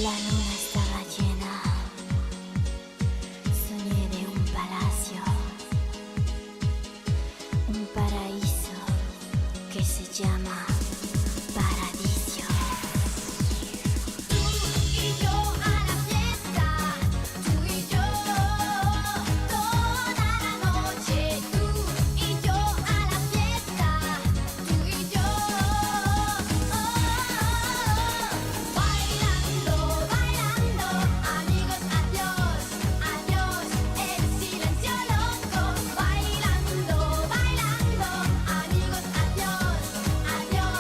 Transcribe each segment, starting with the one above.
La luna estaba llena, soñé de un palacio, un paraíso que se llama paradiso. Tú y yo a la fiesta, tú y yo toda la noche. Tú y yo a la fiesta, tú y yo bailando, bailando, amigos, adiós, adiós, el silencio loco. Bailando, bailando, amigos, adiós, adiós,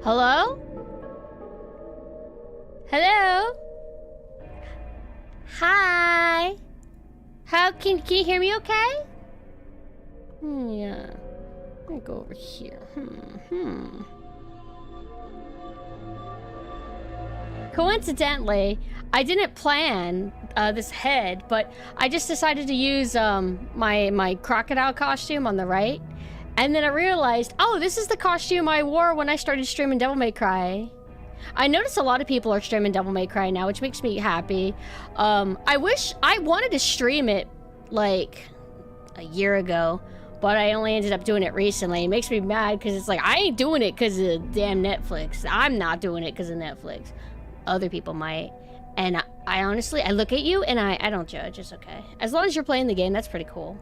Hello? Hello? Hi. How can you hear me okay? Yeah. I'm gonna go over here. Coincidentally, I didn't plan this head, but I just decided to use my crocodile costume on the right. And then I realized, oh, this is the costume I wore when I started streaming Devil May Cry. I notice a lot of people are streaming Devil May Cry now, which makes me happy. I wanted to stream it like a year ago, but I only ended up doing it recently. It makes me mad because it's like, I ain't doing it because of damn Netflix. I'm not doing it because of Netflix. Other people might. And I honestly, I look at you and I don't judge. It's okay. As long as you're playing the game, that's pretty cool.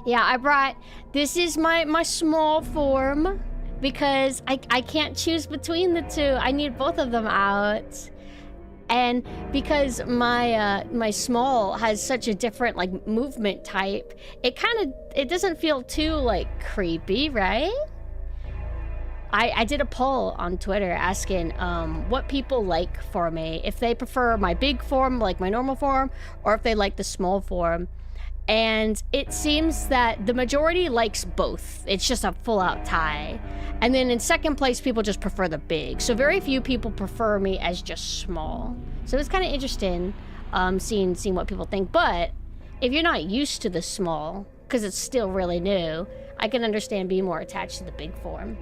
Yeah, I brought, this is my small form because I can't choose between the two. I need both of them out. And because my small has such a different like movement type, it doesn't feel too like creepy, right? I did a poll on Twitter asking what people like for me, if they prefer my big form, like my normal form, or if they like the small form. And it seems that the majority likes both. It's just a full-out tie. And then in second place, people just prefer the big. So very few people prefer me as just small. So it's kind of interesting seeing what people think. But if you're not used to the small, because it's still really new, I can understand being more attached to the big form.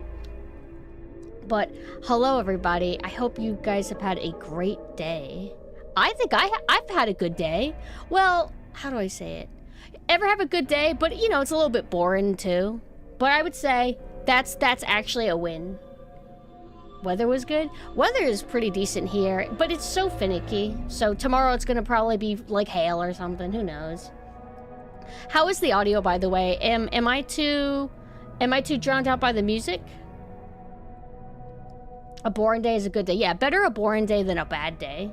But hello, everybody. I hope you guys have had a great day. I think I've had a good day. Well, how do I say it? Ever have a good day, but you know, it's a little bit boring too. But I would say that's actually a win. Weather was good. Weather is pretty decent here, but it's so finicky. So tomorrow it's gonna probably be like hail or something. Who knows? How is the audio, by the way? Am I too drowned out by the music? A boring day is a good day. Yeah, better a boring day than a bad day.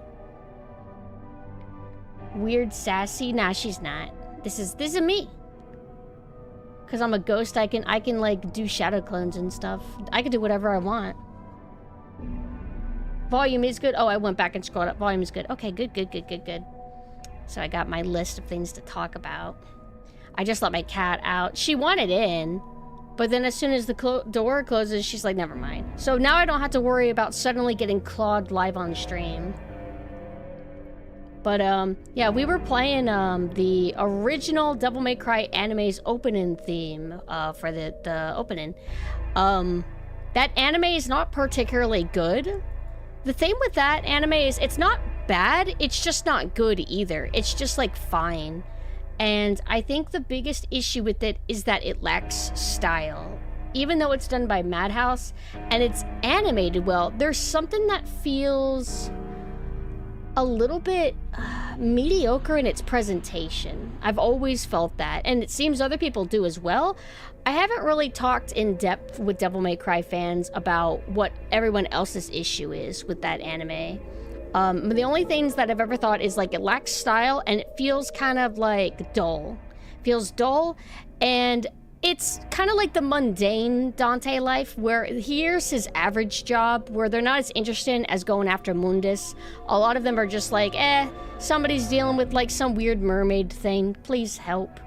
Weird sassy? Nah, she's not. This is me. Cause I'm a ghost, I can like do shadow clones and stuff. I can do whatever I want. Volume is good. Oh, I went back and scrolled up. Volume is good. Okay, good. So I got my list of things to talk about. I just let my cat out. She wanted in, but then as soon as the door closes, she's like, never mind. So now I don't have to worry about suddenly getting clawed live on stream. But, yeah, we were playing, the original Devil May Cry anime's opening theme, for the opening. That anime is not particularly good. The thing with that anime is it's not bad, it's just not good either. It's just, like, fine. And I think the biggest issue with it is that it lacks style. Even though it's done by Madhouse, and it's animated well, there's something that feels a little bit mediocre in its presentation. I've always felt that, and it seems other people do as well. I haven't really talked in depth with Devil May Cry fans about what everyone else's issue is with that anime. The only things that I've ever thought is like it lacks style and it feels kind of like dull. Feels dull, and it's kind of like the mundane Dante life, where here's his average job, where they're not as interested as going after Mundus. A lot of them are just like, somebody's dealing with like some weird mermaid thing, please help.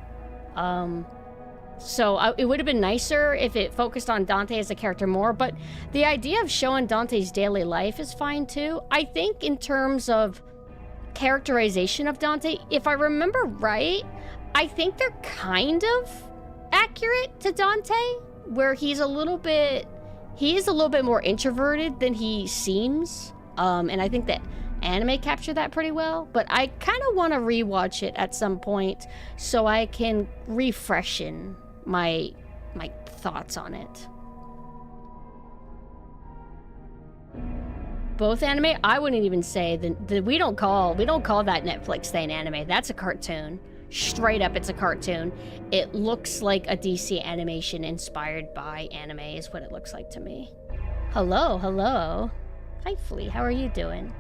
So it would have been nicer if it focused on Dante as a character more, but the idea of showing Dante's daily life is fine too. I think in terms of characterization of Dante, if I remember right, I think they're kind of accurate to Dante, where he's a little bit more introverted than he seems, and I think that anime captured that pretty well. But I kind of want to rewatch it at some point so I can refreshen my thoughts on it. Both anime, I wouldn't even say that we don't call that Netflix thing anime. That's a cartoon. Straight up, it's a cartoon. It looks like a DC animation inspired by anime is what it looks like to me. Hello. Hi, Flea. How are you doing?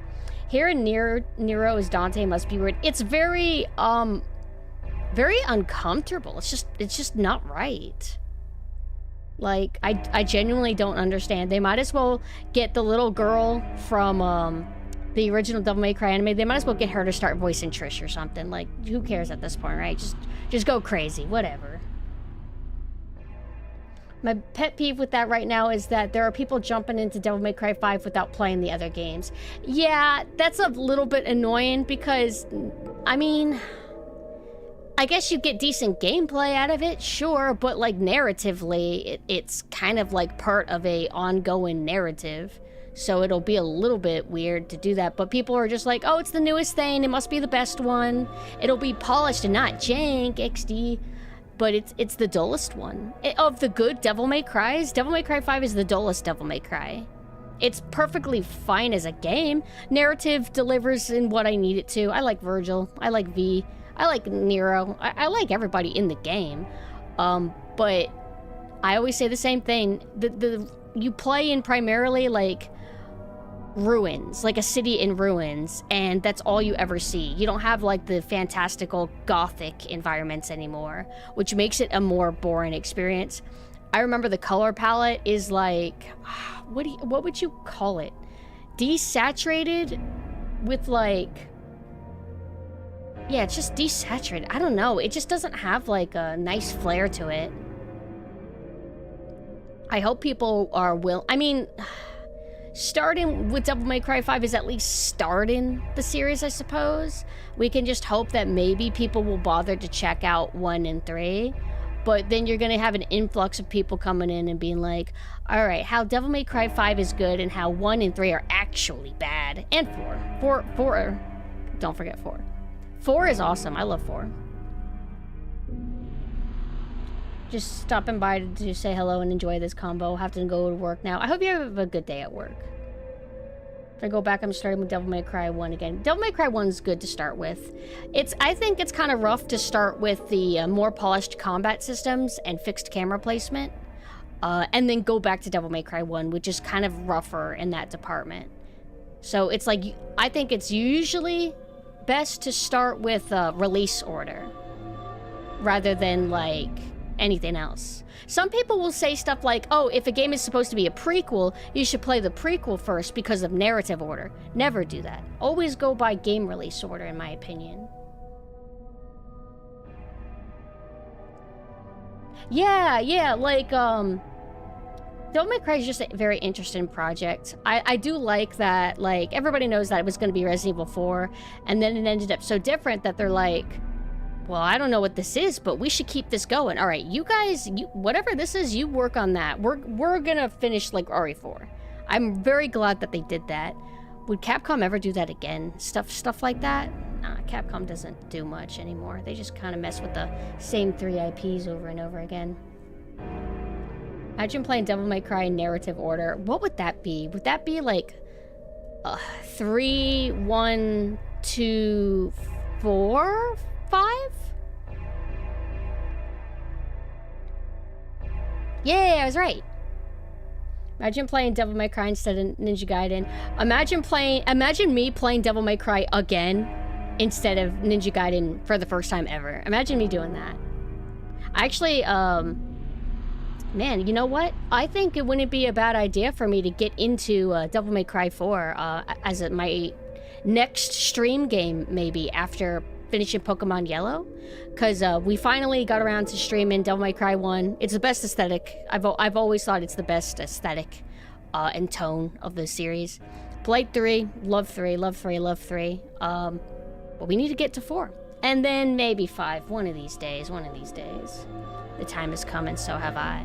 Here in Nero as Dante must be weird. It's very uncomfortable. It's just not right. Like, I genuinely don't understand. They might as well get the little girl from the original Devil May Cry anime. They might as well get her to start voicing Trish or something. Like, who cares at this point, right? Just go crazy, whatever. My pet peeve with that right now is that there are people jumping into Devil May Cry 5 without playing the other games. Yeah, that's a little bit annoying because, I mean, I guess you get decent gameplay out of it, sure, but like narratively, it's kind of like part of a ongoing narrative. So it'll be a little bit weird to do that, but people are just like, oh, it's the newest thing, it must be the best one. It'll be polished and not jank, XD. But it's the dullest one. Of the good Devil May Cries, Devil May Cry 5 is the dullest Devil May Cry. It's perfectly fine as a game. Narrative delivers in what I need it to. I like Virgil. I like V. I like Nero. I like everybody in the game. But I always say the same thing. You play in primarily like ruins, like a city in ruins, and that's all you ever see. You don't have like the fantastical gothic environments anymore, which makes it a more boring experience. I remember the color palette is like, what would you call it? Desaturated with like, yeah, it's just desaturated. I don't know. It just doesn't have like a nice flair to it. I hope people are I mean, starting with Devil May Cry 5 is at least starting the series, I suppose. We can just hope that maybe people will bother to check out 1 and 3. But then you're going to have an influx of people coming in and being like, all right, how Devil May Cry 5 is good and how 1 and 3 are actually bad. And 4. 4, don't forget 4. 4 is awesome. I love 4. Just stopping by to say hello and enjoy this combo. Have to go to work now. I hope you have a good day at work. If I go back, I'm starting with Devil May Cry 1 again. Devil May Cry 1 is good to start with. I think it's kind of rough to start with the more polished combat systems and fixed camera placement. And then go back to Devil May Cry 1, which is kind of rougher in that department. So it's like, I think it's usually best to start with release order rather than like anything else. Some people will say stuff like, oh, if a game is supposed to be a prequel, you should play the prequel first because of narrative order. Never do that. Always go by game release order, in my opinion. Yeah, like, Devil May Cry is just a very interesting project. I do like that, like, everybody knows that it was going to be Resident Evil 4, and then it ended up so different that they're like, well, I don't know what this is, but we should keep this going. All right, you guys, whatever this is, you work on that. We're gonna finish like RE4. I'm very glad that they did that. Would Capcom ever do that again? Stuff like that? Nah, Capcom doesn't do much anymore. They just kind of mess with the same 3 IPs over and over again. Imagine playing Devil May Cry in narrative order. What would that be? Would that be like 3, 1, 2, 4, 5? Yeah, I was right. Imagine playing Devil May Cry instead of Ninja Gaiden. Imagine me playing Devil May Cry again instead of Ninja Gaiden for the first time ever. Imagine me doing that. Actually, man, you know what? I think it wouldn't be a bad idea for me to get into Devil May Cry 4 as my next stream game, maybe, after finishing Pokemon Yellow, because we finally got around to streaming Devil May Cry 1. It's the best aesthetic. I've always thought it's the best aesthetic and tone of the series. Played 3, love 3, love 3, love 3. But we need to get to 4. And then maybe 5, one of these days. The time is coming, so have I.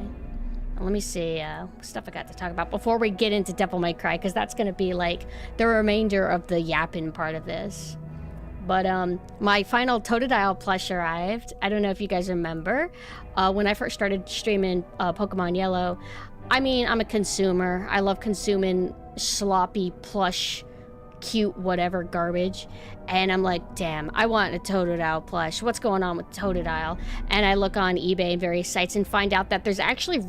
Let me see what stuff I got to talk about before we get into Devil May Cry, because that's going to be like the remainder of the yapping part of this. But my final Totodile plush arrived. I don't know if you guys remember. When I first started streaming Pokemon Yellow, I mean, I'm a consumer. I love consuming sloppy, plush, cute, whatever garbage. And I'm like, damn, I want a Totodile plush. What's going on with Totodile? And I look on eBay and various sites and find out that there's actually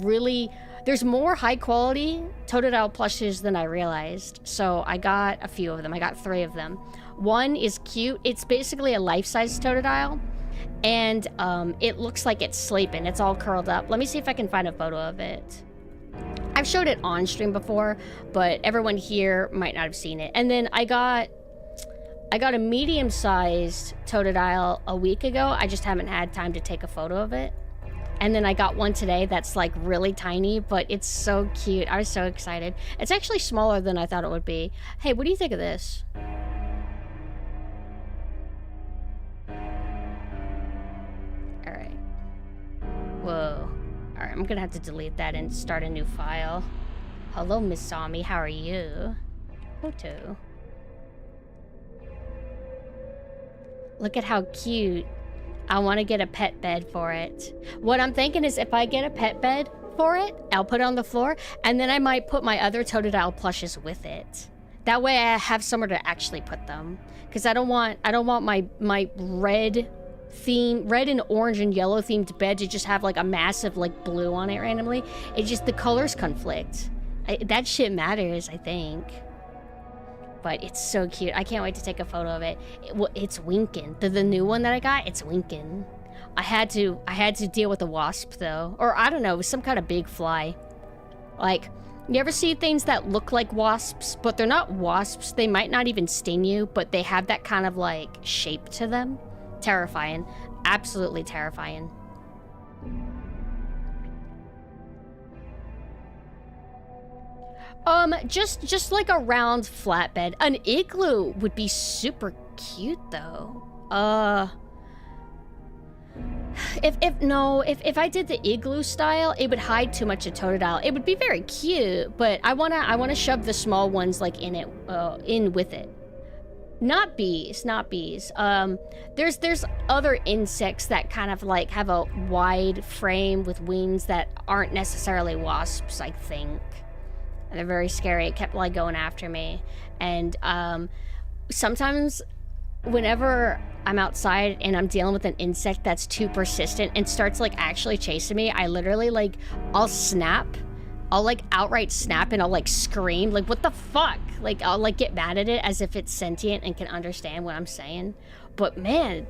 there's more high quality Totodile plushes than I realized. So I got a few of them. I got 3 of them. One is cute. It's basically a life-size Totodile. and it looks like it's sleeping. It's all curled up. Let me see if I can find a photo of it. I've showed it on stream before, but everyone here might not have seen it. And then I got a medium-sized totodile a week ago. I just haven't had time to take a photo of it. And then I got one today that's like really tiny, but it's so cute. I was so excited. It's actually smaller than I thought it would be. Hey, what do you think of this? All right. Whoa. All right, I'm gonna have to delete that and start a new file. Hello, Miss Sami. How are you? Photo. Look at how cute. I want to get a pet bed for it. What I'm thinking is if I get a pet bed for it, I'll put it on the floor, and then I might put my other Totodile plushes with it. That way I have somewhere to actually put them. Because I don't want my red and orange and yellow themed bed to just have like a massive like blue on it randomly. It just, the colors conflict. That shit matters, I think. But it's so cute. I can't wait to take a photo of it. It's winking. The new one that I got, it's winking. I had to deal with a wasp though, or I don't know, some kind of big fly. Like, you ever see things that look like wasps, but they're not wasps? They might not even sting you, but they have that kind of like shape to them. Terrifying. Absolutely terrifying. Just like a round flatbed. An igloo would be super cute though. If I did the igloo style, it would hide too much of Totodile. It would be very cute, but I wanna shove the small ones like in with it. Not bees. There's other insects that kind of like have a wide frame with wings that aren't necessarily wasps, I think. They're very scary. It kept like going after me. And sometimes whenever I'm outside and I'm dealing with an insect that's too persistent and starts like actually chasing me, I literally like, I'll snap. I'll like outright snap and I'll like scream, like what the fuck? Like I'll like get mad at it as if it's sentient and can understand what I'm saying. But man,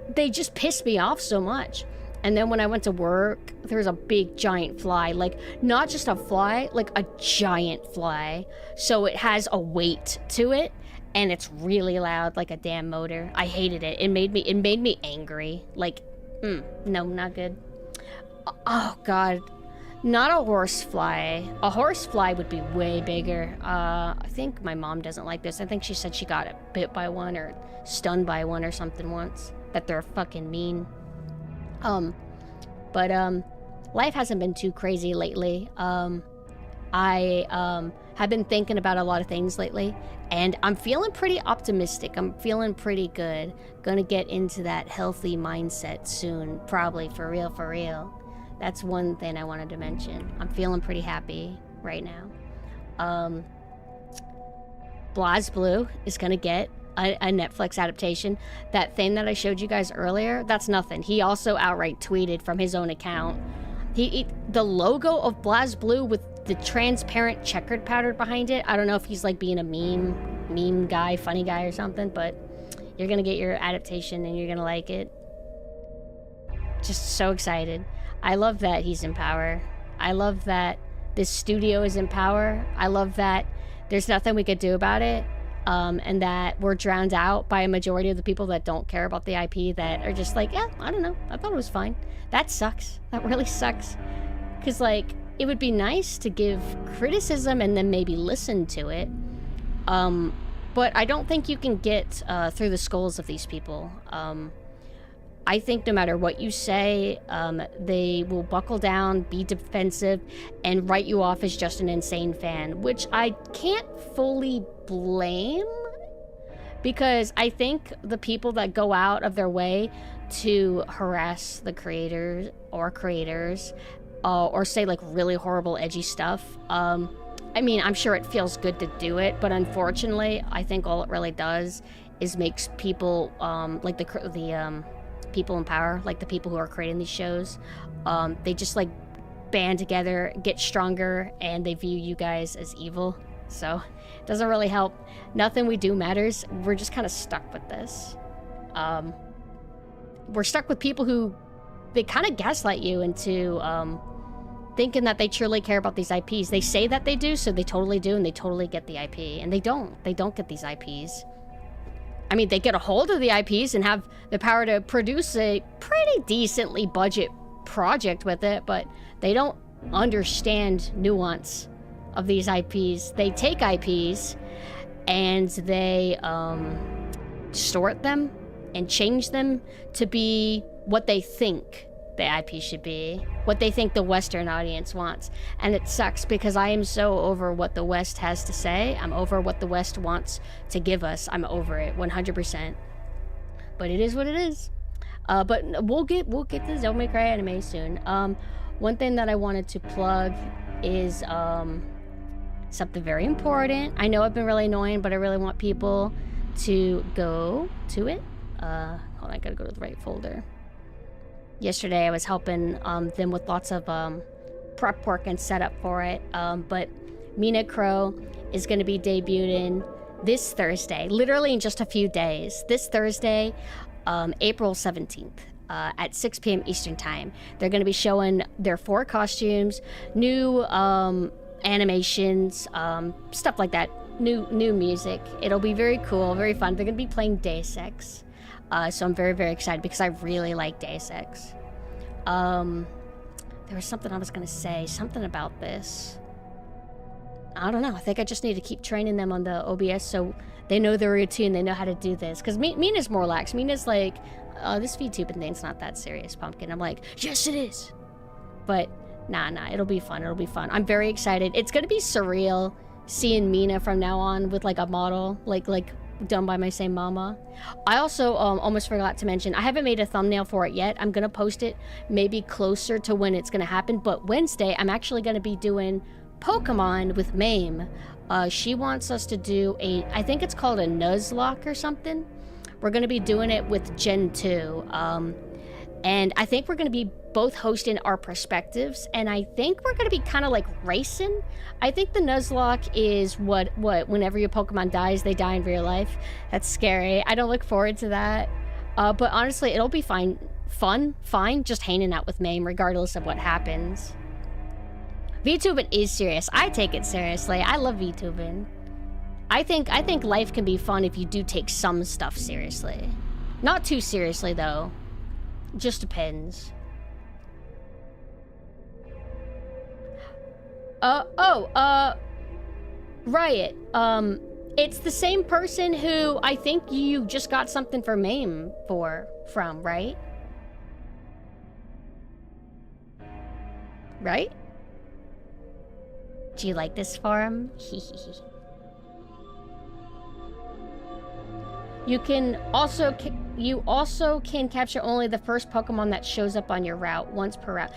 they just piss me off so much. And then when I went to work, there was a big giant fly, like not just a fly, like a giant fly. So it has a weight to it and it's really loud, like a damn motor. I hated it. It made me angry. Like, no, not good. Oh God, not a horsefly. A horsefly would be way bigger. I think my mom doesn't like this. I think she said she got bit by one or stunned by one or something once. That they're fucking mean. But life hasn't been too crazy lately. I have been thinking about a lot of things lately, and I'm feeling pretty optimistic. I'm feeling pretty good. Gonna get into that healthy mindset soon, probably, for real. That's one thing I wanted to mention. I'm feeling pretty happy right now. BlazBlue is gonna get a Netflix adaptation. That thing that I showed you guys earlier, that's nothing. He also outright tweeted from his own account. The logo of BlazBlue with the transparent checkered pattern behind it, I don't know if he's like being a meme guy, funny guy or something, but you're gonna get your adaptation and you're gonna like it. Just so excited. I love that he's in power. I love that this studio is in power. I love that there's nothing we could do about it. And that we're drowned out by a majority of the people that don't care about the IP, that are just like, yeah, I don't know, I thought it was fine. That sucks. That really sucks. Because, like, it would be nice to give criticism and then maybe listen to it. But I don't think you can get through the skulls of these people. I think no matter what you say, they will buckle down, be defensive, and write you off as just an insane fan, which I can't fully blame, because I think the people that go out of their way to harass the creators, or say like really horrible, edgy stuff, I mean, I'm sure it feels good to do it, but unfortunately, I think all it really does is makes people, like the people in power, like the people who are creating these shows, they just like band together, get stronger, and they view you guys as evil. So it doesn't really help. Nothing we do matters. We're just kind of stuck with this. we're stuck with people who, they kind of gaslight you into thinking that they truly care about these IPs. They say that they do, so they totally do, and they totally get the IP, and they don't. They don't get these IPs. I mean, they get a hold of the IPs and have the power to produce a pretty decently budget project with it, but they don't understand nuance of these IPs. They take IPs and they distort them and change them to be what they think the IP should be, what they think the Western audience wants. And it sucks because I am so over what the West has to say. I'm over what the West wants to give us. I'm over it 100%. But it is what it is. But we'll get to Devil May Cry anime soon. One thing that I wanted to plug is something very important. I know I've been really annoying, but I really want people to go to it. Hold on, I gotta go to the right folder. Yesterday I was helping them with lots of prep work and setup for it. But Mina Crow is going to be debuting this Thursday, literally in just a few days. This Thursday, April 17th. At 6 p.m. Eastern Time. They're going to be showing their 4 costumes, new animations, stuff like that, new music. It'll be very cool, very fun. They're going to be playing Deus Ex. So I'm very, very excited because I really like Deus Ex. There was something I was going to say, something about this. I don't know. I think I just need to keep training them on the OBS so they know their routine, they know how to do this. Because Mina's more lax. Mina's like, this VTubing thing's not that serious, Pumpkin. I'm like, yes, it is. But nah, it'll be fun. It'll be fun. I'm very excited. It's going to be surreal seeing Mina from now on with like a model, like done by my same mama. I also almost forgot to mention, I haven't made a thumbnail for it yet. I'm gonna post it maybe closer to when it's gonna happen, but Wednesday I'm actually gonna be doing Pokemon with Mame. She wants us to do I think it's called a Nuzlocke or something. We're gonna be doing it with Gen 2. And I think we're going to be both hosting our perspectives, and I think we're going to be kind of like racing. I think the Nuzlocke is what whenever your Pokemon dies, they die in real life. That's scary. I don't look forward to that. But honestly, it'll be fine, just hanging out with Mame regardless of what happens. VTubing is serious. I take it seriously. I love VTubing. I think life can be fun if you do take some stuff seriously. Not too seriously, though. Just depends. Riot. It's the same person who I think you just got something for Mame from, right? Right? Do you like this for him? You also can capture only the first Pokemon that shows up on your route once per route.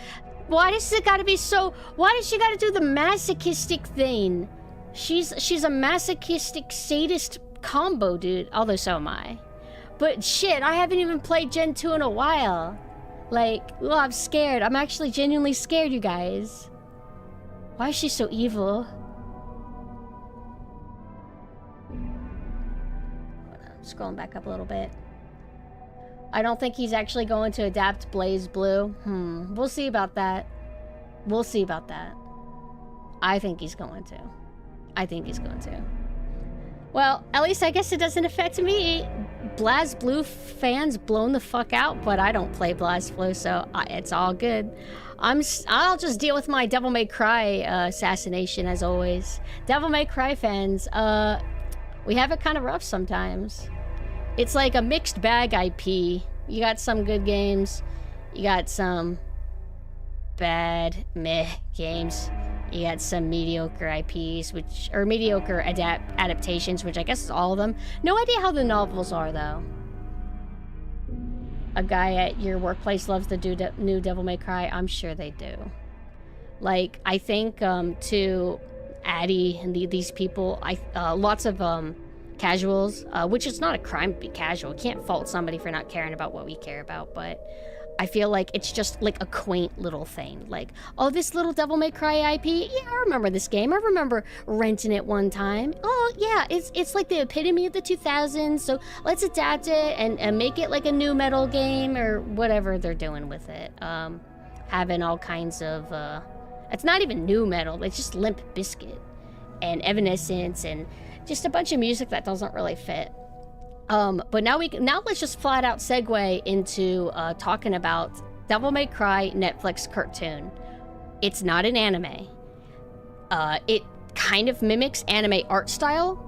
Why does it gotta be so? Why does she gotta do the masochistic thing? She's a masochistic sadist combo, dude. Although so am I. But shit, I haven't even played Gen 2 in a while. Like, well, I'm scared. I'm actually genuinely scared, you guys. Why is she so evil? Scrolling back up a little bit. I don't think he's actually going to adapt Blaze Blue. We'll see about that. We'll see about that. I think he's going to. Well, at least I guess it doesn't affect me. Blaz Blue fans blown the fuck out, but I don't play Blaz Blue, so it's all good. I'll just deal with my Devil May Cry assassination as always. Devil May Cry fans, we have it kind of rough sometimes. It's like a mixed bag IP. You got some good games, you got some bad meh games, you got some mediocre IPs, or mediocre adaptations, which I guess is all of them. No idea how the novels are though. A guy at your workplace loves the new Devil May Cry. I'm sure they do. Like, I think to Addy and these people, lots of casuals, which is not a crime to be casual. Can't fault somebody for not caring about what we care about, but I feel like it's just like a quaint little thing. Like, oh, this little Devil May Cry IP. Yeah, I remember this game. I remember renting it one time. Oh, yeah, it's like the epitome of the 2000s. So let's adapt it and make it like a new metal game or whatever they're doing with it. Having all kinds of, it's not even new metal. It's just Limp Bizkit and Evanescence and just a bunch of music that doesn't really fit. But now let's just flat out segue into talking about Devil May Cry Netflix cartoon. It's not an anime. It kind of mimics anime art style,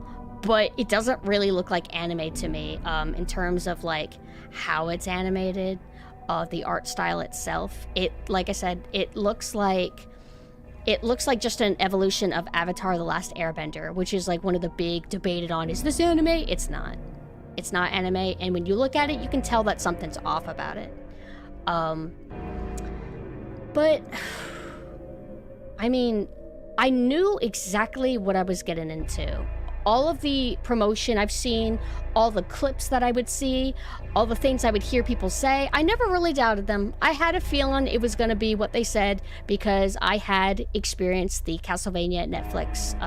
but it doesn't really look like anime to me in terms of like how it's animated, the art style itself. Like I said, it looks like just an evolution of Avatar: The Last Airbender, which is like one of the big debated on, is this anime? It's not. It's not anime, and when you look at it, you can tell that something's off about it. But, I mean, I knew exactly what I was getting into. All of the promotion I've seen, all the clips that I would see, all the things I would hear people say, I never really doubted them. I had a feeling it was going to be what they said because I had experienced the Castlevania Netflix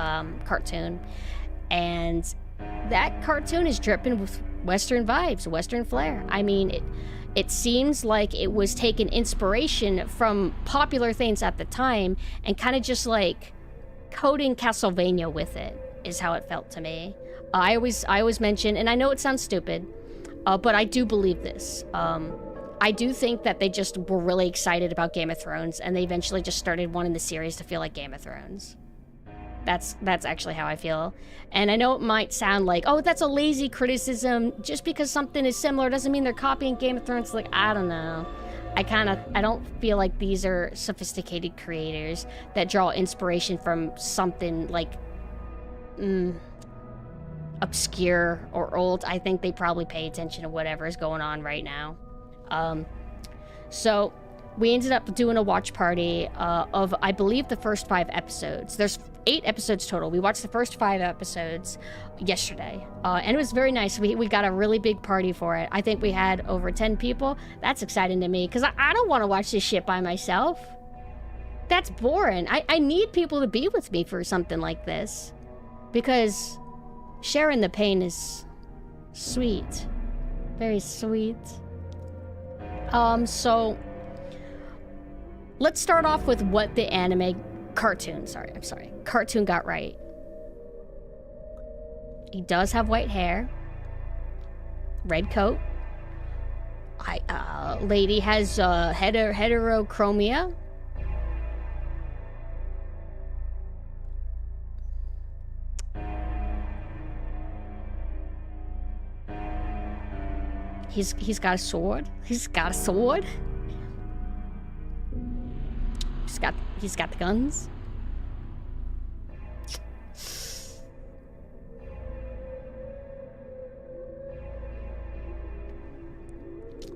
cartoon, and that cartoon is dripping with Western vibes, Western flair. I mean, it seems like it was taking inspiration from popular things at the time and kind of just like coding Castlevania with it, is how it felt to me. I always mention, and I know it sounds stupid, but I do believe this. I do think that they just were really excited about Game of Thrones, and they eventually just started wanting the series to feel like Game of Thrones. That's actually how I feel. And I know it might sound like, oh, that's a lazy criticism. Just because something is similar doesn't mean they're copying Game of Thrones. Like, I don't know. I don't feel like these are sophisticated creators that draw inspiration from something like obscure or old. I think they probably pay attention to whatever is going on right now. So we ended up doing a watch party of, I believe, the first 5 episodes. There's 8 episodes total. We watched the first 5 episodes yesterday, and it was very nice. We got a really big party for it. I think we had over 10 people. That's exciting to me, because I don't want to watch this shit by myself. That's boring. I need people to be with me for something like this, because sharing the pain is sweet. Very sweet. So let's start off with what the cartoon got right. He does have white hair, red coat. Lady has heterochromia. He's got a sword. He's got the guns.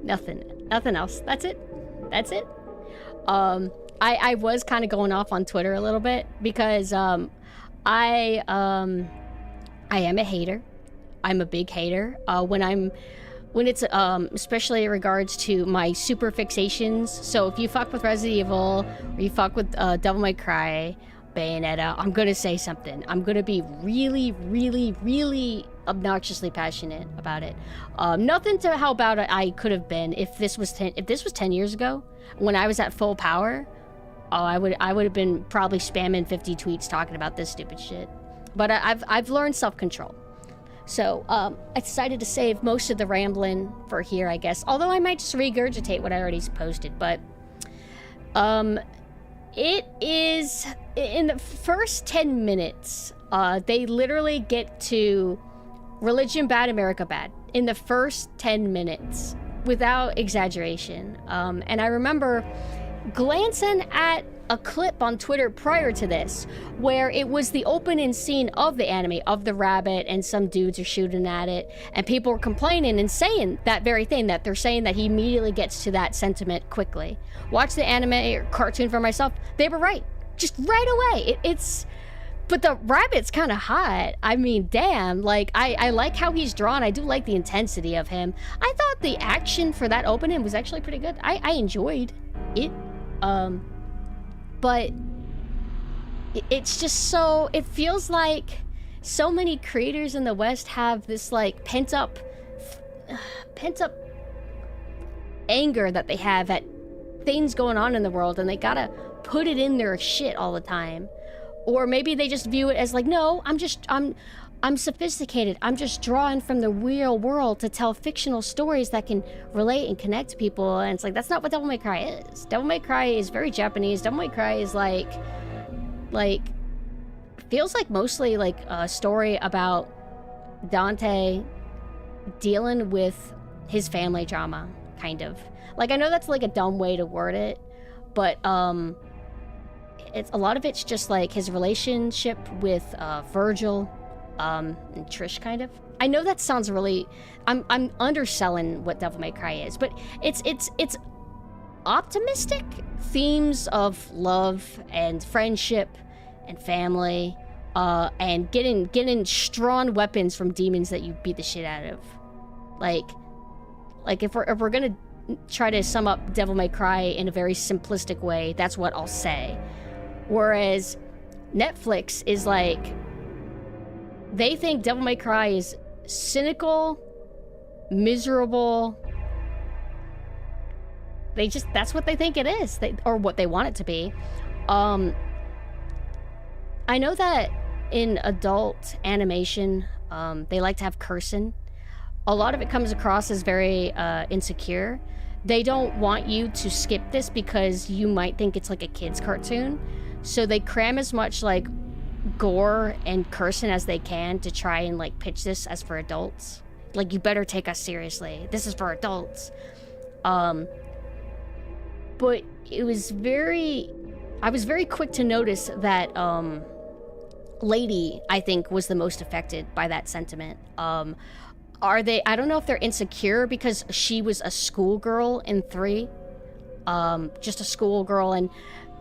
Nothing else. That's it. I was kind of going off on Twitter a little bit because I am a hater. I'm a big hater. When it's especially in regards to my super fixations. So if you fuck with Resident Evil or you fuck with Devil May Cry, Bayonetta, I'm gonna say something. I'm gonna be really, really, really obnoxiously passionate about it. Nothing to how bad I could have been if this was 10 years ago when I was at full power. I would have been probably spamming 50 tweets talking about this stupid shit. But I've learned self-control. So I decided to save most of the rambling for here, I guess. Although I might just regurgitate what I already posted. But it is in the first 10 minutes. They literally get to religion bad, America bad in the first 10 minutes, without exaggeration. And I remember glancing at a clip on Twitter prior to this where it was the opening scene of the anime of the rabbit and some dudes are shooting at it and people were complaining and saying that very thing, that they're saying that he immediately gets to that sentiment quickly. Watch the anime or cartoon for myself. They were right. Just right away. But the rabbit's kind of hot. I mean, damn. Like, I like how he's drawn. I do like the intensity of him. I thought the action for that opening was actually pretty good. I enjoyed it. But it's just so... It feels like so many creators in the West have this, like, pent-up anger that they have at things going on in the world, and they gotta put it in their shit all the time. Or maybe they just view it as like, no, I'm sophisticated. I'm just drawing from the real world to tell fictional stories that can relate and connect to people. And it's like, that's not what Devil May Cry is. Devil May Cry is very Japanese. Devil May Cry is like, feels like mostly like a story about Dante dealing with his family drama, kind of. Like, I know that's like a dumb way to word it, but, it's a lot of it's just like his relationship with Virgil and Trish, kind of. I know that sounds really... I'm underselling what Devil May Cry is, but it's optimistic themes of love and friendship and family, and getting strong weapons from demons that you beat the shit out of. Like if we're gonna try to sum up Devil May Cry in a very simplistic way, that's what I'll say. Whereas Netflix is like, they think Devil May Cry is cynical, miserable. That's what they think it is, or what they want it to be. I know that in adult animation, they like to have cursing. A lot of it comes across as very insecure. They don't want you to skip this because you might think it's like a kid's cartoon. So they cram as much like gore and cursing as they can to try and like pitch this as for adults. Like, you better take us seriously. This is for adults. But it was I was very quick to notice that Lady, I think, was the most affected by that sentiment. I don't know if they're insecure because she was a schoolgirl in 3. Just a schoolgirl and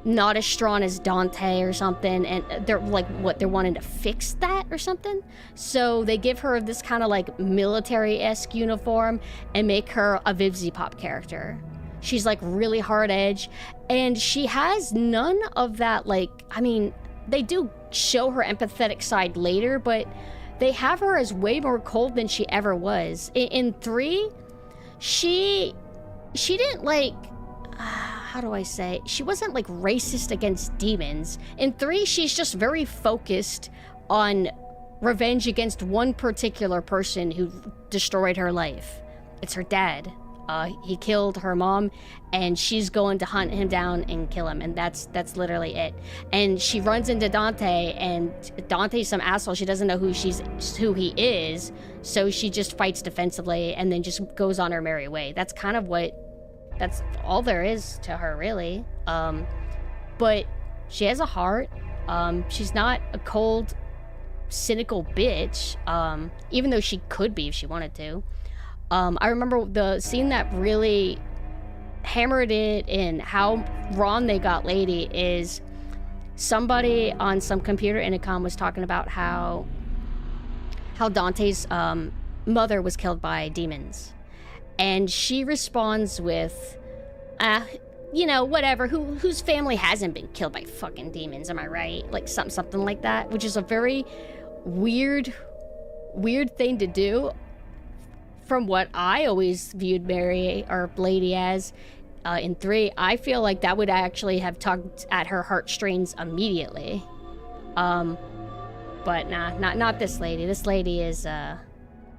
not as strong as Dante or something, and they're like, they're wanting to fix that or something? So they give her this kind of like military-esque uniform and make her a Vivzy Pop character. She's like really hard edge, and she has none of that, like, I mean, they do show her empathetic side later, but they have her as way more cold than she ever was. In 3, she didn't like... how do I say? She wasn't like racist against demons. In 3, she's just very focused on revenge against one particular person who destroyed her life. It's her dad. He killed her mom, and she's going to hunt him down and kill him, and that's literally it. And she runs into Dante, and Dante's some asshole. She doesn't know who he is, so she just fights defensively and then just goes on her merry way. That's all there is to her, really. But she has a heart. She's not a cold, cynical bitch, even though she could be if she wanted to. I remember the scene that really hammered it in how wrong they got Lady is somebody on some computer intercom was talking about how Dante's mother was killed by demons. And she responds with, you know, whatever, whose family hasn't been killed by fucking demons, am I right? Like, something like that, which is a very weird thing to do. From what I always viewed Mary, or Lady, as, in 3, I feel like that would actually have tugged at her heartstrings immediately. But nah, not this lady. This lady is,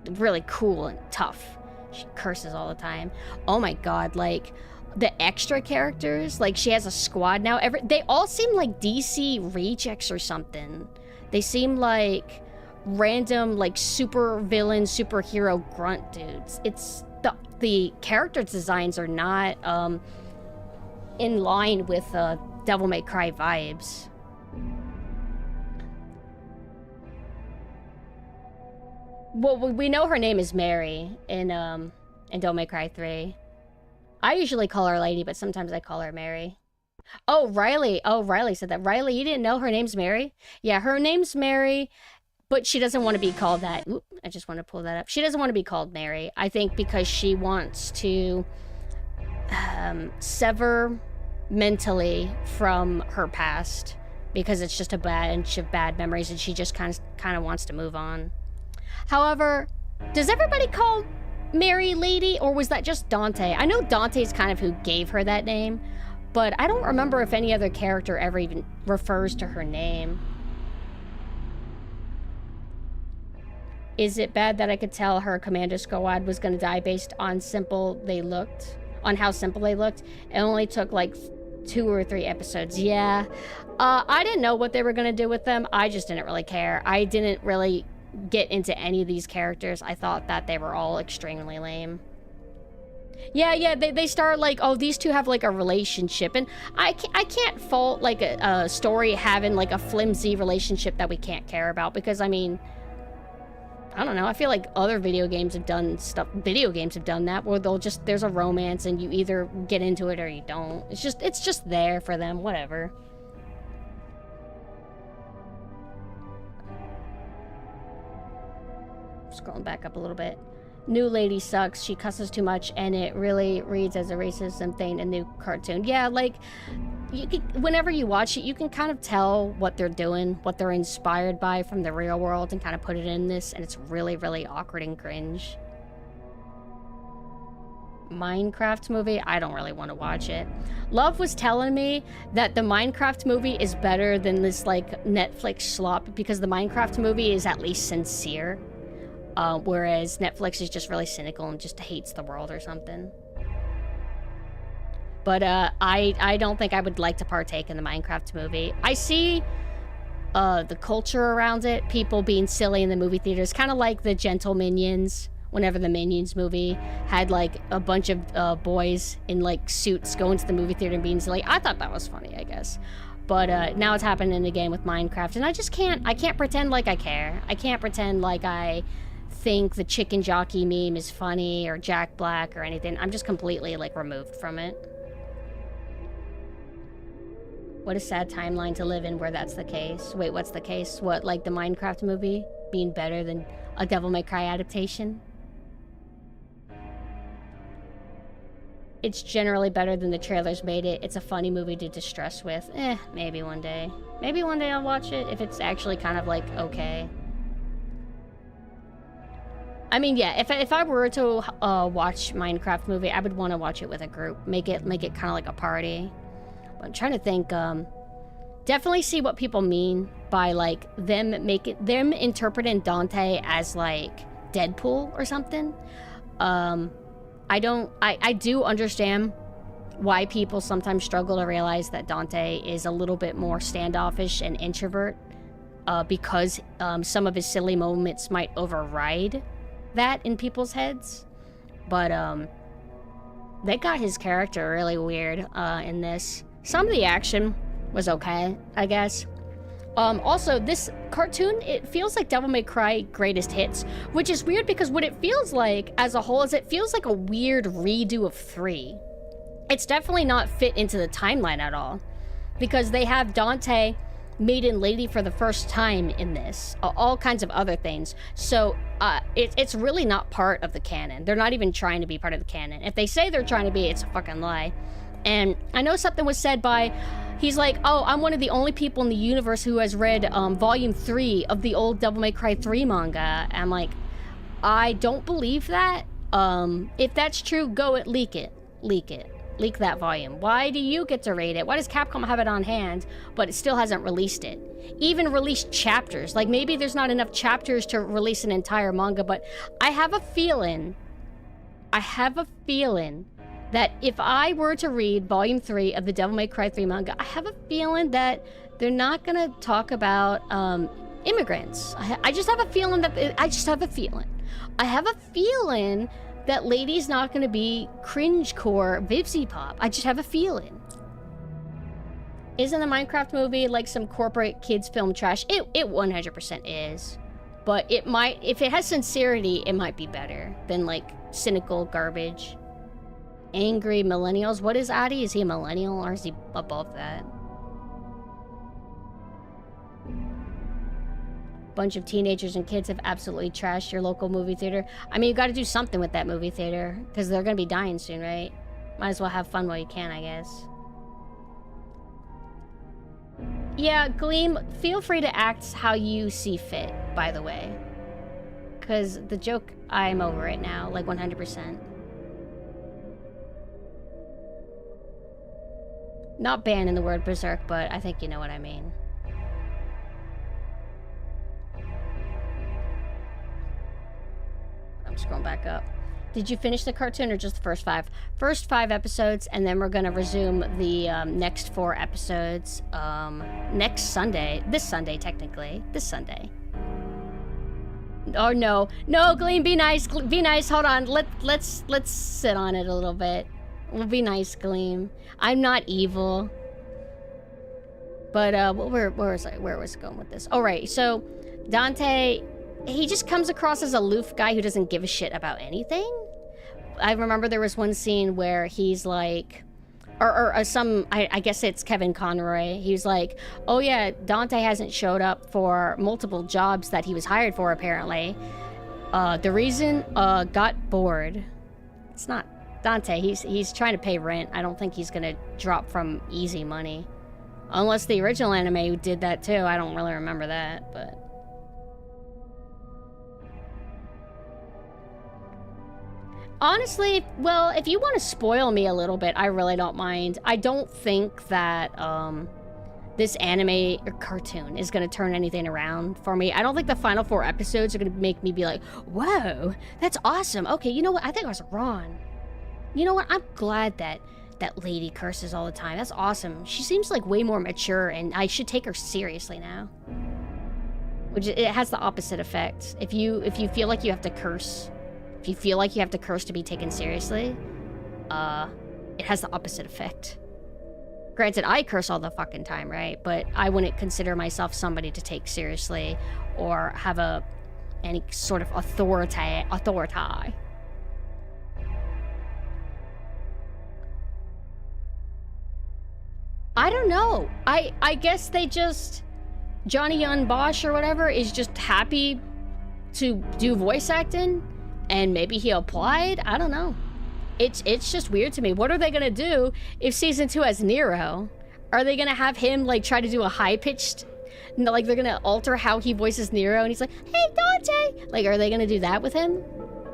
really cool and tough. She curses all the time. Oh my god, like, the extra characters, like, she has a squad now. They all seem like DC rejects or something. They seem like random, like, super villain, superhero grunt dudes. It's the character designs are not in line with Devil May Cry vibes. Well, we know her name is Mary in Devil May Cry 3. I usually call her Lady, but sometimes I call her Mary. Oh, Riley. Oh, Riley said that. Riley, you didn't know her name's Mary? Yeah, her name's Mary, but she doesn't want to be called that. Oop, I just want to pull that up. She doesn't want to be called Mary. I think because she wants to sever mentally from her past because it's just a bunch of bad memories and she just kind of wants to move on. However, does everybody call Mary Lady, or was that just Dante? I know Dante's kind of who gave her that name, but I don't remember if any other character ever even refers to her name. Is it bad that I could tell her Commander Squad was going to die based on how simple they looked? It only took like 2 or 3 episodes. Yeah. I didn't know what they were going to do with them. I just didn't really care. I didn't really get into any of these characters. I thought that they were all extremely lame. Yeah, they start like, oh, these two have like a relationship, and I can't fault like a story having like a flimsy relationship that we can't care about, because I mean, I don't know, I feel like other video games have done that, where there's a romance and you either get into it or you don't. It's just there for them, whatever. Scrolling back up a little bit. New lady sucks. She cusses too much, and it really reads as a racism thing in new cartoon. Yeah, like, whenever you watch it, you can kind of tell what they're doing, what they're inspired by from the real world, and kind of put it in this, and it's really, really awkward and cringe. Minecraft movie? I don't really want to watch it. Love was telling me that the Minecraft movie is better than this, like, Netflix slop, because the Minecraft movie is at least sincere. Whereas Netflix is just really cynical and just hates the world or something. But I don't think I would like to partake in the Minecraft movie. I see the culture around it, people being silly in the movie theaters, kind of like the Gentle Minions, whenever the Minions movie had like a bunch of boys in like suits going to the movie theater and being silly. I thought that was funny, I guess. But now it's happening again with Minecraft, and I can't pretend like I care. I can't pretend like I think the chicken jockey meme is funny or Jack Black or anything. I'm just completely like removed from it. What a sad timeline to live in where that's the case. Wait, what's the case? What, like the Minecraft movie being better than a Devil May Cry adaptation? It's generally better than the trailers made it. It's a funny movie to distress with. Maybe one day. Maybe one day I'll watch it if it's actually kind of like okay. I mean, yeah, if I were to watch Minecraft movie, I would want to watch it with a group. Make it kind of like a party. But I'm trying to think. Definitely see what people mean by like them interpreting Dante as like Deadpool or something. I do understand why people sometimes struggle to realize that Dante is a little bit more standoffish and introvert, because some of his silly moments might override that in people's heads. But they got his character really weird in this. Some of the action was okay, I guess. Also, this cartoon, it feels like Devil May Cry Greatest Hits, which is weird because what it feels like as a whole is it feels like a weird redo of 3. It's definitely not fit into the timeline at all, because they have Dante maiden lady for the first time in this, all kinds of other things. So it's really not part of the canon. They're not even trying to be part of the canon. If they say they're trying to be, it's a fucking lie. And I know something was said by, he's like, oh, I'm one of the only people in the universe who has read volume 3 of the old Devil May Cry 3 manga. I'm like, I don't believe that. If that's true, go it, leak it. Leak that volume. Why do you get to read it? Why does Capcom have it on hand, but it still hasn't released it? Even released chapters. Like, maybe there's not enough chapters to release an entire manga, but I have a feeling that if I were to read volume 3 of the Devil May Cry 3 manga, I have a feeling that they're not gonna talk about immigrants. I just have a feeling I have a feeling that Lady's not gonna be cringecore Vivzy Pop. I just have a feeling. Isn't the Minecraft movie like some corporate kids film trash? It 100% is. But it might, if it has sincerity, it might be better than like cynical garbage. Angry millennials. What is Addy? Is he a millennial or is he above that? Bunch of teenagers and kids have absolutely trashed your local movie theater. I mean, you got to do something with that movie theater because they're going to be dying soon, right? Might as well have fun while you can, I guess. Yeah, Gleam, feel free to act how you see fit, by the way. Because the joke, I'm over it now, like 100%. Not banning the word berserk, but I think you know what I mean. I'm scrolling back up. Did you finish the cartoon or just the first 5? First 5 episodes, and then we're gonna resume the next 4 episodes next Sunday. This Sunday, technically. This Sunday. Oh no, no, Gleam, be nice. Be nice. Hold on. Let's sit on it a little bit. We'll be nice, Gleam. I'm not evil. But where was it going with this? Oh right, so Dante, he just comes across as a aloof guy who doesn't give a shit about anything. I remember there was one scene where he's like, I guess it's Kevin Conroy. He's like, oh yeah, Dante hasn't showed up for multiple jobs that he was hired for, apparently. The reason, got bored. It's not Dante. He's trying to pay rent. I don't think he's gonna drop from easy money. Unless the original anime did that too. I don't really remember that, but... Honestly, well, if you want to spoil me a little bit, I really don't mind. I don't think that this anime or cartoon is going to turn anything around for me. I don't think the final 4 episodes are going to make me be like, whoa, that's awesome. Okay, you know what? I think I was wrong. You know what? I'm glad that that lady curses all the time. That's awesome. She seems like way more mature, and I should take her seriously now. Which, it has the opposite effect. If you feel like you have to curse... If you feel like you have to curse to be taken seriously, it has the opposite effect. Granted, I curse all the fucking time, right? But I wouldn't consider myself somebody to take seriously or have any sort of authority. I don't know. I guess they just... Johnny Yun Bosch or whatever is just happy to do voice acting. And maybe he applied? I don't know. It's just weird to me. What are they gonna do if season 2 has Nero? Are they gonna have him like try to do a high-pitched, like they're gonna alter how he voices Nero and he's like, hey Dante! Like, are they gonna do that with him?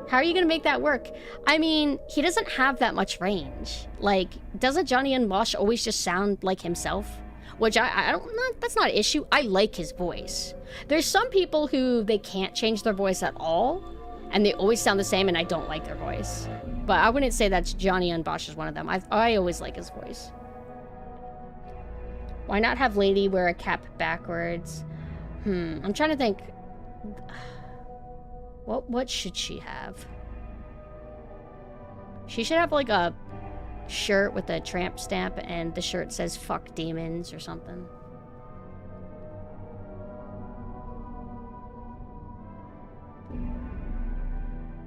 How are you gonna make that work? I mean, he doesn't have that much range. Like, doesn't Johnny and Bosch always just sound like himself? Which I don't know, that's not an issue. I like his voice. There's some people who they can't change their voice at all, and they always sound the same, and I don't like their voice. But I wouldn't say that's Johnny and Bosch is one of them. I always like his voice. Why not have Lady wear a cap backwards? I'm trying to think. What should she have? She should have like a shirt with a tramp stamp, and the shirt says "fuck demons" or something.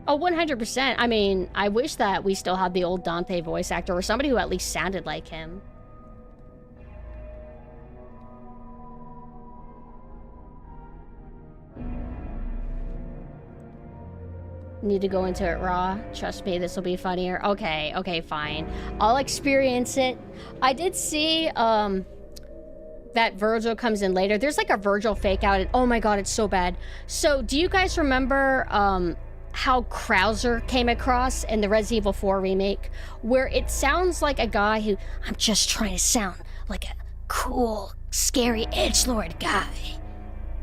Oh, 100%. I mean, I wish that we still had the old Dante voice actor or somebody who at least sounded like him. Need to go into it raw. Trust me, this will be funnier. Okay, okay, fine. I'll experience it. I did see, that Virgil comes in later. There's like a Virgil fake out, and oh my god, it's so bad. So, do you guys remember, how Krauser came across in the Resident Evil 4 remake, where it sounds like a guy who, I'm just trying to sound like a cool, scary edgelord guy.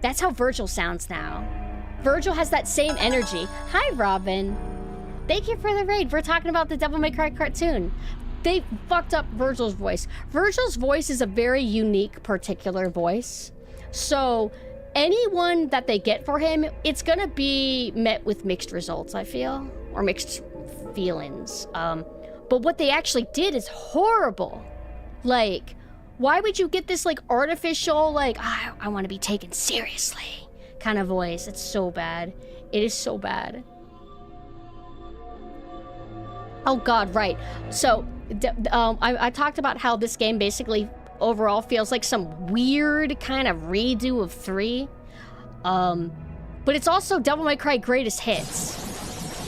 That's how Virgil sounds now. Virgil has that same energy. Hi, Robin. Thank you for the raid. We're talking about the Devil May Cry cartoon. They fucked up Virgil's voice. Virgil's voice is a very unique, particular voice. So... anyone that they get for him, it's gonna be met with mixed results, I feel. Or mixed feelings. But what they actually did is horrible. Like, why would you get this, like, artificial, like, I want to be taken seriously kind of voice? It's so bad. It is so bad. Oh God, right. So, I talked about how this game basically overall feels like some weird kind of redo of 3. But it's also Devil May Cry Greatest Hits.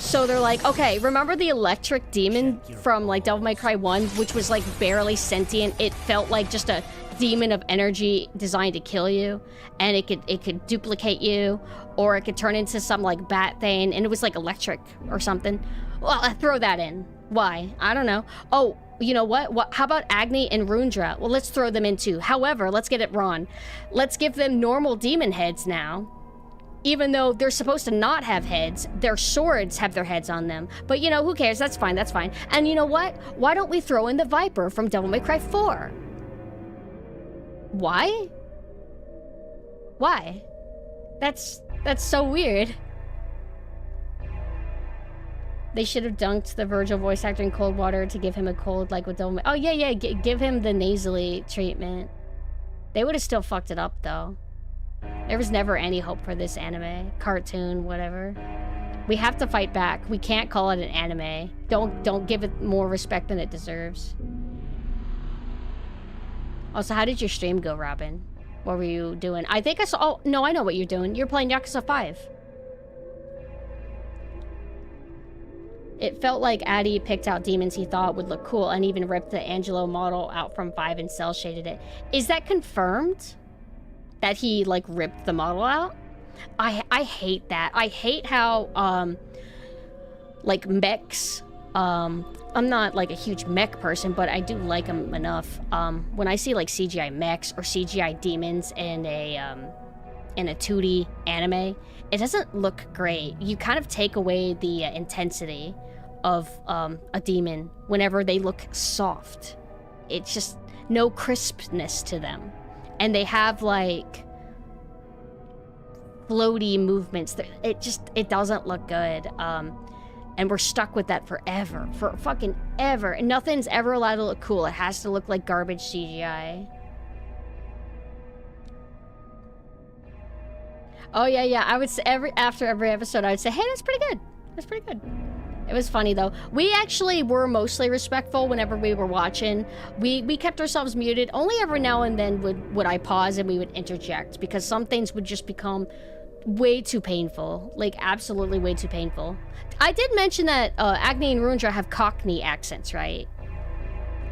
So they're like, okay, remember the electric demon from like Devil May Cry 1, which was like barely sentient? It felt like just a demon of energy designed to kill you, and it could duplicate you, or it could turn into some like bat thing, and it was like electric or something. Well, I throw that in. Why? I don't know. Oh, you know what? How about Agni and Rundra? Well, let's throw them in too. However, let's get it wrong. Let's give them normal demon heads now. Even though they're supposed to not have heads, their swords have their heads on them. But you know, who cares? That's fine, that's fine. And you know what? Why don't we throw in the Viper from Devil May Cry 4? Why? Why? That's so weird. They should have dunked the Virgil voice actor in cold water to give him a cold like with Devil May... Oh yeah, give him the nasally treatment. They would have still fucked it up though. There was never any hope for this anime, cartoon, whatever. We have to fight back. We can't call it an anime. Don't give it more respect than it deserves. Also, how did your stream go, Robin? What were you doing? I think I saw... Oh, no, I know what you're doing. You're playing Yakuza 5. It felt like Addy picked out demons he thought would look cool and even ripped the Angelo model out from 5 and cel-shaded it. Is that confirmed? That he, like, ripped the model out? I hate that. I hate how, like, mechs, I'm not, like, a huge mech person, but I do like them enough. When I see, like, CGI mechs or CGI demons in a 2D anime, it doesn't look great. You kind of take away the intensity of, a demon whenever they look soft. It's just no crispness to them. And they have, like, floaty movements. It doesn't look good. And we're stuck with that forever. For fucking ever. And nothing's ever allowed to look cool. It has to look like garbage CGI. Oh, yeah. I would say after every episode, I would say, hey, that's pretty good. That's pretty good. It was funny, though. We actually were mostly respectful whenever we were watching. We kept ourselves muted. Only every now and then would I pause and we would interject, because some things would just become way too painful. Like, absolutely way too painful. I did mention that Agni and Rundra have Cockney accents, right?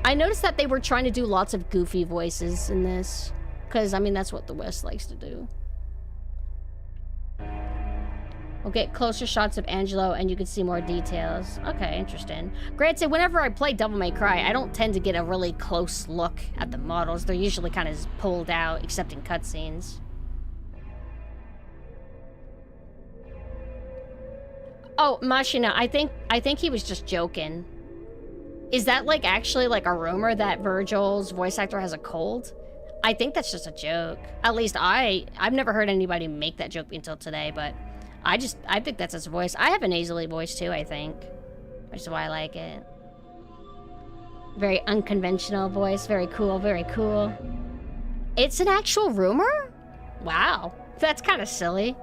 I noticed that they were trying to do lots of goofy voices in this. Because, I mean, that's what the West likes to do. We'll get closer shots of Angelo and you can see more details. Okay, interesting. Granted, whenever I play Devil May Cry, I don't tend to get a really close look at the models. They're usually kind of pulled out, except in cutscenes. Oh, Machina, I think he was just joking. Is that, like, actually, like, a rumor that Virgil's voice actor has a cold? I think that's just a joke. At least I've never heard anybody make that joke until today, but... I think that's his voice. I have a nasally voice too, I think. Which is why I like it. Very unconventional voice. Very cool, very cool. It's an actual rumor? Wow. That's kind of silly.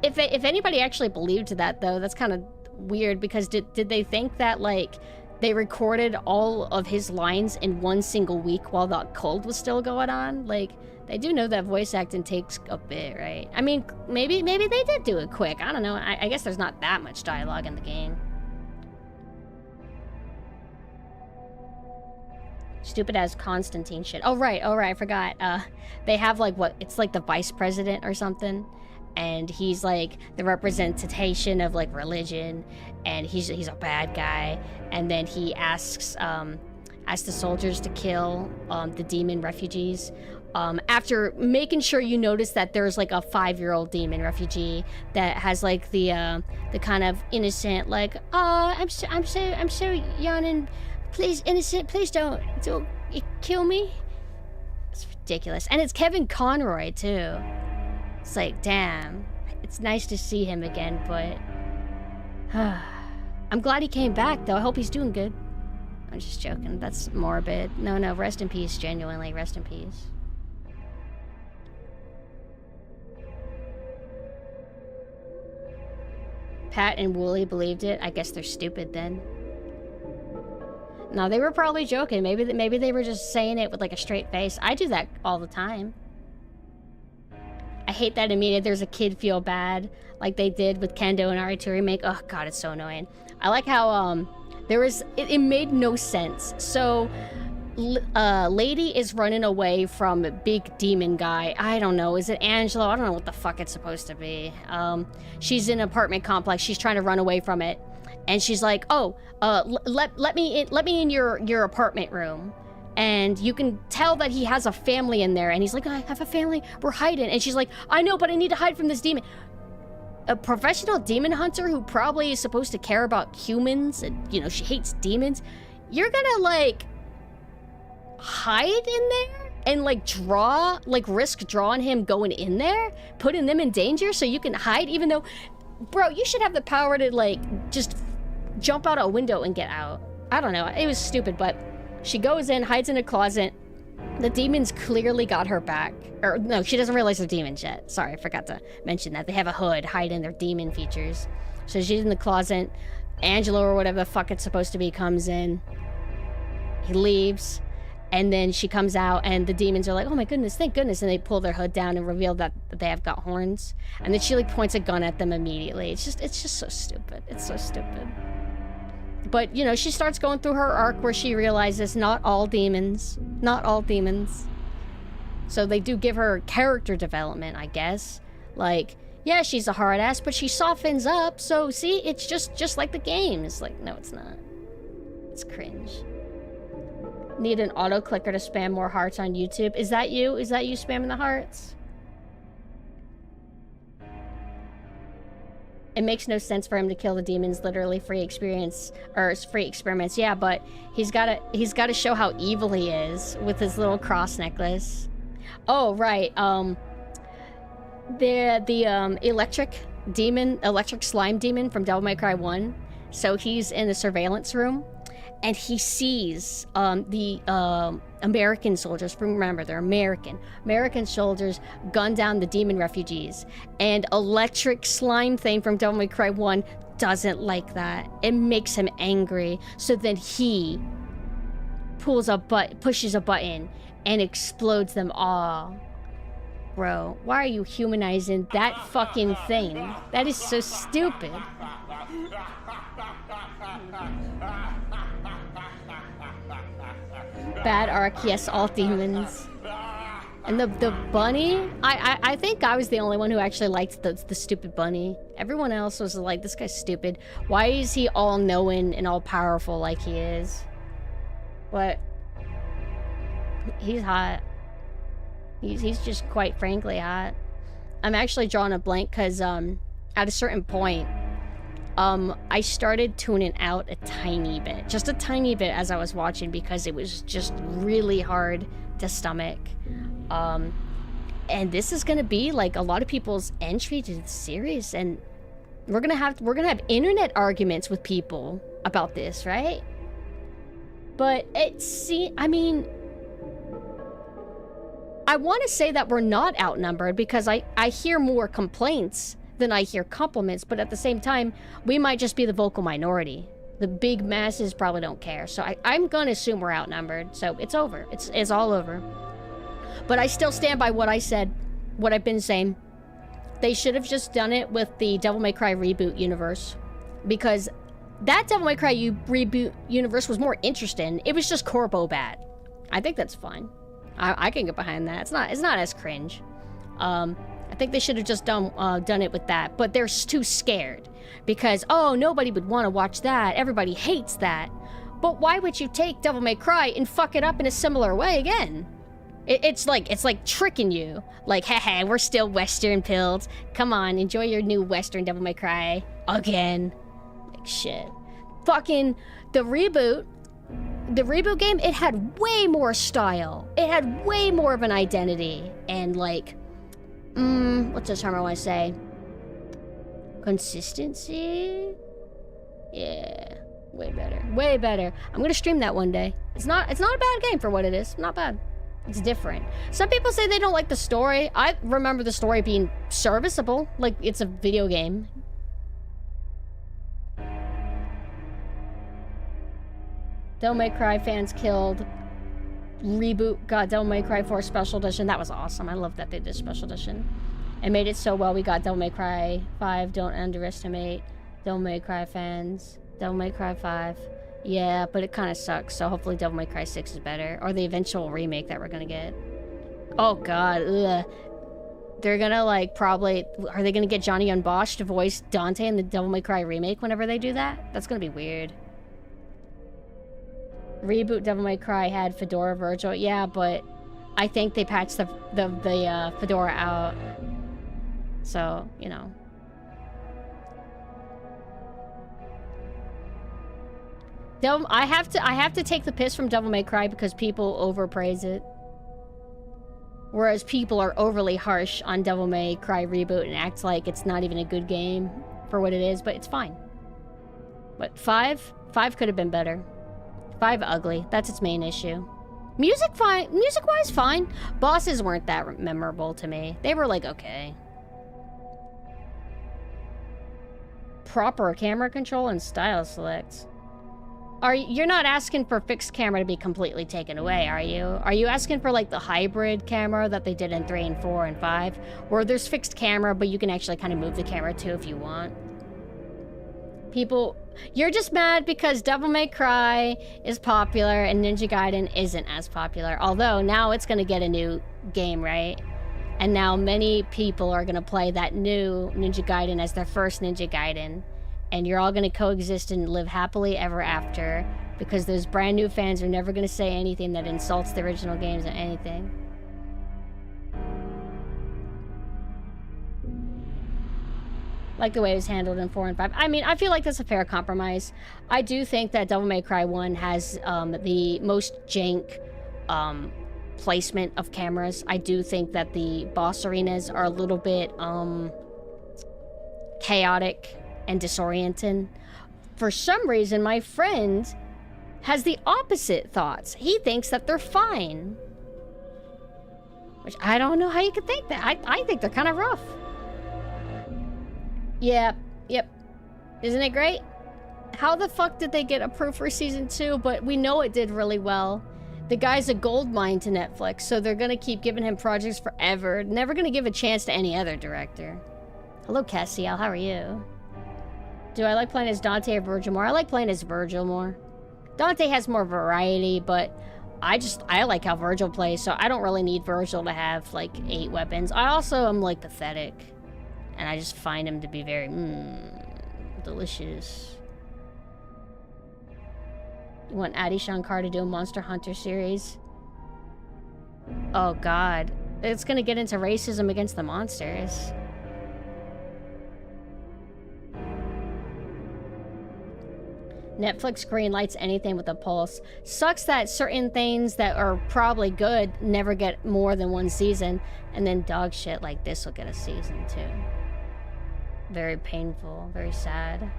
If anybody actually believed that, though, that's kind of weird, because did they think that, like, they recorded all of his lines in one single week while the cold was still going on? Like... They do know that voice acting takes a bit, right? I mean, maybe they did do it quick. I don't know. I guess there's not that much dialogue in the game. Stupid as Constantine shit. Oh, right. I forgot. They have, like, what? It's like the vice president or something. And he's, like, the representation of, like, religion. And he's a bad guy. And then he asks the soldiers to kill the demon refugees. After making sure you notice that there's, like, a 5-year-old demon refugee that has, like, the kind of innocent, like, oh, I'm so young and please, innocent, please don't kill me. It's ridiculous. And it's Kevin Conroy too. It's like, damn, it's nice to see him again, but I'm glad he came back though. I hope he's doing good. I'm just joking. That's morbid. No, rest in peace, genuinely, rest in peace. Pat and Wooly believed it. I guess they're stupid then. No, they were probably joking. Maybe they were just saying it with like a straight face. I do that all the time. I hate that immediately there's a kid feel bad like they did with Kendo and R2 remake. Oh god, it's so annoying. I like how there was it made no sense. So lady is running away from a big demon guy. I don't know, is it Angelo? I don't know what the fuck it's supposed to be. She's in an apartment complex. She's trying to run away from it. And she's like, "Oh, let me in your apartment room." And you can tell that he has a family in there. And he's like, "I have a family. We're hiding." And she's like, "I know, but I need to hide from this demon." A professional demon hunter who probably is supposed to care about humans and, you know, she hates demons. You're gonna, like, hide in there? And, like, risk drawing him going in there? Putting them in danger so you can hide? Even though, bro, you should have the power to, like, just jump out a window and get out. I don't know. It was stupid, but she goes in, hides in a closet. The demons clearly got her back. Or, no, she doesn't realize they're demons yet. Sorry, I forgot to mention that. They have a hood, hide in their demon features. So she's in the closet. Angelo, or whatever the fuck it's supposed to be, comes in. He leaves. And then she comes out, and the demons are like, "Oh my goodness, thank goodness." And they pull their hood down and reveal that they have got horns. And then she, like, points a gun at them immediately. It's just so stupid. It's so stupid. But, you know, she starts going through her arc where she realizes not all demons. Not all demons. So they do give her character development, I guess. Like, yeah, she's a hard ass, but she softens up. So, see, it's just like the game. It's like, no, it's not. It's cringe. Need an auto clicker to spam more hearts on YouTube. Is that you? Is that you spamming the hearts? It makes no sense for him to kill the demons. Literally free experience, or free experiments. Yeah, but he's gotta show how evil he is with his little cross necklace. Oh right, the electric slime demon from Devil May Cry 1. So he's in the surveillance room, and he sees the American soldiers. Remember, they're American soldiers gun down the demon refugees. And electric slime thing from Devil May Cry 1 doesn't like that. It makes him angry. So then he pushes a button and explodes them all. Bro, why are you humanizing that fucking thing? That is so stupid. Bad arc, yes, all demons. And the bunny, I think I was the only one who actually liked the stupid bunny. Everyone else was like, this guy's stupid. Why is he all knowing and all powerful like he is? But he's hot. He's just quite frankly hot. I'm actually drawing a blank because at a certain point, I started tuning out a tiny bit, just a tiny bit as I was watching, because it was just really hard to stomach. And this is gonna be like a lot of people's entry to the series, and we're gonna have internet arguments with people about this, right? But I mean, I want to say that we're not outnumbered, because I hear more complaints than I hear compliments, but at the same time, we might just be the vocal minority. The big masses probably don't care. So I'm gonna assume we're outnumbered. So it's over. It's all over. But I still stand by what I said, what I've been saying. They should have just done it with the Devil May Cry reboot universe, because that Devil May Cry reboot universe was more interesting. It was just Corpo bad. I think that's fine. I can get behind that. It's not as cringe. I think they should have just done it with that, but they're too scared because, oh, nobody would want to watch that. Everybody hates that. But why would you take Devil May Cry and fuck it up in a similar way again? It's like tricking you. Like, haha, we're still Western pilled. Come on, enjoy your new Western Devil May Cry again. Like, shit. Fucking the reboot game, it had way more style. It had way more of an identity and, like, what's the term I want to say? Consistency? Yeah, way better. Way better. I'm gonna stream that one day. It's not a bad game for what it is. Not bad. It's different. Some people say they don't like the story. I remember the story being serviceable. Like, it's a video game. Devil May Cry fans killed. Reboot got Devil May Cry 4 Special Edition. That was awesome. I love that they did Special Edition. It made it so well. We got Devil May Cry 5. Don't underestimate Devil May Cry fans. Devil May Cry 5. Yeah, but it kind of sucks. So hopefully Devil May Cry 6 is better. Or the eventual remake that we're going to get. Oh, God. Ugh. They're going to, like, probably... Are they going to get Johnny Yong Bosch to voice Dante in the Devil May Cry remake whenever they do that? That's going to be weird. Reboot Devil May Cry had Fedora Virgil. Yeah, but I think they patched the Fedora out. So, you know. I have to take the piss from Devil May Cry because people overpraise it. Whereas people are overly harsh on Devil May Cry Reboot and act like it's not even a good game for what it is, but it's fine. But 5 could have been better. 5 ugly. That's its main issue. Music fine. Music-wise, fine. Bosses weren't that memorable to me. They were like, okay. Proper camera control and style select. You're not asking for fixed camera to be completely taken away, are you? Are you asking for like the hybrid camera that they did in 3 and 4 and 5? Where there's fixed camera, but you can actually kind of move the camera too if you want. People, you're just mad because Devil May Cry is popular and Ninja Gaiden isn't as popular. Although now it's going to get a new game, right? And now many people are going to play that new Ninja Gaiden as their first Ninja Gaiden. And you're all going to coexist and live happily ever after. Because those brand new fans are never going to say anything that insults the original games or anything. Like the way it was handled in 4 and 5. I mean, I feel like that's a fair compromise. I do think that Devil May Cry 1 has the most jank placement of cameras. I do think that the boss arenas are a little bit chaotic and disorienting. For some reason, my friend has the opposite thoughts. He thinks that they're fine. Which I don't know how you could think that. I think they're kind of rough. Yeah, yep. Isn't it great? How the fuck did they get approved for season 2? But we know it did really well. The guy's a gold mine to Netflix, so they're gonna keep giving him projects forever. Never gonna give a chance to any other director. Hello, Cassiel. How are you? Do I like playing as Dante or Virgil more? I like playing as Virgil more. Dante has more variety, but I like how Virgil plays, so I don't really need Virgil to have, like, 8 weapons. I also am, like, pathetic. And I just find him to be very, delicious. You want Adi Shankar to do a Monster Hunter series? Oh, God. It's gonna get into racism against the monsters. Netflix greenlights anything with a pulse. Sucks that certain things that are probably good never get more than 1 season, and then dog shit like this will get a season 2. Very painful, very sad.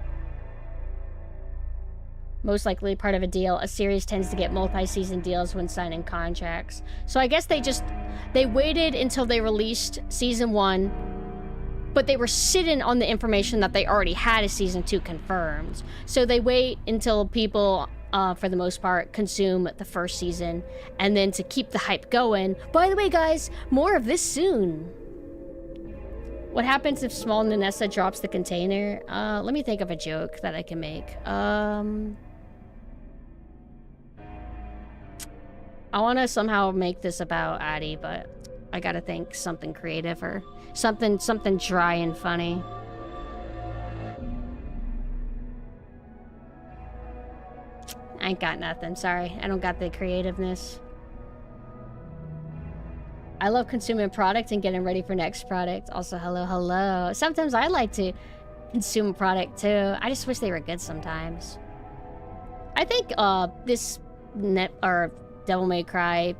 Most likely part of a deal. A series tends to get multi-season deals when signing contracts. So I guess they waited until they released season 1, but they were sitting on the information that they already had a season 2 confirmed. So they wait until people, for the most part, consume the first season, and then to keep the hype going. By the way, guys, more of this soon. What happens if small Nanessa drops the container? Let me think of a joke that I can make. I want to somehow make this about Addie, but I gotta think something creative or something dry and funny. I ain't got nothing, sorry. I don't got the creativeness. I love consuming product and getting ready for next product. Also, hello. Sometimes I like to consume a product too. I just wish they were good sometimes. I think this Devil May Cry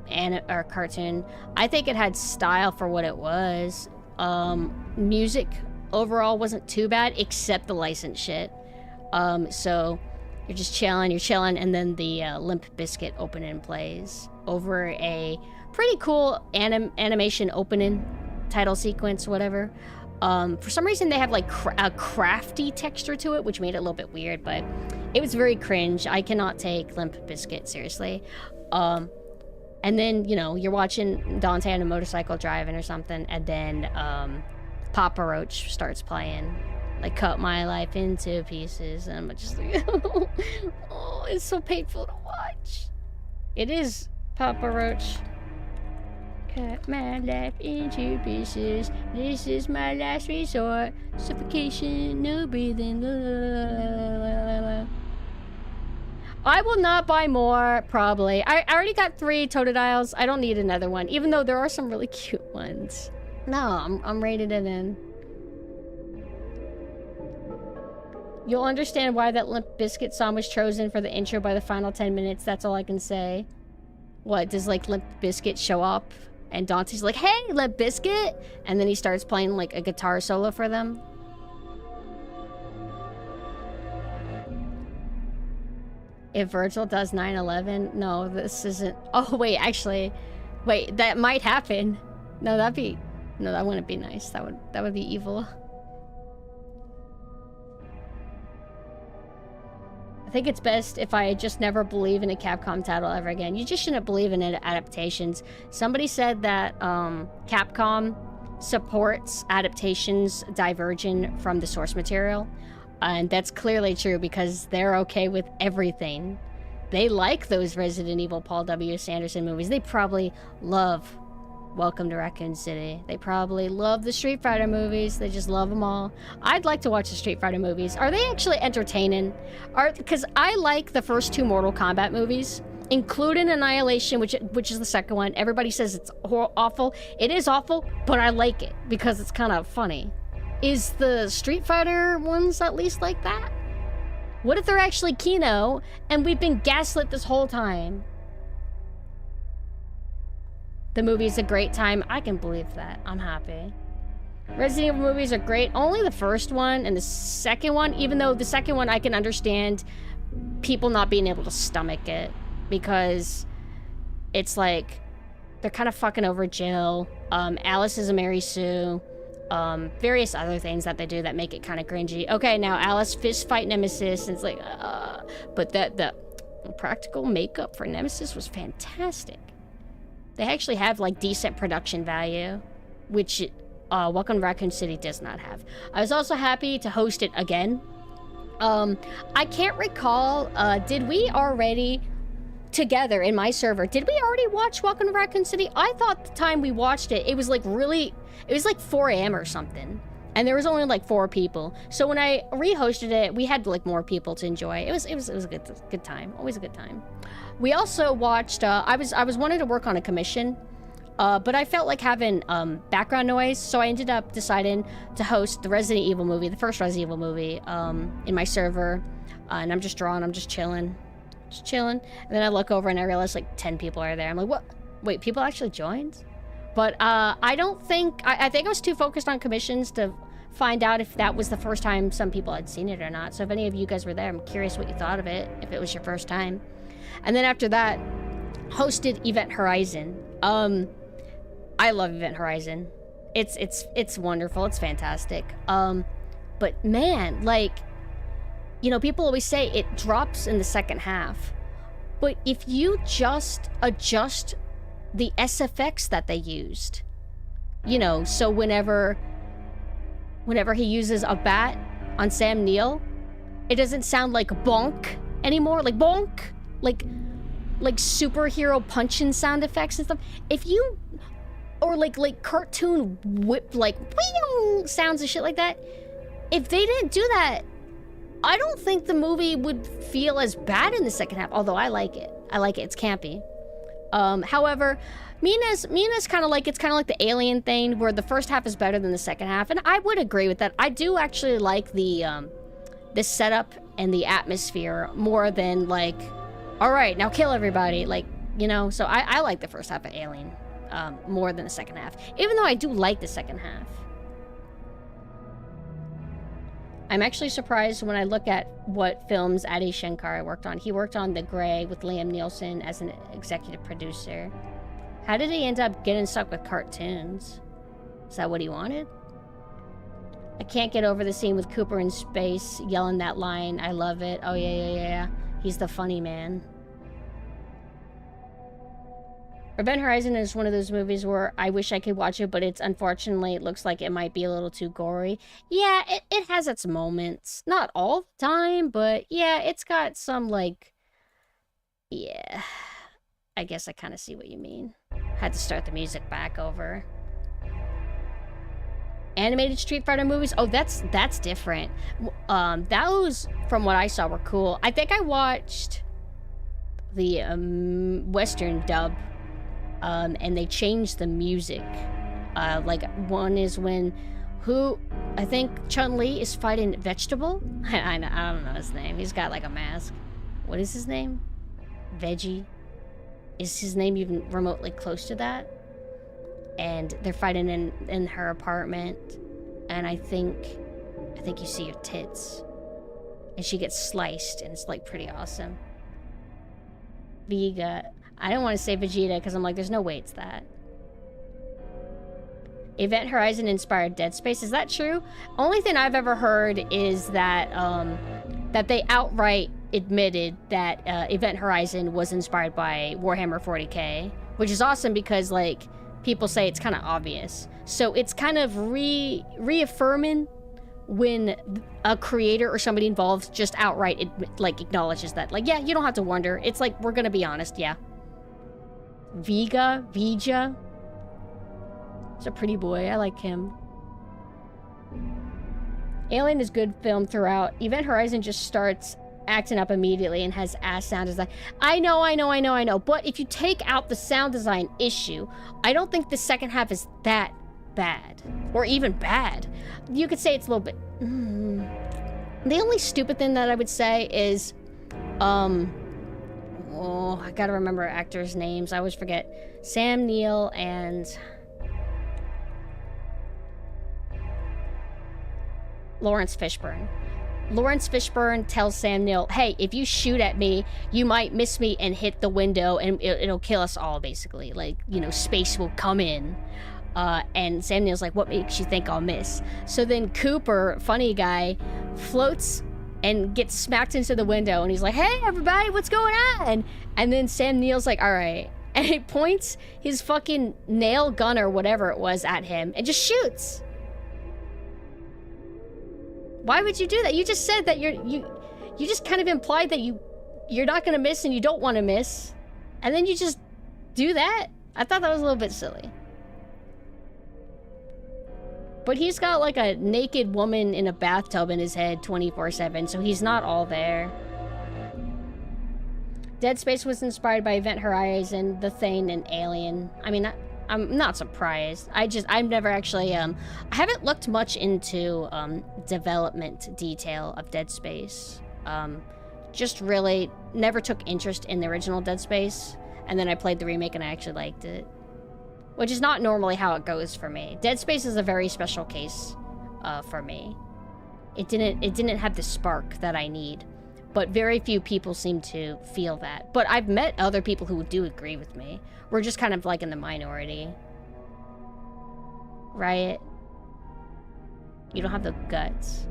cartoon, I think it had style for what it was. Music overall wasn't too bad, except the licensed shit. So you're just chilling, and then the Limp Bizkit opening plays over a pretty cool animation opening title sequence, whatever. For some reason they have like a crafty texture to it, which made it a little bit weird, but It was very cringe. I cannot take Limp Bizkit seriously. And then, you know, you're watching Dante on a motorcycle driving or something, and then Papa Roach starts playing, like, Cut My Life into Pieces, and I'm just like, oh, it's so painful to watch. It is, Papa Roach. Cut my life into pieces. This is my last resort. Suffocation, no breathing. La, la, la, la, la. I will not buy more, probably. I already got 3 Totodiles. I don't need another one, even though there are some really cute ones. No, I'm rated it in. You'll understand why that Limp Bizkit song was chosen for the intro by the final 10 minutes. That's all I can say. What, does, like, Limp Bizkit show up? And Dante's like, hey, Limp Bizkit! And then he starts playing, like, a guitar solo for them. If Virgil does 9/11, no, this isn't. Oh wait, actually, wait, that might happen. No, that wouldn't be nice. That would be evil. I think it's best if I just never believe in a Capcom title ever again. You just shouldn't believe in adaptations. Somebody said that Capcom supports adaptations divergent from the source material. And that's clearly true because they're okay with everything. They like those Resident Evil Paul W. Sanderson movies. They probably love Welcome to Raccoon City. They probably love the Street Fighter movies. They just love them all. I'd like to watch the Street Fighter movies. Are they actually entertaining? Because I like the first 2 Mortal Kombat movies, including Annihilation, which is the second one. Everybody says it's awful. It is awful, but I like it because it's kind of funny. Is the Street Fighter ones at least like that? What if they're actually Kino and we've been gaslit this whole time? The movie's a great time. I can believe that. I'm happy. Resident Evil movies are great. Only the first one and the second one, even though the second one I can understand people not being able to stomach it because it's like they're kind of fucking over Jill. Alice is a Mary Sue. Various other things that they do that make it kind of cringy. Okay, now Alice fist fight Nemesis, and it's like, but the practical makeup for Nemesis was fantastic. They actually have like decent production value, which Welcome to Raccoon City does not have. I was also happy to host it again. I can't recall, did we already together in my server, did we already watch Welcome to Raccoon City? I thought the time we watched it, it was like 4 a.m. or something. And there was only like 4 people. So when I re-hosted it, we had like more people to enjoy. It was a good time. Always a good time. We also watched, I was wanting to work on a commission, but I felt like having background noise, so I ended up deciding to host the Resident Evil movie, the first Resident Evil movie, in my server. And I'm just drawing, I'm just chilling. And then I look over and I realize like 10 people are there. I'm like, what? Wait, people actually joined? But I don't think, I think I was too focused on commissions to find out if that was the first time some people had seen it or not. So if any of you guys were there, I'm curious what you thought of it, if it was your first time. And then after that, hosted Event Horizon. I love Event Horizon. It's wonderful, it's fantastic. But man, like, you know, people always say it drops in the second half. But if you just adjust the SFX that they used, you know, so whenever he uses a bat on Sam Neill, it doesn't sound like bonk anymore, like bonk, like superhero punching sound effects and stuff. If you, or like cartoon whip, like wing sounds and shit like that, if they didn't do that, I don't think the movie would feel as bad in the second half, although I like it. It's campy. However, Mina's kind of like, it's kind of like the Alien thing, where the first half is better than the second half, and I would agree with that. I do actually like the setup and the atmosphere more than like, all right, now kill everybody, like, you know. So I like the first half of Alien more than the second half, even though I do like the second half. I'm actually surprised when I look at what films Adi Shankar worked on. He worked on The Grey with Liam Neeson as an executive producer. How did he end up getting stuck with cartoons? Is that what he wanted? I can't get over the scene with Cooper in space yelling that line. I love it. Oh, yeah. He's the funny man. Event Horizon is one of those movies where I wish I could watch it, but it's unfortunately, it looks like it might be a little too gory. Yeah, it has its moments. Not all the time, but yeah, it's got some, like... Yeah. I guess I kind of see what you mean. Had to start the music back over. Animated Street Fighter movies? Oh, that's different. Those, from what I saw, were cool. I think I watched the Western dub. And they changed the music. Like, one is when... I think Chun-Li is fighting Vegetable? I don't know his name. He's got, like, a mask. What is his name? Veggie? Is his name even remotely close to that? And they're fighting in her apartment. And I think you see her tits. And she gets sliced, and it's, like, pretty awesome. Vega... I don't want to say Vegeta because I'm like, there's no way it's that. Event Horizon inspired Dead Space. Is that true? Only thing I've ever heard is that that they outright admitted that Event Horizon was inspired by Warhammer 40k, which is awesome because, like, people say it's kind of obvious. So it's kind of reaffirming when a creator or somebody involved just outright acknowledges that. Like, yeah, you don't have to wonder. It's like, we're gonna be honest, yeah. Vega? He's a pretty boy. I like him. Alien is good film throughout. Event Horizon just starts acting up immediately and has ass sound design. I know. But if you take out the sound design issue, I don't think the second half is that bad. Or even bad. You could say it's a little bit... The only stupid thing that I would say is... Oh, I gotta remember actors' names. I always forget. Sam Neill and... Lawrence Fishburne. Lawrence Fishburne tells Sam Neill, hey, if you shoot at me, you might miss me and hit the window, and it'll kill us all, basically. Like, you know, space will come in. And Sam Neill's like, what makes you think I'll miss? So then Cooper, funny guy, floats... and gets smacked into the window, and he's like, hey, everybody, what's going on? And then Sam Neill's like, all right. And he points his fucking nail gun or whatever it was at him and just shoots. Why would you do that? You just said that you just kind of implied that you're not gonna miss and you don't want to miss. And then you just do that? I thought that was a little bit silly. But he's got, like, a naked woman in a bathtub in his head 24/7, so he's not all there. Dead Space was inspired by Event Horizon, The Thing, and Alien. I mean, I'm not surprised. I've never actually, I haven't looked much into, development detail of Dead Space. Just really never took interest in the original Dead Space, and then I played the remake and I actually liked it. Which is not normally how it goes for me. Dead Space is a very special case for me. It didn't have the spark that I need. But very few people seem to feel that. But I've met other people who do agree with me. We're just kind of like in the minority. Riot. You don't have the guts.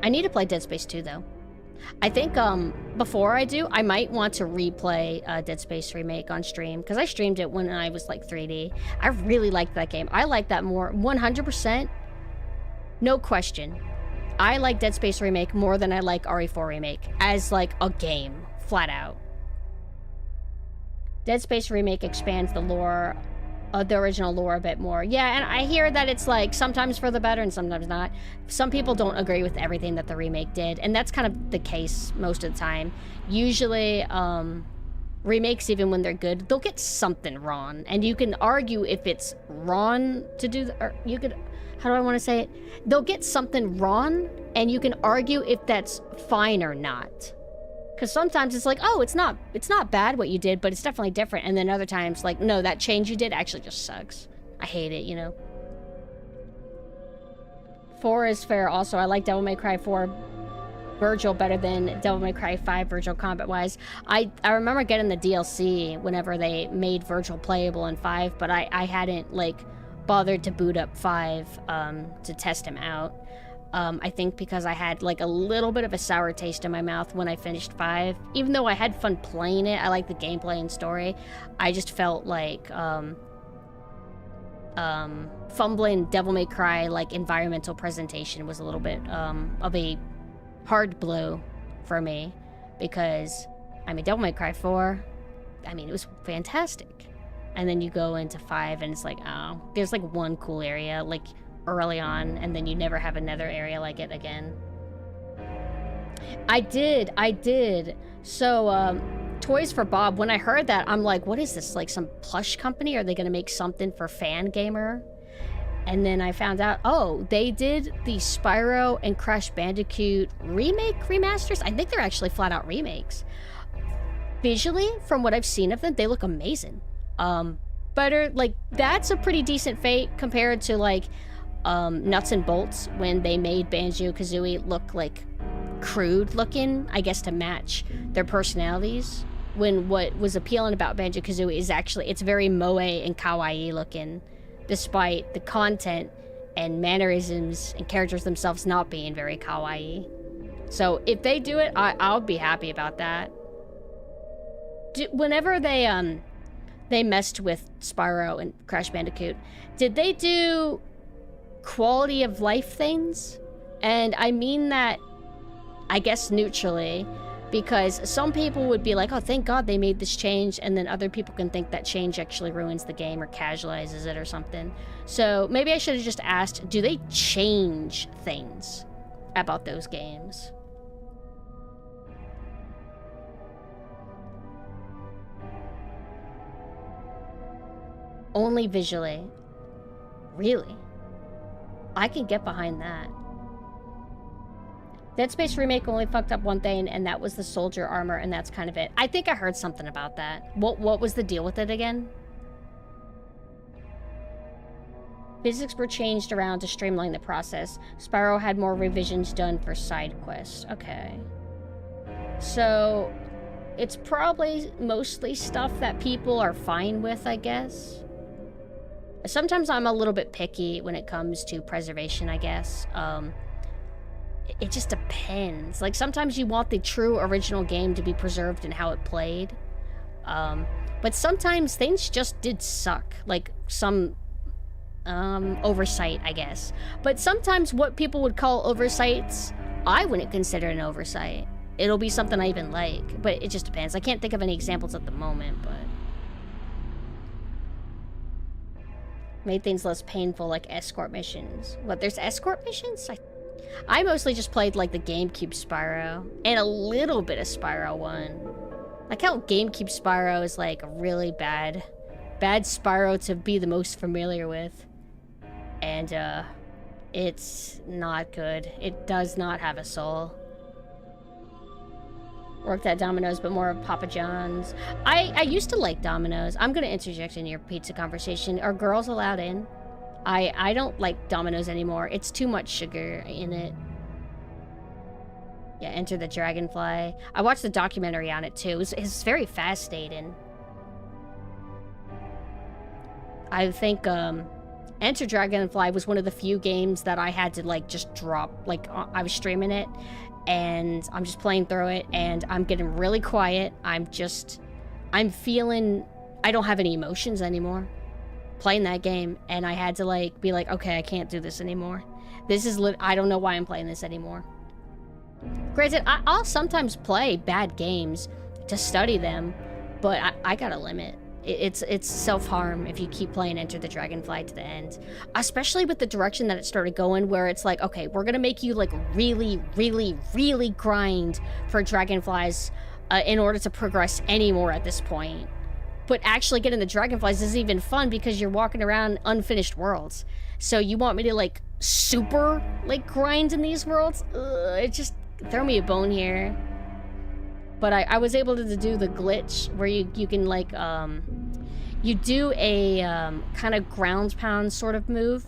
I need to play Dead Space 2 though. I think, before I do, I might want to replay Dead Space Remake on stream, because I streamed it when I was, like, 3D. I really liked that game. I like that more, 100%, no question. I like Dead Space Remake more than I like RE4 Remake, as, like, a game, flat out. Dead Space Remake expands the lore, the original lore a bit more. Yeah, and I hear that it's, like, sometimes for the better and sometimes not. Some people don't agree with everything that the remake did, and that's kind of the case most of the time. Usually, remakes, even when they're good, they'll get something wrong, and you can argue if it's wrong to do, or you could, how do I want to say it? They'll get something wrong, and you can argue if that's fine or not. Because sometimes it's like, oh, it's not bad what you did, but it's definitely different. And then other times, like, no, that change you did actually just sucks. I hate it, you know? 4 is fair also. I like Devil May Cry 4 Virgil better than Devil May Cry 5 Virgil combat-wise. I remember getting the DLC whenever they made Virgil playable in 5, but I hadn't, like, bothered to boot up 5 to test him out. I think because I had like a little bit of a sour taste in my mouth when I finished 5. Even though I had fun playing it, I like the gameplay and story, I just felt like fumbling Devil May Cry like environmental presentation was a little bit of a hard blow for me, because I mean, Devil May Cry 4, I mean, it was fantastic. And then you go into 5 and it's like, oh, there's like one cool area like early on, and then you never have another area like it again. I did. So, Toys for Bob, when I heard that, I'm like, what is this? Like some plush company? Are they gonna make something for Fan Gamer? And then I found out, oh, they did the Spyro and Crash Bandicoot remasters. I think they're actually flat out remakes. Visually, from what I've seen of them, they look amazing. Better, like, that's a pretty decent fate compared to like Nuts and Bolts, when they made Banjo-Kazooie look like crude looking, I guess to match their personalities. When what was appealing about Banjo-Kazooie is actually, it's very moe and kawaii looking, despite the content and mannerisms and characters themselves not being very kawaii. So if they do it, I'll be happy about that. Whenever they messed with Spyro and Crash Bandicoot, did they do quality of life things? And I mean that, I guess, neutrally, because some people would be like, oh, thank God they made this change, and then other people can think that change actually ruins the game or casualizes it or something. So maybe I should have just asked, do they change things about those games? Only visually. Really? I can get behind that. Dead Space Remake only fucked up one thing, and that was the soldier armor, and that's kind of it. I think I heard something about that. What was the deal with it again? Physics were changed around to streamline the process. Spyro had more revisions done for side quests. Okay. So, it's probably mostly stuff that people are fine with, I guess. Sometimes I'm a little bit picky when it comes to preservation, I guess. It just depends. Like, sometimes you want the true original game to be preserved and how it played. But sometimes things just did suck. Like, some oversight, I guess. But sometimes what people would call oversights, I wouldn't consider an oversight. It'll be something I even like. But it just depends. I can't think of any examples at the moment, but... made things less painful, like escort missions. What, there's escort missions? I mostly just played, like, the GameCube Spyro. And a little bit of Spyro 1. Like how GameCube Spyro is, like, a really bad Spyro to be the most familiar with. And, it's not good. It does not have a soul. Worked at Domino's, but more of Papa John's. I used to like Domino's. I'm gonna interject in your pizza conversation. Are girls allowed in? I don't like Domino's anymore. It's too much sugar in it. Yeah, Enter the Dragonfly. I watched the documentary on it too. It's very fascinating. I think Enter Dragonfly was one of the few games that I had to like just drop. Like I was streaming it and I'm just playing through it and I'm getting really quiet. I'm feeling I don't have any emotions anymore playing that game, and I had to like be like, okay, I can't do this anymore. This is I don't know why I'm playing this anymore. Granted, I'll sometimes play bad games to study them, but I got a limit. It's self-harm if you keep playing Enter the Dragonfly to the end. Especially with the direction that it started going, where it's like, okay, we're gonna make you like really, really, really grind for dragonflies in order to progress anymore at this point. But actually getting the dragonflies isn't even fun because you're walking around unfinished worlds. So you want me to like super like grind in these worlds? It just throw me a bone here. But I was able to do the glitch where you can like you do a kind of ground pound sort of move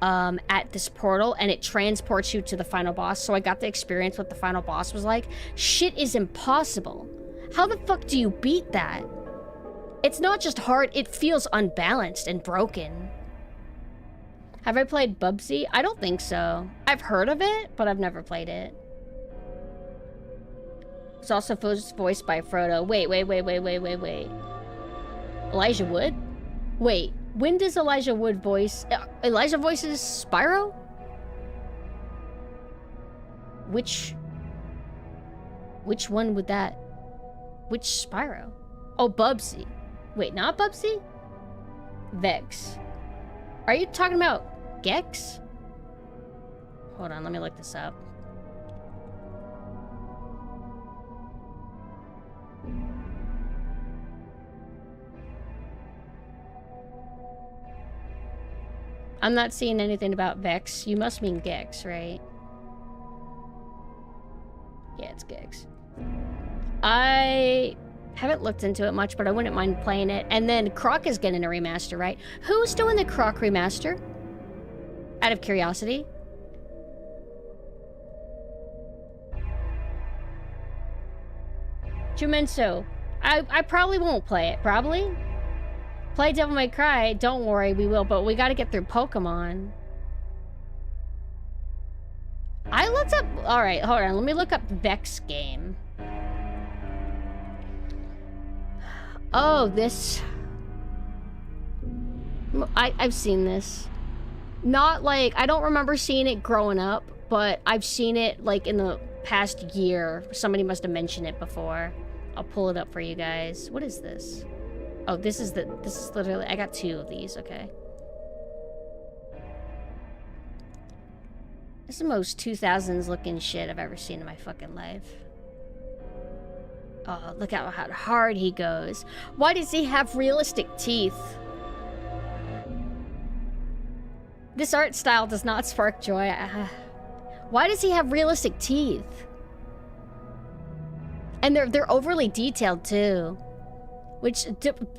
at this portal, and it transports you to the final boss. So I got to experience what the final boss was like. Shit is impossible. How the fuck do you beat that? It's not just hard, it feels unbalanced and broken. Have I played Bubsy? I don't think so. I've heard of it, but I've never played it. It's also voiced by Frodo. Wait. Elijah Wood? Wait, when does Elijah Wood voice... Elijah voices Spyro? Which one would that... Which Spyro? Oh, Bubsy. Wait, not Bubsy? Vex. Are you talking about Gex? Hold on, let me look this up. I'm not seeing anything about Vex. You must mean Gex, right? Yeah, it's Gex. I haven't looked into it much, but I wouldn't mind playing it. And then Croc is getting a remaster, right? Who's doing the Croc remaster? Out of curiosity. Jumenso. I probably won't play it. Probably. Play Devil May Cry. Don't worry, we will. But we gotta get through Pokemon. I looked up... Alright, hold on. Let me look up Vex game. Oh, this... I've seen this. Not like... I don't remember seeing it growing up, but I've seen it like in the past year. Somebody must have mentioned it before. I'll pull it up for you guys. What is this? Oh, this is literally... I got 2 of these, okay. This is the most 2000s looking shit I've ever seen in my fucking life. Oh, look at how hard he goes. Why does he have realistic teeth? This art style does not spark joy. Why does he have realistic teeth? And they're overly detailed too. Which,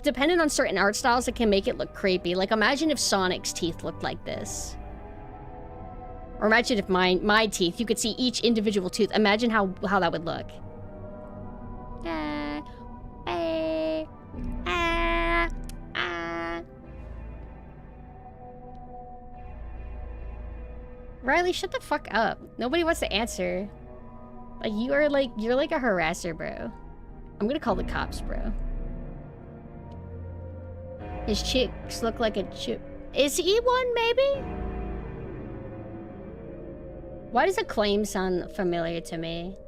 depending on certain art styles, it can make it look creepy. Like, imagine if Sonic's teeth looked like this. Or imagine if my teeth, you could see each individual tooth. Imagine how that would look. Riley, shut the fuck up. Nobody wants to answer. Like, you're like a harasser, bro. I'm gonna call the cops, bro. His cheeks look like a chip. Is he one, maybe? Why does Acclaim sound familiar to me?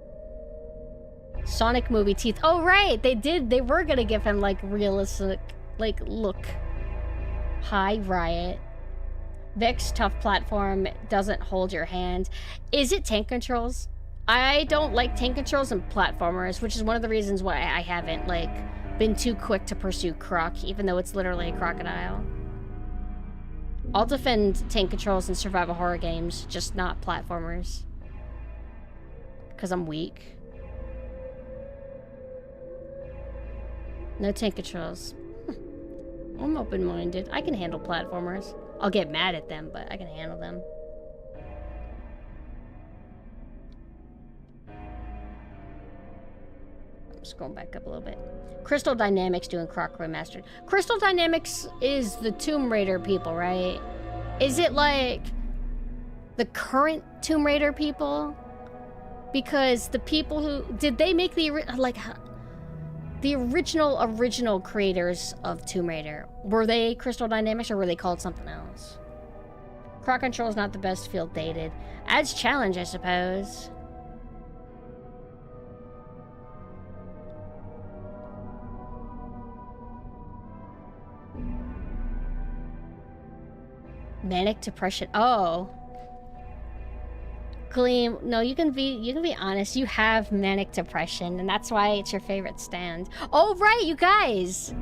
Sonic movie teeth. Oh, right. They were gonna give him, like, realistic, like, look. Hi, Riot. Vex tough platform doesn't hold your hand. Is it tank controls? I don't like tank controls and platformers, which is one of the reasons why I haven't, like, been too quick to pursue Croc, even though it's literally a crocodile. I'll defend tank controls in survival horror games, just not platformers. Because I'm weak. No tank controls. I'm open-minded. I can handle platformers. I'll get mad at them, but I can handle them. I'm just going back up a little bit. Crystal Dynamics doing Croc Remastered. Crystal Dynamics is the Tomb Raider people, right? Is it like the current Tomb Raider people? Because the people who... Did they make the... Like... The original creators of Tomb Raider, were they Crystal Dynamics or were they called something else? Croc Control is not the best, feel dated. Adds challenge, I suppose. Manic depression. Oh. Gleam, no, you can be honest. You have manic depression, and that's why it's your favorite stand. Oh, right, you guys!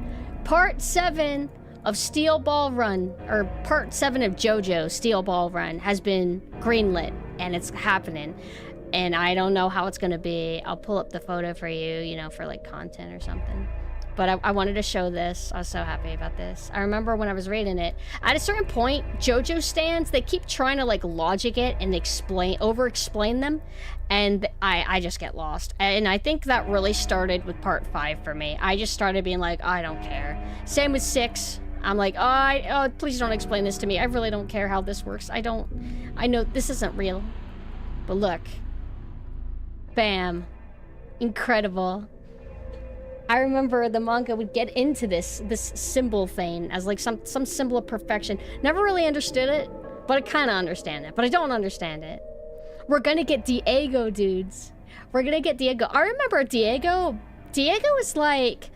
Part 7 of Steel Ball Run, or Part 7 of JoJo Steel Ball Run has been greenlit, and it's happening. And I don't know how it's gonna be. I'll pull up the photo for you, you know, for like content or something. But I wanted to show this. I was so happy about this. I remember when I was reading it, at a certain point, JoJo stands, they keep trying to like logic it and over-explain them, and I just get lost. And I think that really started with part 5 for me. I just started being like, I don't care. Same with 6. I'm like, oh, please don't explain this to me. I really don't care how this works. I know this isn't real. But look. Bam. Incredible. I remember the manga would get into this symbol thing as like some symbol of perfection. Never really understood it, but I kind of understand it. But I don't understand it. We're gonna get Diego, dudes. We're gonna get Diego. I remember Diego. Diego is like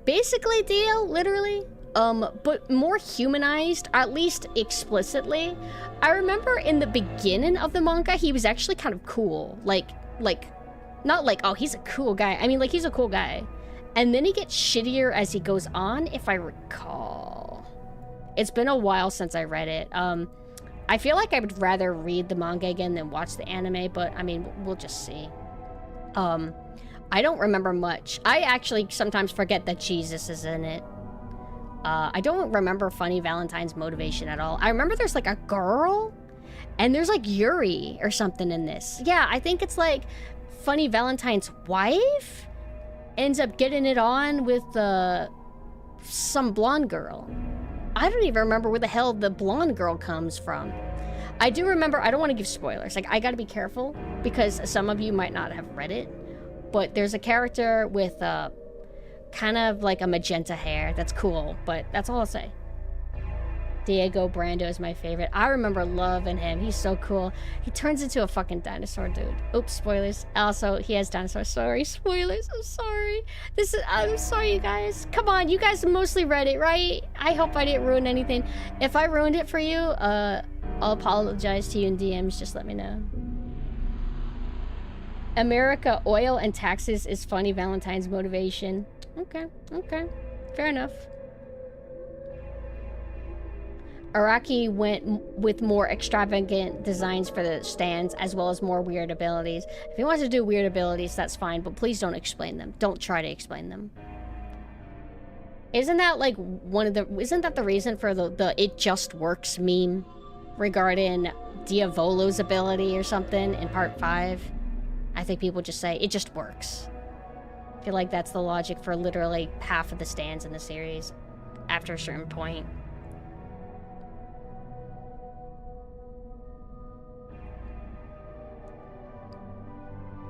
basically Dio, literally. But more humanized, at least explicitly. I remember in the beginning of the manga, he was actually kind of cool. Like, not like, oh, he's a cool guy. I mean, like, he's a cool guy. And then he gets shittier as he goes on, if I recall. It's been a while since I read it. I feel like I would rather read the manga again than watch the anime, but I mean, we'll just see. I don't remember much. I actually sometimes forget that Jesus is in it. I don't remember Funny Valentine's motivation at all. I remember there's like a girl, and there's like Yuri or something in this. Yeah, I think it's like Funny Valentine's wife ends up getting it on with some blonde girl. I don't even remember where the hell the blonde girl comes from. I do remember, I don't want to give spoilers. Like, I gotta be careful because some of you might not have read it, but there's a character with kind of like a magenta hair. That's cool, but that's all I'll say. Diego Brando is my favorite. I remember loving him. He's so cool. He turns into a fucking dinosaur, dude. Oops, spoilers. Also, he has dinosaurs. Sorry, spoilers. I'm sorry. I'm sorry, you guys. Come on, you guys mostly read it, right? I hope I didn't ruin anything. If I ruined it for you, I'll apologize to you in DMs. Just let me know. America, oil and taxes is Funny Valentine's motivation. Okay, fair enough. Araki went with more extravagant designs for the stands as well as more weird abilities. If he wants to do weird abilities, that's fine, but please don't explain them. Don't try to explain them. Isn't that like isn't that the reason for the It Just Works meme regarding Diavolo's ability or something in part 5? I think people just say, it just works. I feel like that's the logic for literally half of the stands in the series after a certain point.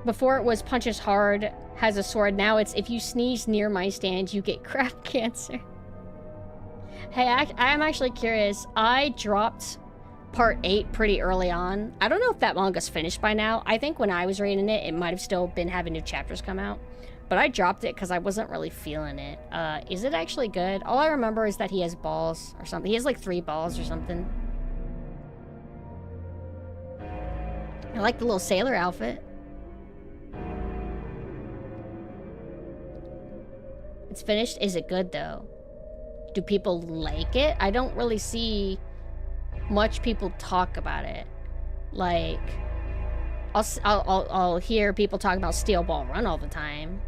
Before it was punches hard, has a sword. Now it's if you sneeze near my stand, you get crap cancer. Hey, I'm actually curious. I dropped part 8 pretty early on. I don't know if that manga's finished by now. I think when I was reading it, it might have still been having new chapters come out. But I dropped it because I wasn't really feeling it. Is it actually good? All I remember is that he has balls or something. He has like 3 balls or something. I like the little sailor outfit. It's finished. Is it good though? Do people like it? I don't really see much people talk about it. Like, I'll hear people talk about Steel Ball Run all the time.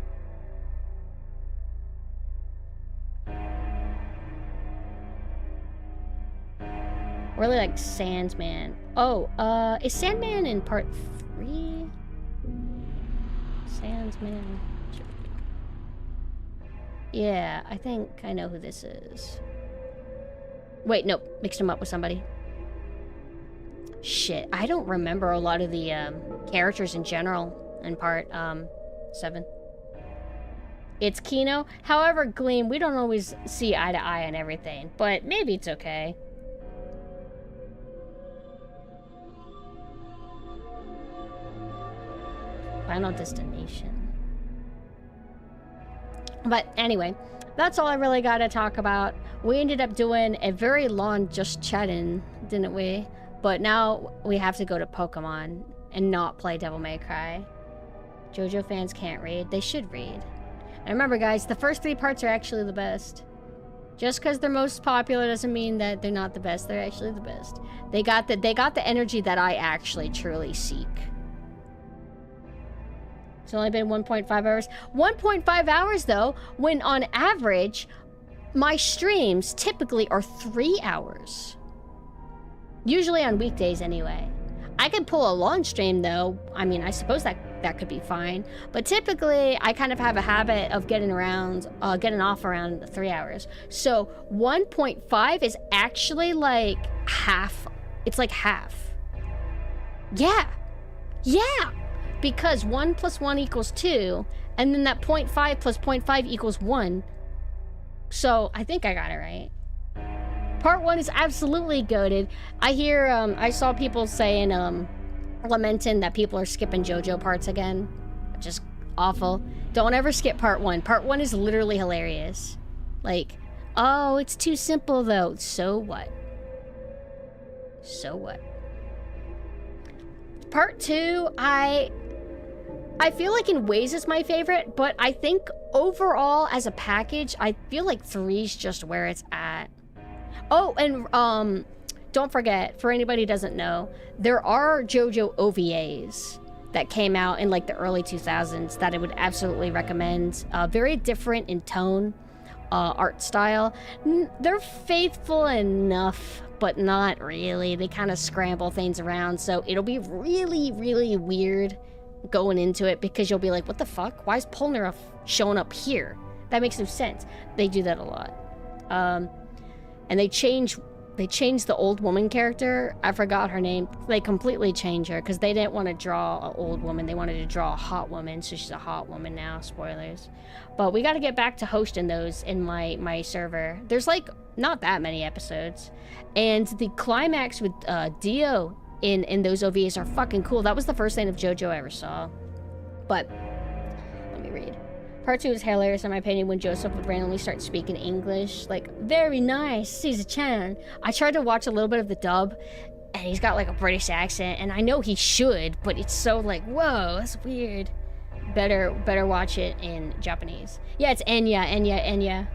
Really like Sandman. Oh, is Sandman in part 3? Sandman. Yeah, I think I know who this is. Wait, nope. Mixed him up with somebody. Shit, I don't remember a lot of the characters in general in part 7. It's Kino. However, Gleam, we don't always see eye to eye on everything, but maybe it's okay. Final Destination. But anyway, that's all I really got to talk about. We ended up doing a very long just chatting, didn't we? But now we have to go to Pokemon and not play Devil May Cry. JoJo fans can't read. They should read. And remember, guys, the first 3 parts are actually the best. Just because they're most popular doesn't mean that they're not the best. They're actually the best. They got the energy that I actually truly seek. It's only been 1.5 hours. 1.5 hours, though, when on average, my streams typically are 3 hours. Usually on weekdays, anyway. I could pull a long stream, though. I mean, I suppose that that could be fine. But typically, I kind of have a habit of getting off around 3 hours. So 1.5 is actually like half. It's like half. Yeah. Yeah. Because 1 + 1 = 2, and then that 0.5 + 0.5 = 1. So I think I got it right. Part 1 is absolutely goated. I saw people saying, lamenting that people are skipping JoJo parts again. Which is awful. Don't ever skip part 1. Part 1 is literally hilarious. Like, oh, it's too simple though. So what? So what? Part 2, I feel like in ways it's my favorite, but I think overall as a package, I feel like 3's just where it's at. Oh, and don't forget, for anybody who doesn't know, there are JoJo OVAs that came out in like the early 2000s that I would absolutely recommend. Very different in tone, art style. They're faithful enough, but not really. They kind of scramble things around, so it'll be really, really weird going into it because you'll be like, what the fuck? Why is Polnareff showing up here? That makes no sense. They do that a lot. And they changed the old woman character. I forgot her name. They completely changed her because they didn't want to draw an old woman. They wanted to draw a hot woman, so she's a hot woman now. Spoilers. But we got to get back to hosting those in my server. There's like not that many episodes. And the climax with Dio in those OVAs are fucking cool. That was the first thing of JoJo I ever saw. But let me read. Part 2 is hilarious in my opinion when Joseph would randomly start speaking English. Like, very nice, Caesar-chan. I tried to watch a little bit of the dub, and he's got like a British accent, and I know he should, but it's so like, whoa, that's weird. Better watch it in Japanese. Yeah, it's Enya.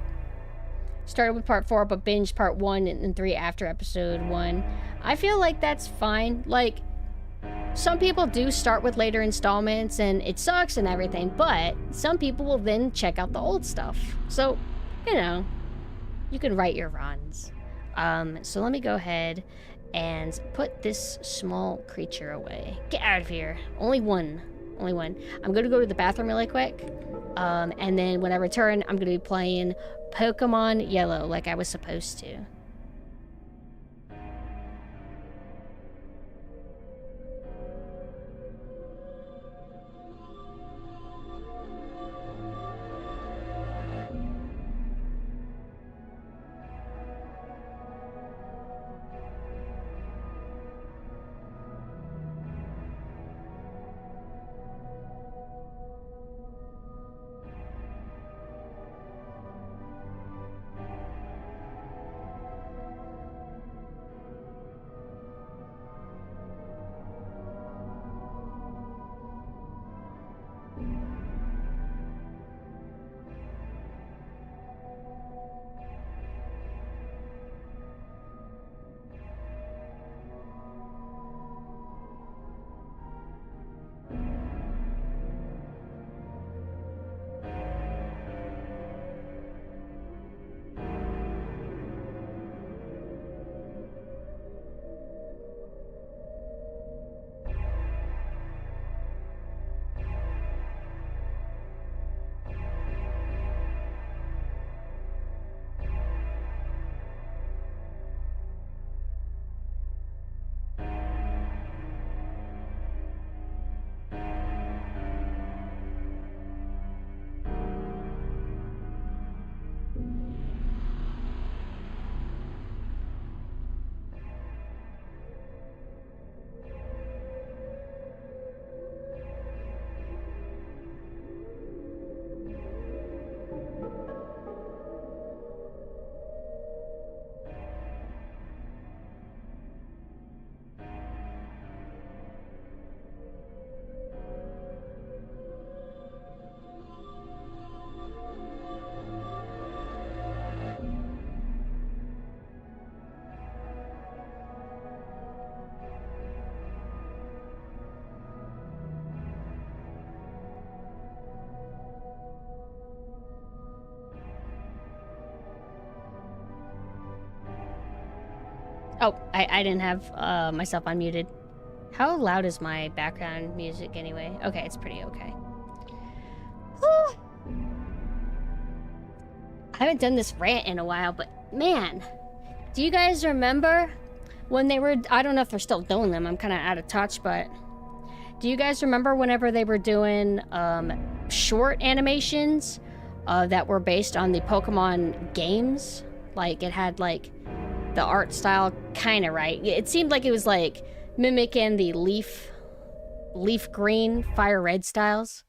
Started with part 4, but binged part 1 and 3 after episode 1. I feel like that's fine. Like, some people do start with later installments and it sucks and everything, but some people will then check out the old stuff. So, you know, you can write your runs. So let me go ahead and put this small creature away. Get out of here. Only one. I'm gonna go to the bathroom really quick. And then when I return, I'm gonna be playing Pokemon Yellow like I was supposed to. Oh, I didn't have myself unmuted. How loud is my background music anyway? Okay, it's pretty okay. Whew. I haven't done this rant in a while, but man, do you guys remember when they were, I don't know if they're still doing them, I'm kind of out of touch, but do you guys remember whenever they were doing short animations that were based on the Pokemon games? Like, it had, like, the art style kind of right. It seemed like it was, like, mimicking the leaf green, fire red styles.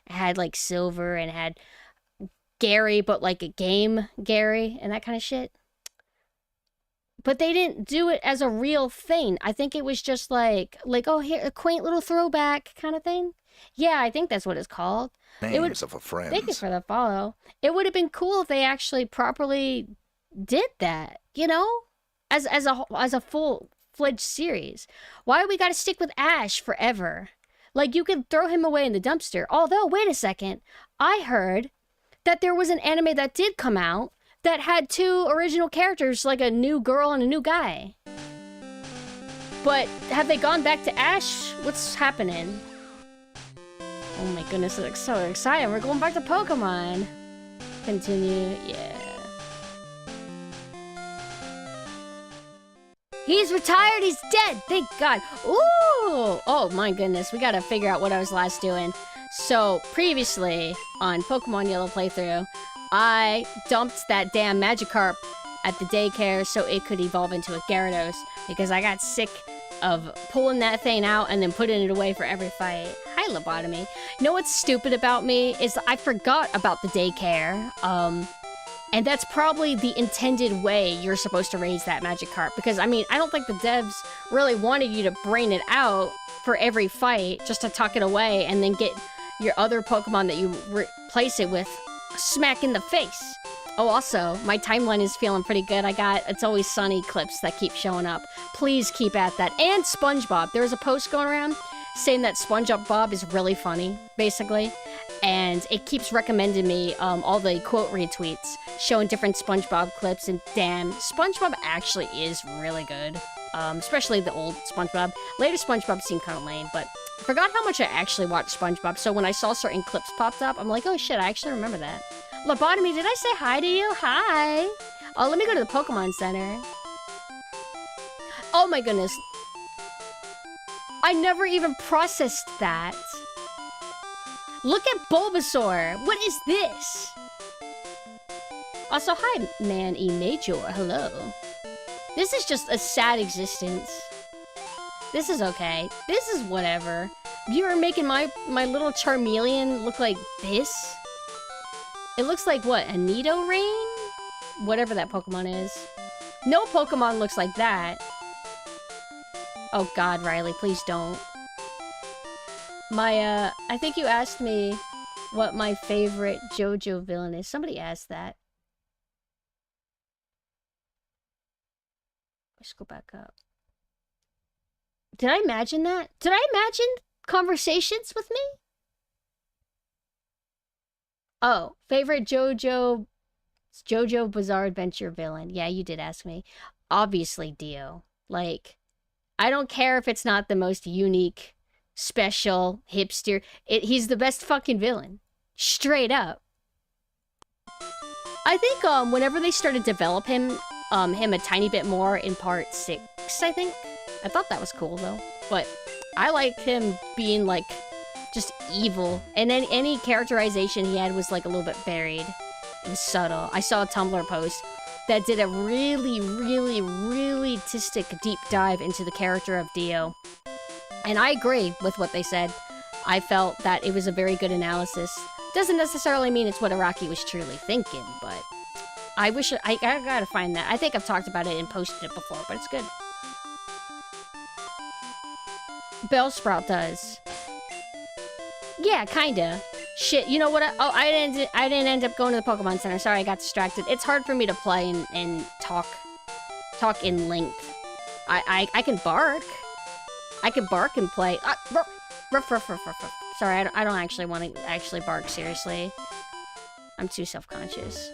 It had, like, silver and it had Gary, but, like, a game Gary and that kind of shit. But they didn't do it as a real thing. I think it was just like, oh, here, a quaint little throwback kind of thing. Yeah, I think that's what it's called. Names of a friend. Thank you for the follow. It would have been cool if they actually properly did that, you know? As a full-fledged series. Why we gotta stick with Ash forever? Like, you could throw him away in the dumpster. Although, wait a second. I heard that there was an anime that did come out that had 2 original characters, like a new girl and a new guy. But have they gone back to Ash? What's happening? Oh my goodness, it's so exciting. We're going back to Pokemon. Continue, yeah. He's retired, he's dead, thank God. Ooh, oh my goodness, we gotta figure out what I was last doing. So, previously, on Pokemon Yellow playthrough, I dumped that damn Magikarp at the daycare so it could evolve into a Gyarados because I got sick of pulling that thing out and then putting it away for every fight. Hi, Lobotomy. You know what's stupid about me is I forgot about the daycare. And that's probably the intended way you're supposed to raise that Magikarp because, I mean, I don't think the devs really wanted you to brain it out for every fight just to tuck it away and then get your other Pokemon that you replace it with smack in the face. Oh, also, my timeline is feeling pretty good. I got It's Always Sunny clips that keep showing up. Please keep at that. And SpongeBob. There was a post going around saying that SpongeBob is really funny, basically. And it keeps recommending me all the quote retweets showing different SpongeBob clips. And damn, SpongeBob actually is really good. Especially the old SpongeBob. Later SpongeBob seemed kind of lame, but I forgot how much I actually watched SpongeBob. So when I saw certain clips popped up, I'm like, oh shit, I actually remember that. Lobotomy, did I say hi to you? Hi. Oh, let me go to the Pokemon Center. Oh my goodness. I never even processed that. Look at Bulbasaur. What is this? Also, hi, Man E Major. Hello. This is just a sad existence. This is okay. This is whatever. You are making my little Charmeleon look like this? It looks like, what, a Nidoran? Whatever that Pokemon is. No Pokemon looks like that. Oh god, Riley, please don't. I think you asked me what my favorite JoJo villain is. Somebody asked that. Let's go back up. Did I imagine that? Did I imagine conversations with me? Oh, favorite JoJo Bizarre Adventure villain. Yeah, you did ask me. Obviously, Dio. Like, I don't care if it's not the most unique, special, hipster. He's the best fucking villain. Straight up. I think whenever they started to develop him a tiny bit more in part 6, I think. I thought that was cool, though. But I liked him being, like, just evil. And then any characterization he had was, like, a little bit buried. It was subtle. I saw a Tumblr post that did a really, really, really deep dive into the character of Dio. And I agree with what they said. I felt that it was a very good analysis. Doesn't necessarily mean it's what Araki was truly thinking, but I wish I gotta find that. I think I've talked about it and posted it before, but it's good. Bellsprout does. Yeah, kinda. Shit, you know what? I didn't end up going to the Pokemon Center. Sorry, I got distracted. It's hard for me to play and talk in length. I can bark. I can bark and play. Ruff. Sorry, I don't actually want to actually bark seriously. I'm too self-conscious.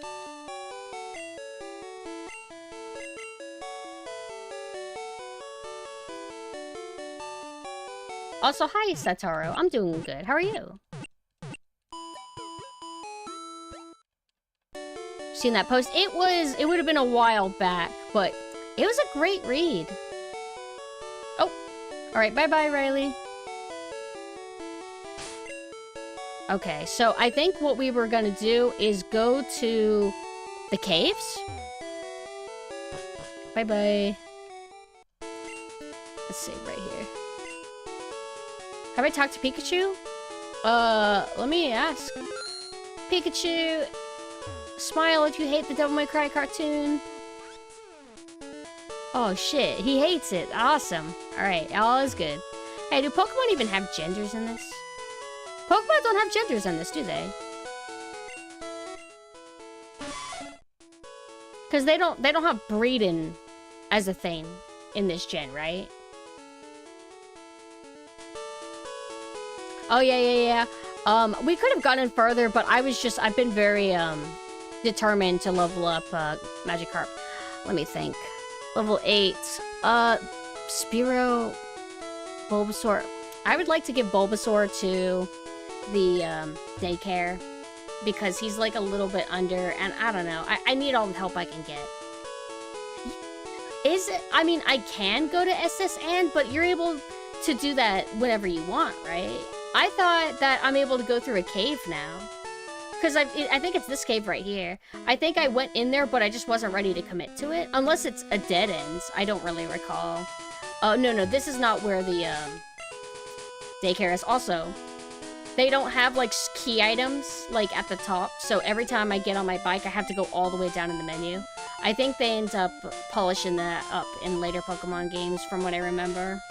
Also, hi, Satoru. I'm doing good. How are you? Seen that post? It would have been a while back, but it was a great read. Oh, all right. Bye-bye, Riley. Okay, so I think what we were gonna do is go to the caves. Bye-bye. Let's see, right here. Have I talked to Pikachu? Let me ask. Pikachu, smile if you hate the Devil May Cry cartoon. Oh shit, he hates it. Awesome. Alright, all is good. Hey, do Pokemon even have genders in this? Pokemon don't have genders in this, do they? Because they don't have breeding as a thing in this gen, right? Oh yeah. We could have gotten further, but I've been very determined to level up Magikarp. Let me think. Level 8. Spearow, Bulbasaur. I would like to give Bulbasaur to the daycare because he's like a little bit under, and I don't know. I need all the help I can get. I mean, I can go to SSN, but you're able to do that whenever you want, right? I thought that I'm able to go through a cave now. Because I think it's this cave right here. I think I went in there, but I just wasn't ready to commit to it. Unless it's a dead end. I don't really recall. Oh, no, this is not where the daycare is. Also, they don't have, like, key items, like, at the top. So every time I get on my bike, I have to go all the way down in the menu. I think they end up polishing that up in later Pokemon games, from what I remember.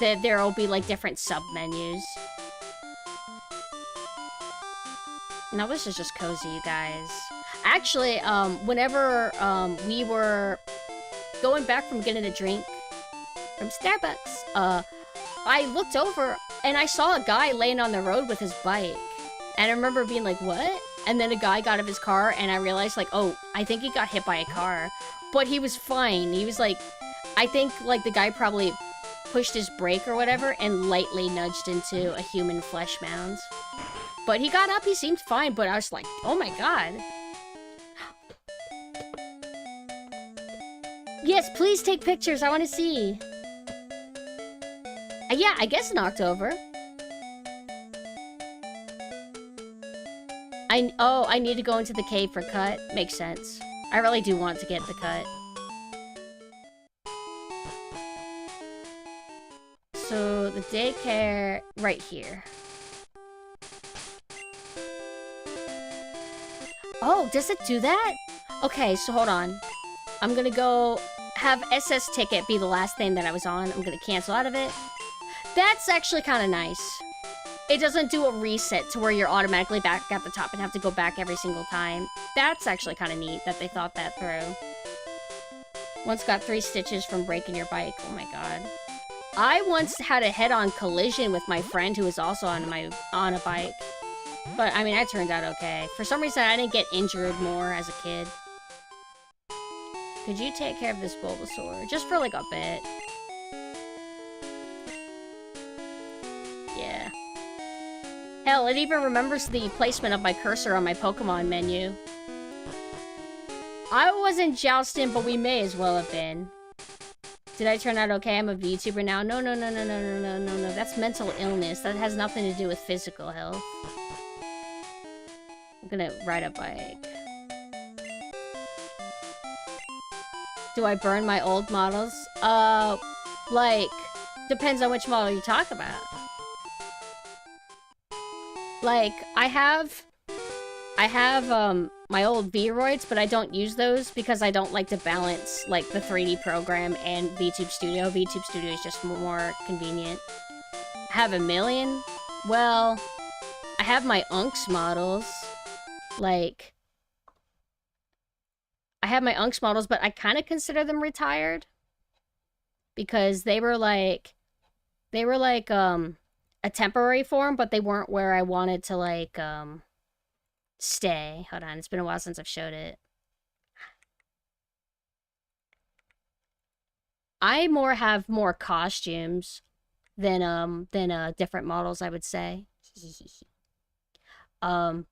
There'll be, like, different sub-menus. Now this is just cozy, you guys. Actually, whenever we were going back from getting a drink from Starbucks, I looked over and I saw a guy laying on the road with his bike. And I remember being like, what? And then a guy got out of his car and I realized, like, oh, I think he got hit by a car. But he was fine. He was like, I think, like, the guy probably pushed his brake or whatever and lightly nudged into a human flesh mound. But he got up, he seemed fine, but I was like, oh my god. Yes, please take pictures, I want to see. Yeah, I guess in October. I need to go into the cave for cut. Makes sense. I really do want to get the cut. So, the daycare right here. Oh, does it do that? Okay, so hold on. I'm gonna go have SS Ticket be the last thing that I was on. I'm gonna cancel out of it. That's actually kind of nice. It doesn't do a reset to where you're automatically back at the top and have to go back every single time. That's actually kind of neat that they thought that through. Once got 3 stitches from breaking your bike. Oh my god. I once had a head-on collision with my friend who was also on a bike. But, I mean, that turned out okay. For some reason, I didn't get injured more as a kid. Could you take care of this Bulbasaur? Just for, like, a bit. Yeah. Hell, it even remembers the placement of my cursor on my Pokemon menu. I wasn't jousting, but we may as well have been. Did I turn out okay? I'm a VTuber now. No. That's mental illness. That has nothing to do with physical health. I'm gonna ride a bike. Do I burn my old models? Like, depends on which model you talk about. Like, I have my old Vroids, but I don't use those because I don't like to balance, like, the 3D program and VTube Studio. VTube Studio is just more convenient. I have a million? Well, I have my Unks models. Like, I have my Unks models, but I kind of consider them retired. Because they were like, a temporary form, but they weren't where I wanted to, like, stay. Hold on, it's been a while since I've showed it. I have more costumes than different models, I would say. um,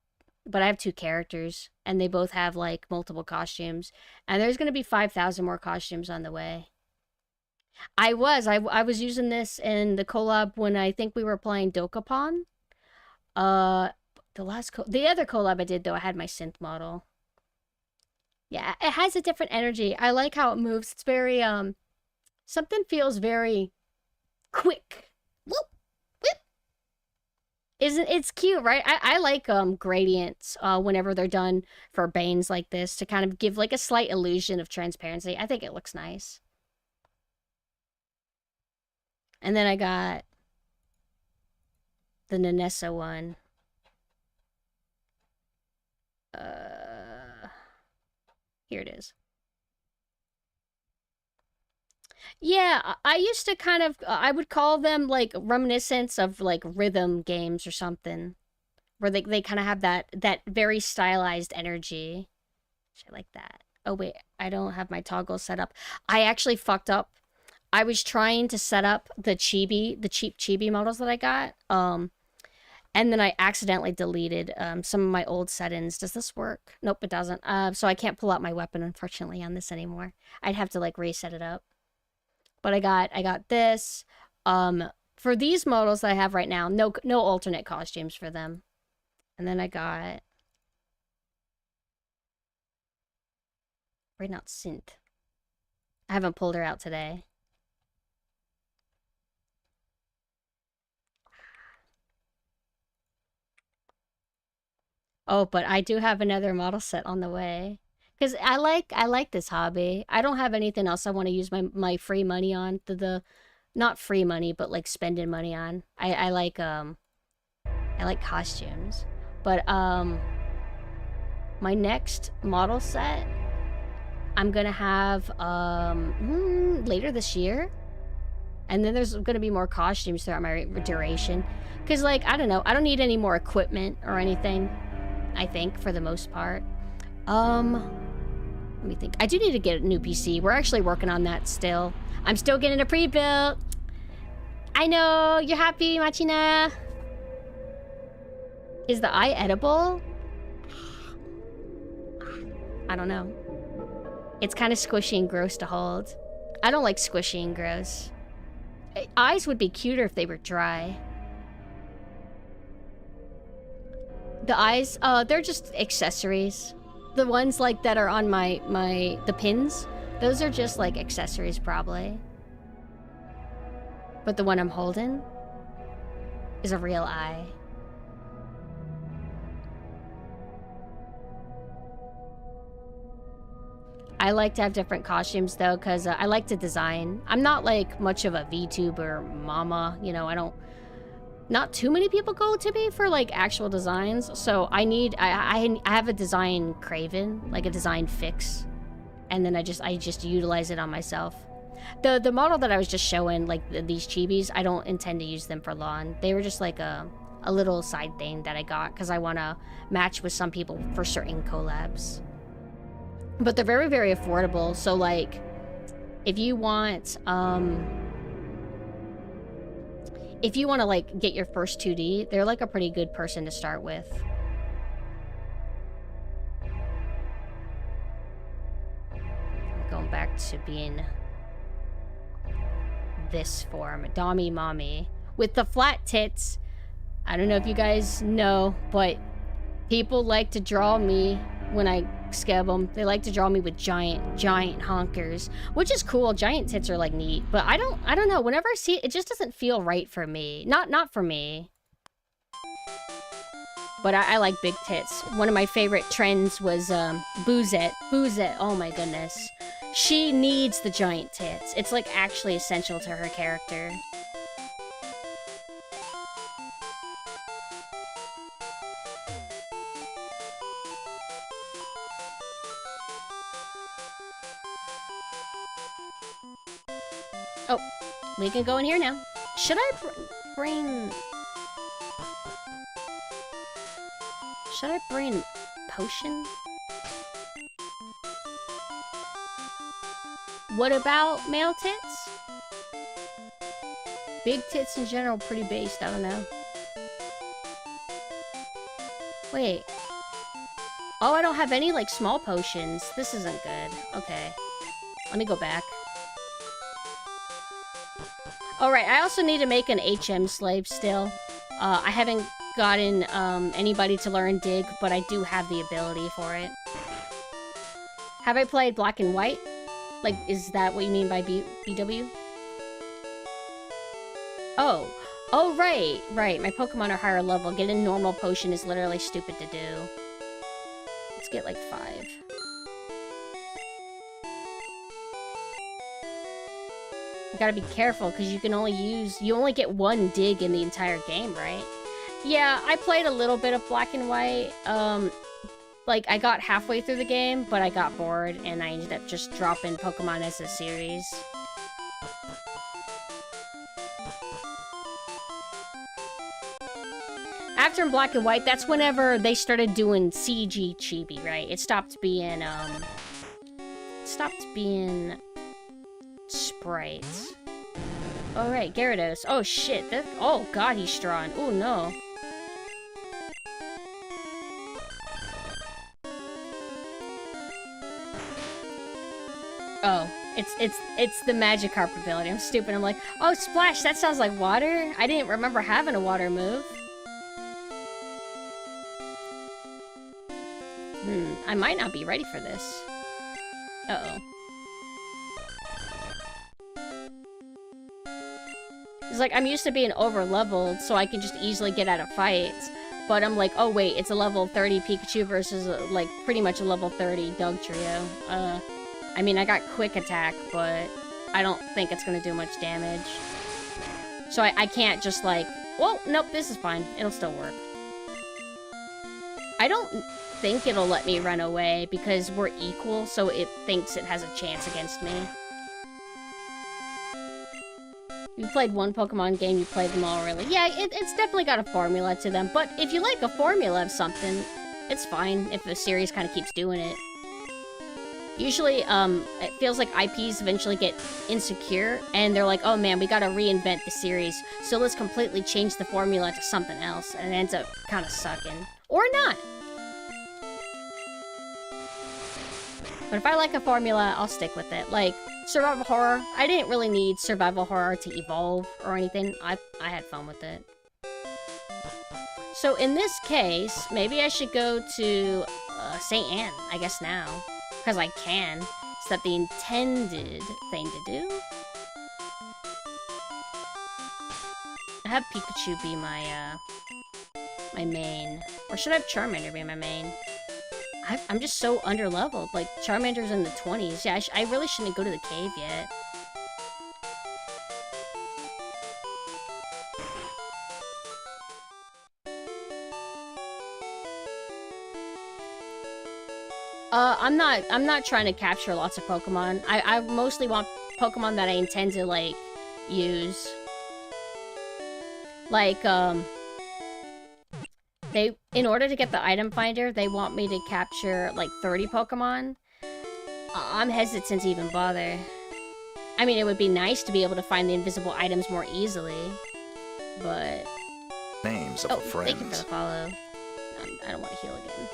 but I have two characters, and they both have like multiple costumes, and there's gonna be 5,000 more costumes on the way. I was using this in the collab when I think we were playing Dokapon. Uh, the other collab I did though, I had my synth model. Yeah, it has a different energy. I like how it moves. It's very something feels very quick. Whoop, whip. Isn't it's cute, right? I like gradients whenever they're done for Banes like this to kind of give like a slight illusion of transparency. I think it looks nice. And then I got the Nanessa one. Here it is. Yeah, I used to kind of, I would call them like reminiscents of like rhythm games or something, where they kind of have that very stylized energy. I like that. Oh wait, I don't have my toggle set up. I actually fucked up. I was trying to set up the cheap chibi models that I got. And then I accidentally deleted some of my old settings. Does this work? Nope, it doesn't. So I can't pull out my weapon, unfortunately, on this anymore. I'd have to like reset it up. But I got this. For these models that I have right now, no alternate costumes for them. And then I got right now synth. I haven't pulled her out today. Oh, but I do have another model set on the way. Because I like this hobby. I don't have anything else I want to use my free money on. Not free money, but like spending money on. I like costumes. But my next model set I'm gonna have later this year. And then there's gonna be more costumes throughout my duration. Cause like, I don't know, I don't need any more equipment or anything. I think, for the most part. Let me think. I do need to get a new PC. We're actually working on that still. I'm still getting a pre-built. I know, you're happy, Machina. Is the eye edible? I don't know. It's kind of squishy and gross to hold. I don't like squishy and gross. Eyes would be cuter if they were dry. The eyes, they're just accessories. The ones like that are on the pins, those are just like accessories probably. But the one I'm holding is a real eye. I like to have different costumes though, because I like to design. I'm not like much of a VTuber mama, you know, not too many people go to me for like actual designs, so I have a design craven, like a design fix, and then I just utilize it on myself. The model that I was just showing, like these chibis, I don't intend to use them for long. They were just like a little side thing that I got because I want to match with some people for certain collabs. But they're very, very affordable. So like, if you want to like get your first 2D, they're like a pretty good person to start with. Going back to being this form, Dommy Mommy with the flat tits. I don't know if you guys know, but people like to draw me when I scab them. They like to draw me with giant honkers, which is cool. Giant tits are like neat, but I don't know. Whenever I see it, it just doesn't feel right for me. Not for me. But I like big tits. One of my favorite trends was Boozette. Boozette, oh my goodness. She needs the giant tits. It's like actually essential to her character. Oh, we can go in here now. Should I bring... Should I bring potion? What about male tits? big tits in general pretty based. I don't know. Wait. Oh, I don't have any, like, small potions. This isn't good. Okay. Let me go back. Alright, I also need to make an HM slave still. I haven't gotten anybody to learn dig, but I do have the ability for it. Have I played black and white? Like, is that what you mean by BW? Oh. Oh, right. Right. My Pokemon are higher level. Getting a normal potion is literally stupid to do. Let's get, like, 5. You gotta be careful, because you can only use... You only get 1 dig in the entire game, right? Yeah, I played a little bit of black and white. Like, I got halfway through the game, but I got bored, and I ended up just dropping Pokemon as a series. After in black and white, that's whenever they started doing CG chibi, right? It stopped being, sprites. Alright, Gyarados. Oh, shit. Oh, God, he's strong. Oh, no. Oh, it's the Magikarp ability. I'm stupid. I'm like, oh, Splash, that sounds like water? I didn't remember having a water move. I might not be ready for this. Uh-oh. It's like, I'm used to being over-leveled, so I can just easily get out of fights. But I'm like, oh wait, it's a level 30 Pikachu versus, like, pretty much a level 30 Dugtrio. I mean, I got Quick Attack, but I don't think it's gonna do much damage. So I can't just, like, well, nope, this is fine. It'll still work. I don't think it'll let me run away because we're equal, so it thinks it has a chance against me. You played one Pokemon game, you played them all, really. Yeah, it's definitely got a formula to them, but if you like a formula of something, it's fine if the series kind of keeps doing it. Usually, it feels like IPs eventually get insecure, and they're like, oh man, we gotta reinvent the series, so let's completely change the formula to something else, and it ends up kind of sucking. Or not! But if I like a formula, I'll stick with it. Like, survival horror, I didn't really need survival horror to evolve or anything. I had fun with it. So in this case, maybe I should go to St. Anne, I guess now. Because I can. Is that the intended thing to do? I have Pikachu be my, my main. Or should I have Charmander be my main? I'm just so underleveled. Like, Charmander's in the 20s. Yeah, I really shouldn't go to the cave yet. I'm not trying to capture lots of Pokemon. I mostly want Pokemon that I intend to, like, use. Like, in order to get the item finder, they want me to capture, like, 30 Pokemon. I'm hesitant to even bother. I mean, it would be nice to be able to find the invisible items more easily, but... Names of friends. Thank you for the follow. I don't want to heal again.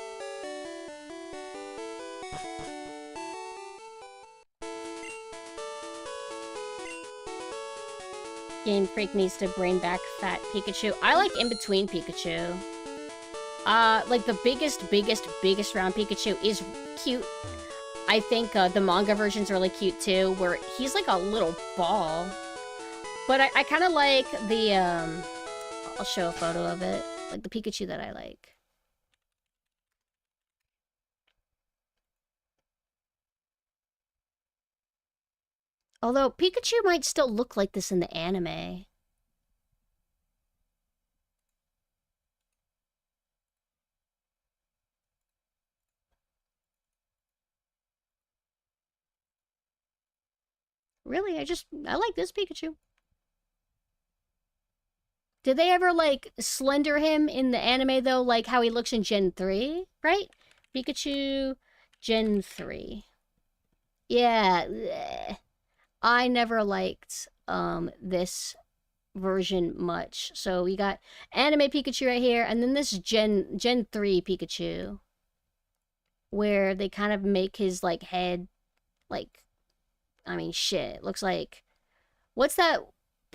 Game Freak needs to bring back Fat Pikachu. I like in-between Pikachu. Like, the biggest round Pikachu is cute. I think, the manga version's really cute, too, where he's like a little ball. But I kind of like the, I'll show a photo of it. Like, the Pikachu that I like. Although, Pikachu might still look like this in the anime. Really, I like this Pikachu. Did they ever, like, slender him in the anime, though? Like how he looks in Gen 3, right? Pikachu, Gen 3. Yeah, bleh. I never liked, this version much. So we got anime Pikachu right here, and then this Gen 3 Pikachu, where they kind of make his like head, like, I mean, shit, it looks like, what's that?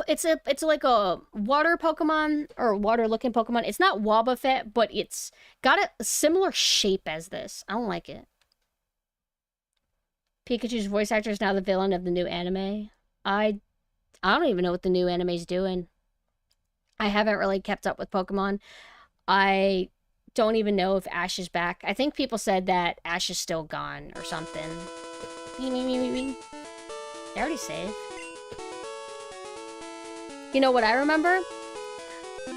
It's like a water Pokemon, or water looking Pokemon. It's not Wobbuffet, but it's got a similar shape as this. I don't like it. Pikachu's voice actor is now the villain of the new anime. I don't even know what the new anime's doing. I haven't really kept up with Pokemon. I don't even know if Ash is back. I think people said that Ash is still gone or something. I already saved. You know what I remember?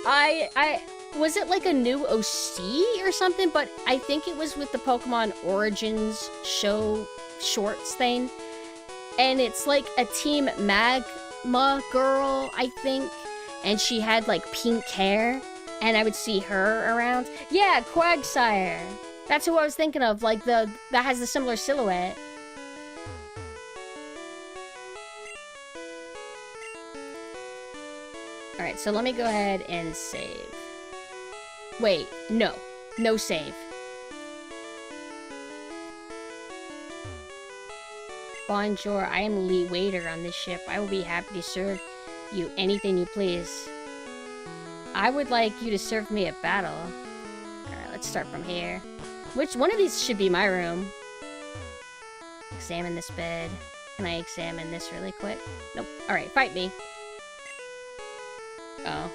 I was it like a new OC or something? But I think it was with the Pokemon Origins show shorts thing. And it's like a Team Magma girl, I think. And she had like pink hair. And I would see her around. Yeah, Quagsire. That's who I was thinking of. Like that has the similar silhouette. Alright, so let me go ahead and save. Wait, no. No save. Bonjour, I am Lee Waiter on this ship. I will be happy to serve you anything you please. I would like you to serve me a battle. Alright, let's start from here. Which one of these should be my room? Examine this bed. Can I examine this really quick? Nope. Alright, fight me. Oh.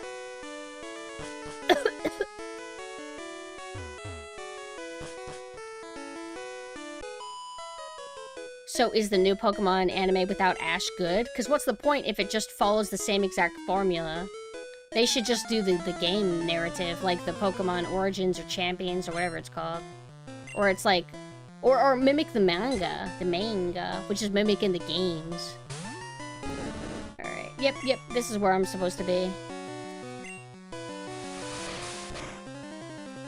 So is the new Pokemon anime without Ash good? Because what's the point if it just follows the same exact formula? They should just do the game narrative, like the Pokemon Origins or Champions or whatever it's called. Or it's like... Or mimic the manga, which is mimicking the games. Alright, yep, this is where I'm supposed to be.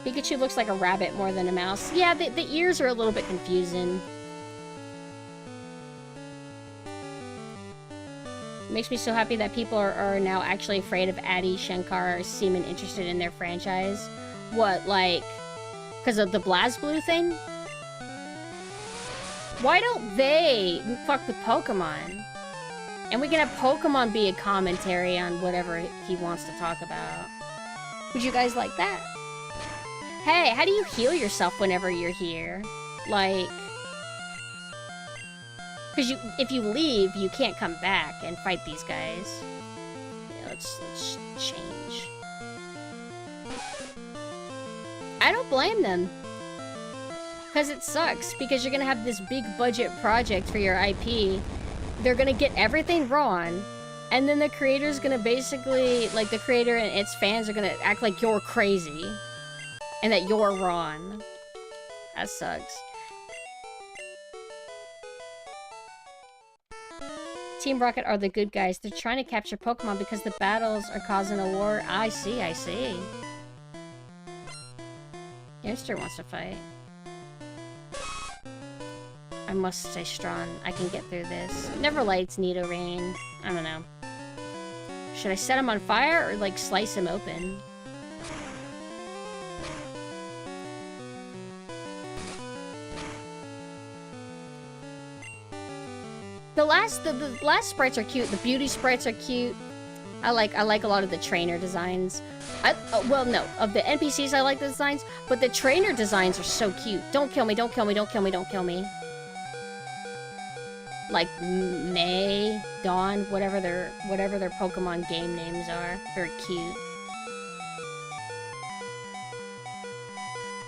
Pikachu looks like a rabbit more than a mouse. Yeah, the ears are a little bit confusing. It makes me so happy that people are now actually afraid of Adi Shankar seeming interested in their franchise. What, like, because of the BlazBlue thing? Why don't they fuck with Pokemon? And we can have Pokemon be a commentary on whatever he wants to talk about. Would you guys like that? Hey, how do you heal yourself whenever you're here? Like... Because if you leave, you can't come back and fight these guys. Yeah, let's change. I don't blame them. Because it sucks, because you're gonna have this big budget project for your IP. They're gonna get everything wrong, and then the creator's gonna basically, like the creator and its fans are gonna act like you're crazy. And that you're wrong. That sucks. Team Rocket are the good guys. They're trying to capture Pokemon because the battles are causing a war. I see. Youngster wants to fight. I must stay strong. I can get through this. Neverlight's Nidoran. I don't know. Should I set him on fire or, like, slice him open? The last sprites are cute. The beauty sprites are cute. I like a lot of the trainer designs. Well, no, of the NPCs I like the designs, but the trainer designs are so cute. Don't kill me, don't kill me, don't kill me, don't kill me. Like May, Dawn, whatever their Pokemon game names are. Very cute.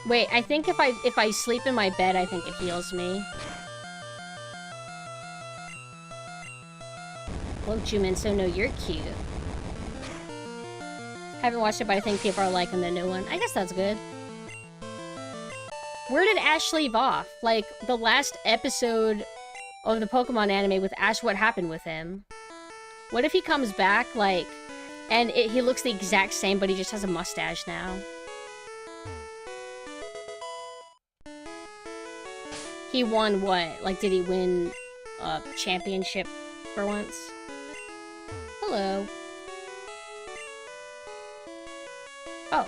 Wait, I think if I sleep in my bed, I think it heals me. Hello, Jumin, so no, you're cute. Haven't watched it, but I think people are liking the new one. I guess that's good. Where did Ash leave off? Like, the last episode of the Pokemon anime with Ash, what happened with him? What if he comes back, like, and he looks the exact same, but he just has a mustache now? He won what? Like, did he win a championship for once? Hello. Oh.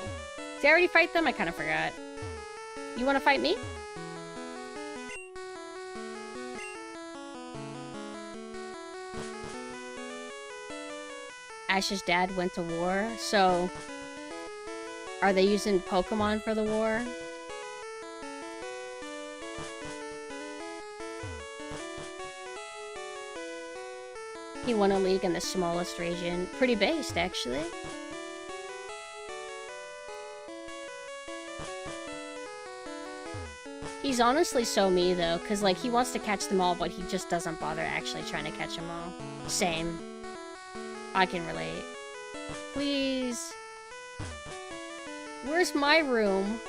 Did I already fight them? I kind of forgot. You want to fight me? Ash's dad went to war, so... Are they using Pokemon for the war? He won a league in the smallest region. Pretty based, actually. He's honestly so me, though, because, like, he wants to catch them all, but he just doesn't bother actually trying to catch them all. Same. I can relate. Please. Where's my room?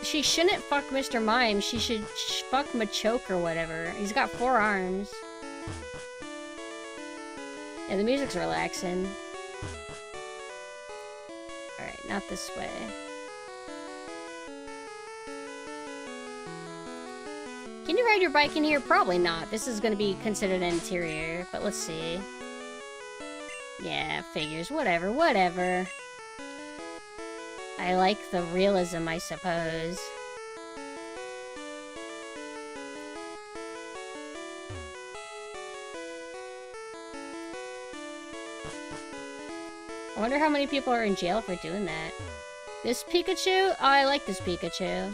She shouldn't fuck Mr. Mime. She should fuck Machoke or whatever. He's got 4 arms. Yeah, the music's relaxing. Alright, not this way. Can you ride your bike in here? Probably not. This is gonna be considered an interior, but let's see. Yeah, figures. Whatever, whatever. I like the realism, I suppose. I wonder how many people are in jail for doing that. This Pikachu? Oh, I like this Pikachu.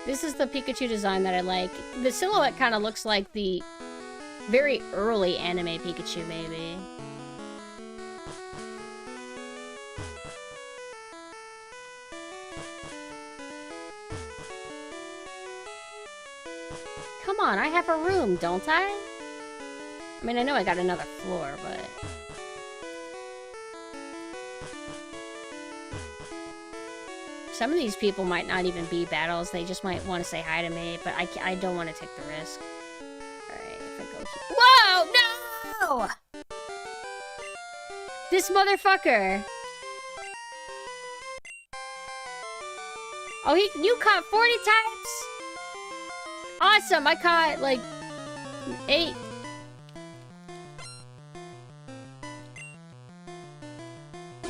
This is the Pikachu design that I like. The silhouette kind of looks like the very early anime Pikachu, maybe. Come on, I have a room, don't I? I mean, I know I got another floor, but... Some of these people might not even be battles, they just might want to say hi to me, but I don't want to take the risk. Alright, if I go here... Whoa! No! This motherfucker! Oh, you caught 40 times? Awesome! I caught, like, 8.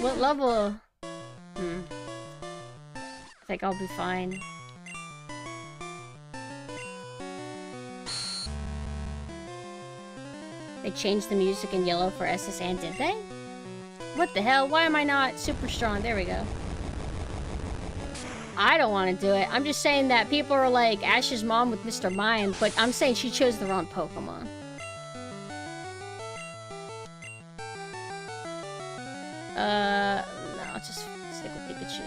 What level? I think I'll be fine. They changed the music in yellow for SSN, did they? What the hell? Why am I not super strong? There we go. I don't want to do it. I'm just saying that people are like Ash's mom with Mr. Mime, but I'm saying she chose the wrong Pokemon. No, I'll just stick with Pikachu.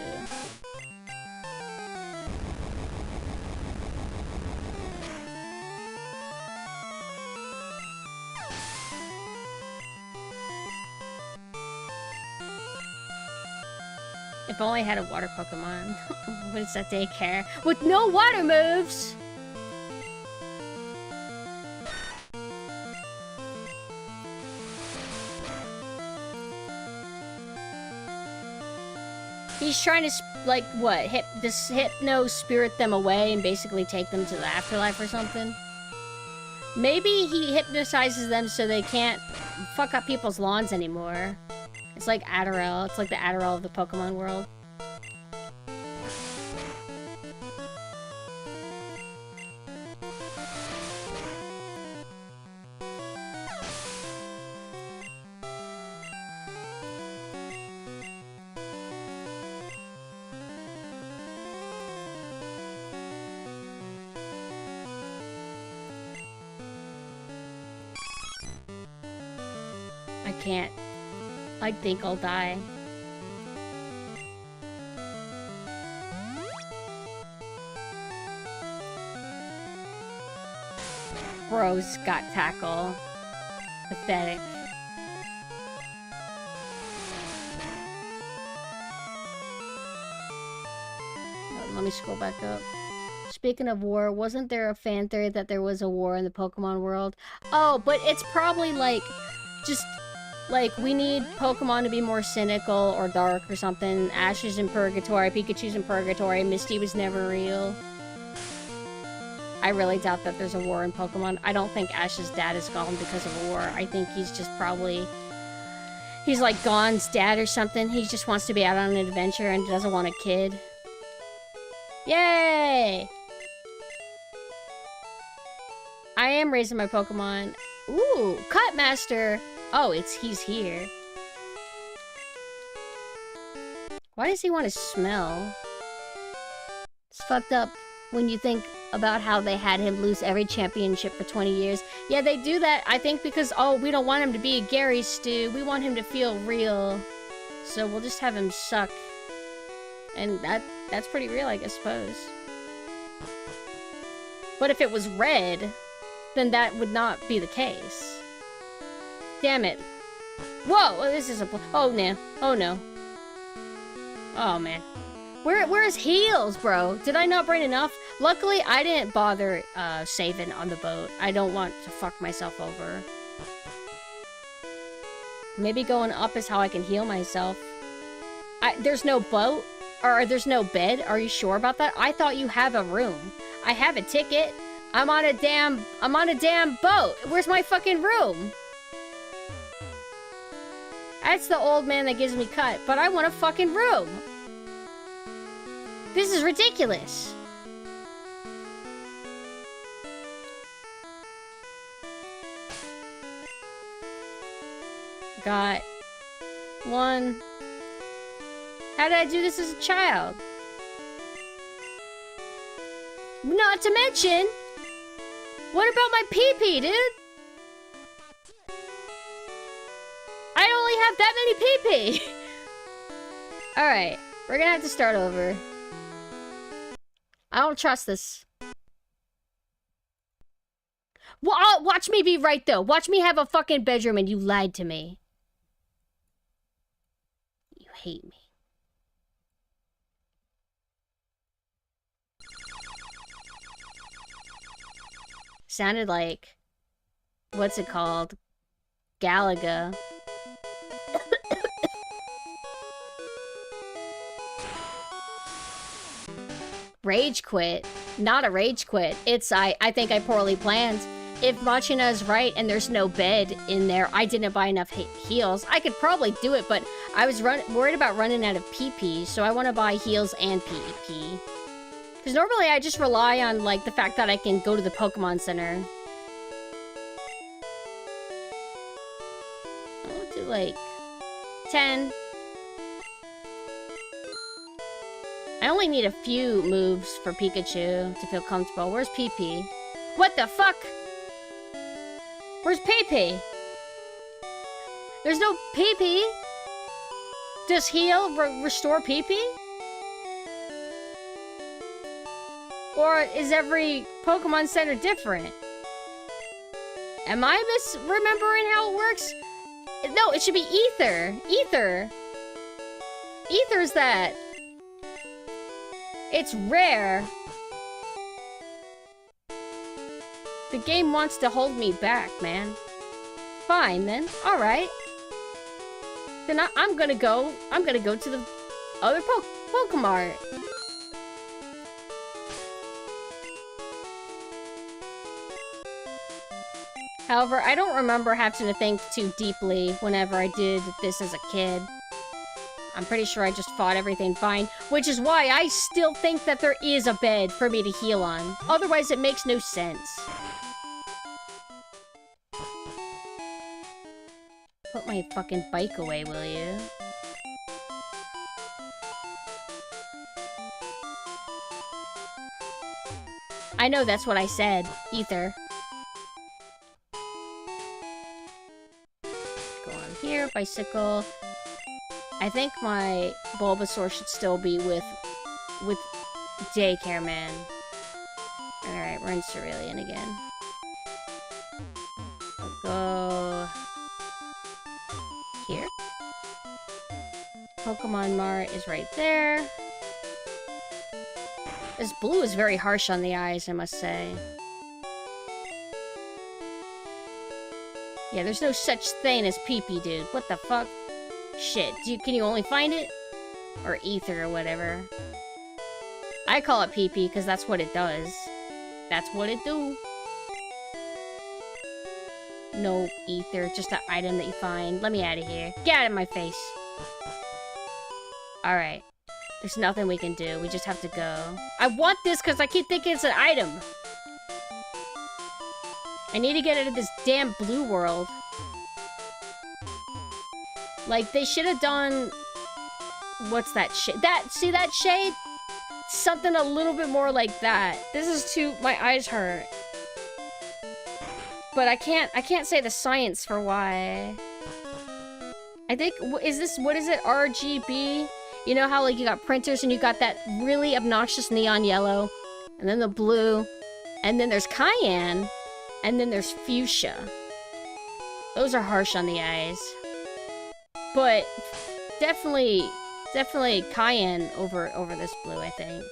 If only I had a water Pokemon. What is that daycare? With no water moves! He's trying to, like, what? Hypno spirit them away and basically take them to the afterlife or something? Maybe he hypnotizes them so they can't fuck up people's lawns anymore. It's like Adderall. It's like the Adderall of the Pokemon world. I can't. I think I'll die. Bro's got tackle. Pathetic. Let me scroll back up. Speaking of war, wasn't there a fan theory that there was a war in the Pokemon world? Oh, but it's probably like, just... like, we need Pokemon to be more cynical or dark or something. Ash is in purgatory, Pikachu's in purgatory, Misty was never real. I really doubt that there's a war in Pokemon. I don't think Ash's dad is gone because of a war. I think he's just probably He's like Gon's dad or something. He just wants to be out on an adventure and doesn't want a kid. Yay! I am raising my Pokemon. Ooh, Cut Master. Oh, he's here. Why does he want to smell? It's fucked up when you think about how they had him lose every championship for 20 years. Yeah, they do that, I think, because, oh, we don't want him to be a Gary Stew. We want him to feel real. So we'll just have him suck. And that's pretty real, I suppose. But if it was red, then that would not be the case. Damn it. Whoa, this is a... Oh, no. Oh, no. Oh, man. Where's heals, bro? Did I not bring enough? Luckily, I didn't bother saving on the boat. I don't want to fuck myself over. Maybe going up is how I can heal myself. There's no boat? Or there's no bed? Are you sure about that? I thought you have a room. I have a ticket. I'm on a damn boat. Where's my fucking room? That's the old man that gives me cut, but I want a fucking room. This is ridiculous. Got one. How did I do this as a child? Not to mention, what about my pee-pee, dude? I only have that many pee-pee. Alright, we're gonna have to start over. I don't trust this. Watch me be right, though. Watch me have a fucking bedroom and you lied to me. You hate me. Sounded like... What's it called? Galaga. Rage quit. Not a rage quit. It's I think I poorly planned. If Machina is right and there's no bed in there, I didn't buy enough heals. I could probably do it, but I was worried about running out of PP, so I want to buy heals and PP. Because normally I just rely on, like, the fact that I can go to the Pokemon Center. I'll do, like, 10. I only need a few moves for Pikachu to feel comfortable. Where's PP? What the fuck? Where's PP? There's no PP? Does heal restore PP? Or is every Pokemon Center different? Am I misremembering how it works? No, it should be Ether. Ether. Ether's that. It's rare. The game wants to hold me back, man. Fine, then. Alright. Then I'm gonna go to the other Pokemart. However, I don't remember having to think too deeply whenever I did this as a kid. I'm pretty sure I just fought everything fine, which is why I still think that there is a bed for me to heal on. Otherwise, it makes no sense. Put my fucking bike away, will you? I know that's what I said. Ether. Go on here, bicycle. I think my Bulbasaur should still be with Daycare Man. Alright, we're in Cerulean again. I'll go here. Pokemon Mart is right there. This blue is very harsh on the eyes, I must say. Yeah, there's no such thing as pee-pee, dude. What the fuck? Shit, can you only find it? Or ether or whatever. I call it pee-pee because that's what it does. That's what it do. no ether, just an item that you find. Let me out of here. Get out of my face. Alright. There's nothing we can do. We just have to go. I want this because I keep thinking it's an item. I need to get out of this damn blue world. Like, they should have done... What's that shade? See that shade? Something a little bit more like that. This is too... My eyes hurt. But I can't say the science for why. I think... what is it? RGB? You know how, like, you got printers and you got that really obnoxious neon yellow? And then the blue. And then there's cayenne. And then there's fuchsia. Those are harsh on the eyes. But definitely cayenne over this blue, I think.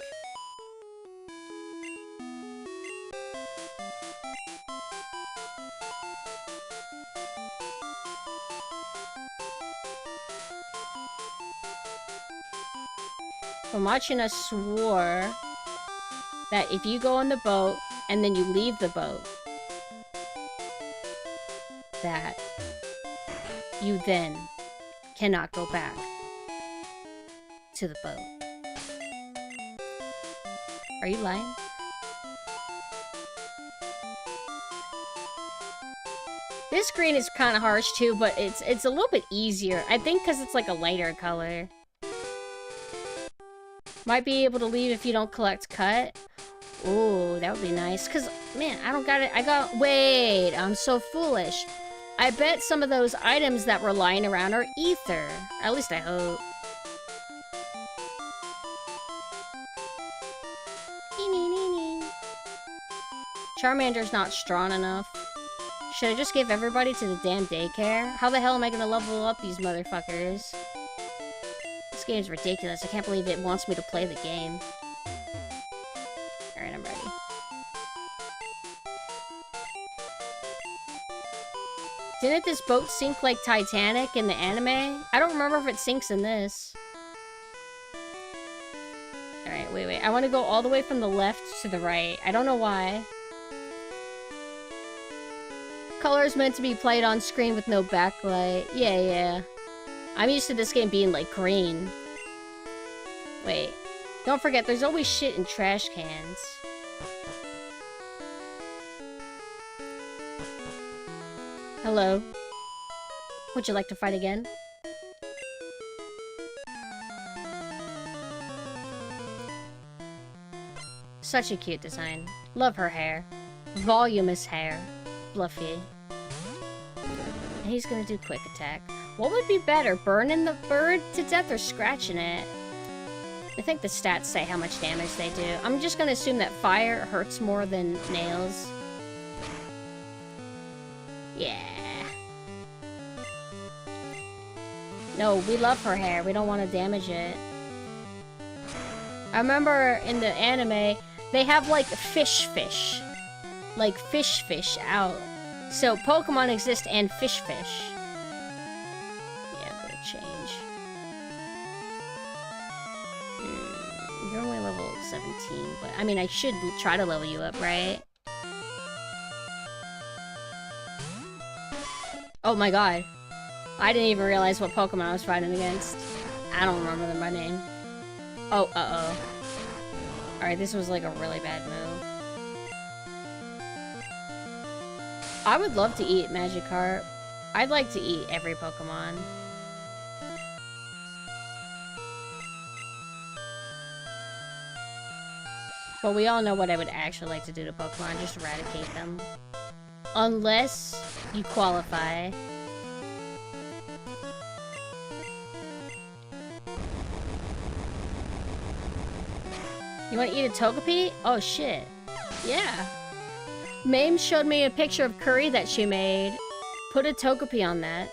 Machina swore that if you go on the boat and then you leave the boat, that you then cannot go back to the boat. Are you lying? This green is kind of harsh too, but it's a little bit easier. I think because it's like a lighter color. Might be able to leave if you don't collect cut. Ooh, that would be nice. Because, man, I don't got it. Wait, I'm so foolish. I bet some of those items that were lying around are ether. At least I hope. Charmander's not strong enough. Should I just give everybody to the damn daycare? How the hell am I gonna level up these motherfuckers? This game's ridiculous. I can't believe it wants me to play the game. Alright, I'm ready. Didn't this boat sink like Titanic in the anime? I don't remember if it sinks in this. Alright, wait. I want to go all the way from the left to the right. I don't know why. Color is meant to be played on screen with no backlight. Yeah. I'm used to this game being like green. Wait. Don't forget, there's always shit in trash cans. Hello. Would you like to fight again? Such a cute design. Love her hair. Voluminous hair. Fluffy. And he's gonna do quick attack. What would be better, burning the bird to death or scratching it? I think the stats say how much damage they do. I'm just gonna assume that fire hurts more than nails. Yeah. No, we love her hair. We don't want to damage it. I remember in the anime, they have like fish. Like fish out. So Pokemon exist and fish. Yeah, I'm gonna change. You're only level 17, but I mean, I should try to level you up, right? Oh my god. I didn't even realize what Pokemon I was fighting against. I don't remember them by name. Oh, uh-oh. Alright, this was like a really bad move. I would love to eat Magikarp. I'd like to eat every Pokemon. But we all know what I would actually like to do to Pokemon, just eradicate them. Unless you qualify. You want to eat a Togepi? Oh shit. Yeah. Mame showed me a picture of curry that she made. Put a Togepi on that.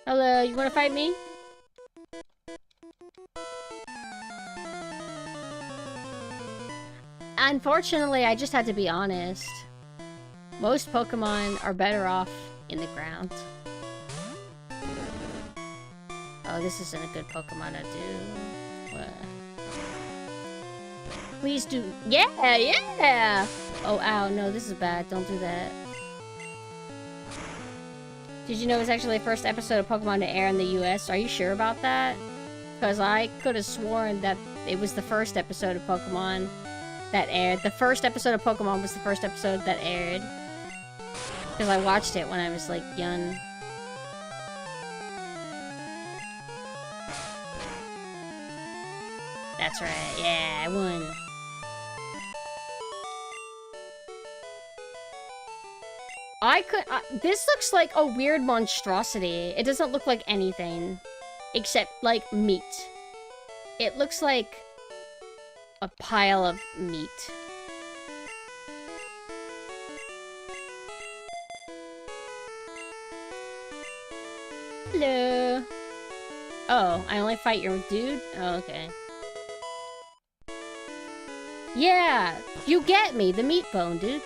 Hello, you want to fight me? Unfortunately, I just had to be honest. Most Pokemon are better off in the ground. Oh, this isn't a good Pokemon to do. What? Please do. Yeah, yeah! Oh, ow. No, this is bad. Don't do that. Did you know it was actually the first episode of Pokemon to air in the US? Are you sure about that? Because I could have sworn that it was the first episode of Pokemon that aired. The first episode of Pokemon was the first episode that aired. Because I watched it when I was, like, young. That's right. Yeah, I won. This looks like a weird monstrosity. It doesn't look like anything except, like, meat. It looks like a pile of meat. Hello. Oh, I only fight your dude? Oh, okay. Yeah, you get me, the meat bone, dude.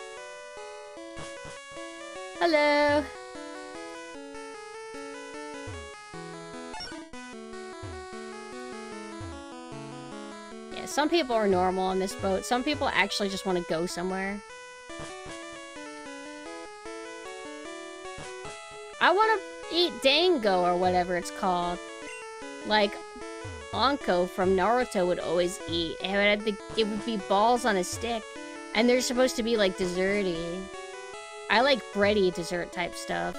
Hello. Yeah, some people are normal on this boat. Some people actually just want to go somewhere. I want to eat dango or whatever it's called. Like Anko from Naruto would always eat. It would be balls on a stick. And they're supposed to be like desserty. I like bready dessert type stuff.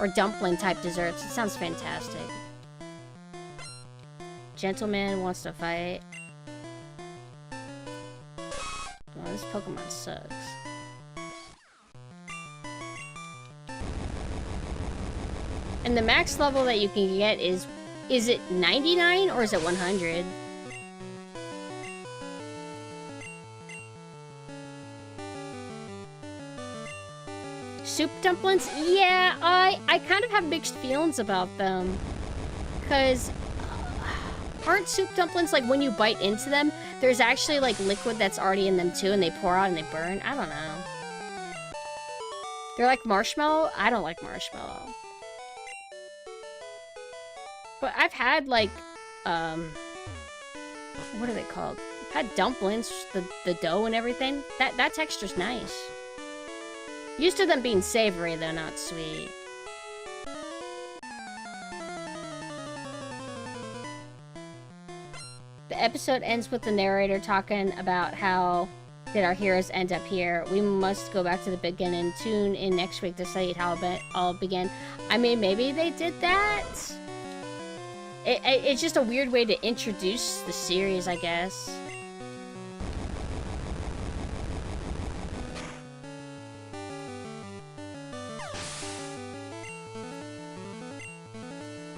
Or dumpling type desserts. It sounds fantastic. Gentleman wants to fight. Oh, this Pokemon sucks. And the max level that you can get is it 99 or is it 100? Soup dumplings? Yeah, I kind of have mixed feelings about them. Because aren't soup dumplings like when you bite into them, there's actually like liquid that's already in them too and they pour out and they burn? I don't know. They're like marshmallow? I don't like marshmallow. But I've had like, what are they called? I've had dumplings, the dough and everything. That texture's nice. Used to them being savory, though, not sweet. The episode ends with the narrator talking about how did our heroes end up here. We must go back to the beginning. Tune in next week to study how it all began. I mean, maybe they did that? It's just a weird way to introduce the series, I guess.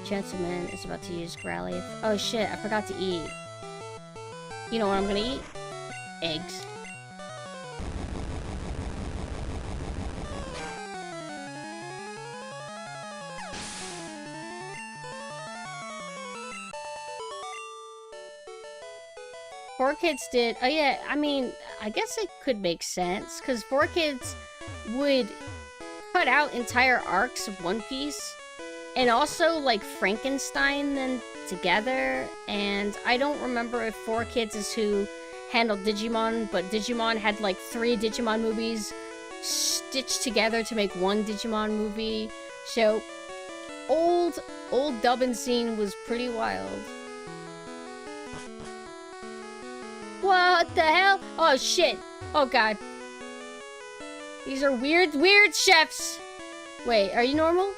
Gentleman is about to use Growlithe. Oh shit, I forgot to eat. You know what I'm gonna eat? Eggs. Four Kids did. Oh yeah, I mean, I guess it could make sense because Four Kids would cut out entire arcs of One Piece. And also, like, Frankenstein them together. And I don't remember if Four Kids is who handled Digimon, but Digimon had, like, 3 Digimon movies stitched together to make one Digimon movie. So, old dubbing scene was pretty wild. What the hell? Oh, shit. Oh, God. These are weird chefs. Wait, are you normal?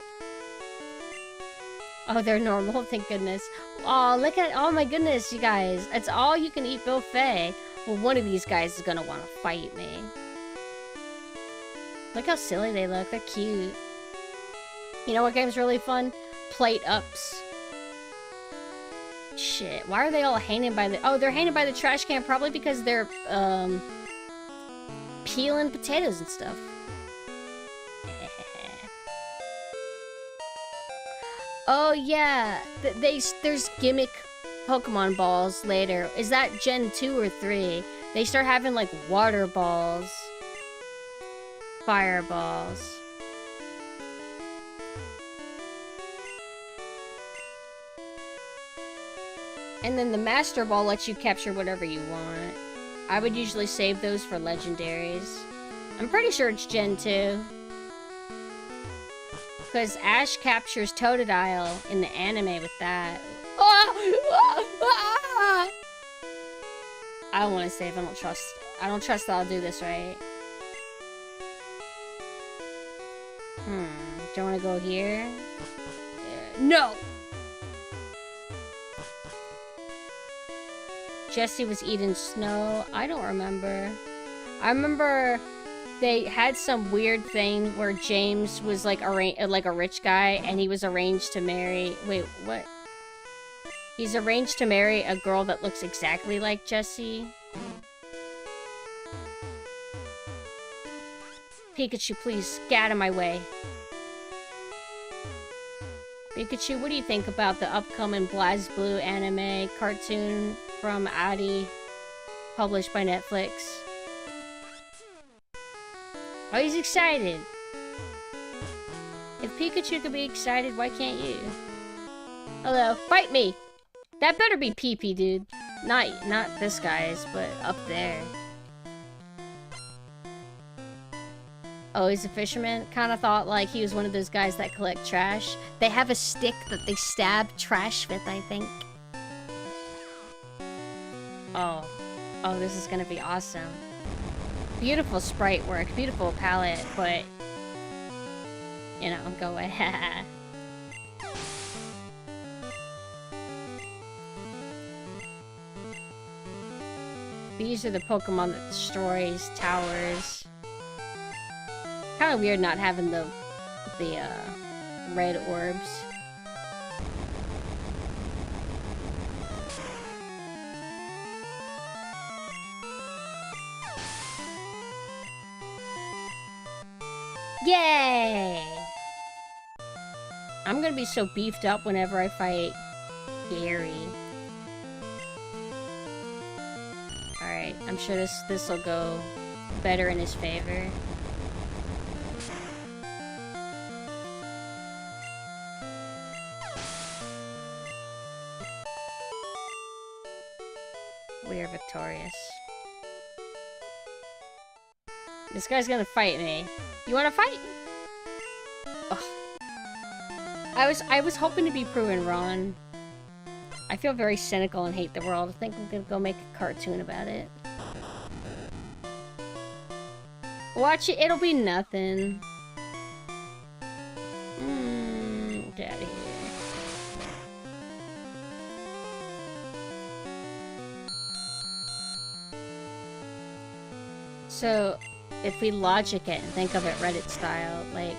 Oh, they're normal, thank goodness. Oh, look at, oh my goodness, you guys. It's all you can eat buffet. Well, one of these guys is gonna want to fight me. Look how silly they look, they're cute. You know what game's really fun? Plate Ups. Shit, why are they all hanging by the, oh, they're hanging by the trash can probably because they're, peeling potatoes and stuff. Oh yeah, there's gimmick Pokemon balls later. Is that Gen 2 or 3? They start having like water balls. Fireballs. And then the Master Ball lets you capture whatever you want. I would usually save those for legendaries. I'm pretty sure it's Gen 2. Because Ash captures Totodile in the anime with that. I don't want to save. I don't trust that I'll do this right. Do you want to go here? No! Jessie was eating snow. I don't remember. I remember they had some weird thing where James was like a rich guy and he was arranged to marry... Wait, what? He's arranged to marry a girl that looks exactly like Jessie. Pikachu, please, get out of my way. Pikachu, what do you think about the upcoming BlazBlue anime cartoon from Adi, published by Netflix? Oh, he's excited. If Pikachu could be excited, why can't you? Hello, fight me! That better be Pee-Pee, dude. Not this guy's, but up there. Oh, he's a fisherman? Kinda thought like he was one of those guys that collect trash. They have a stick that they stab trash with, I think. Oh. Oh, this is gonna be awesome. Beautiful sprite work, beautiful palette, but... You know, go ahead. These are the Pokemon that destroys towers. Kind of weird not having the red orbs. Yay! I'm gonna be so beefed up whenever I fight Gary. Alright, I'm sure this will go better in his favor. We are victorious. This guy's gonna fight me. You wanna fight? Ugh. I was hoping to be proven wrong. I feel very cynical and hate the world. I think I'm gonna go make a cartoon about it. Watch it, it'll be nothing. Get out of here. So, if we logic it and think of it Reddit style, like,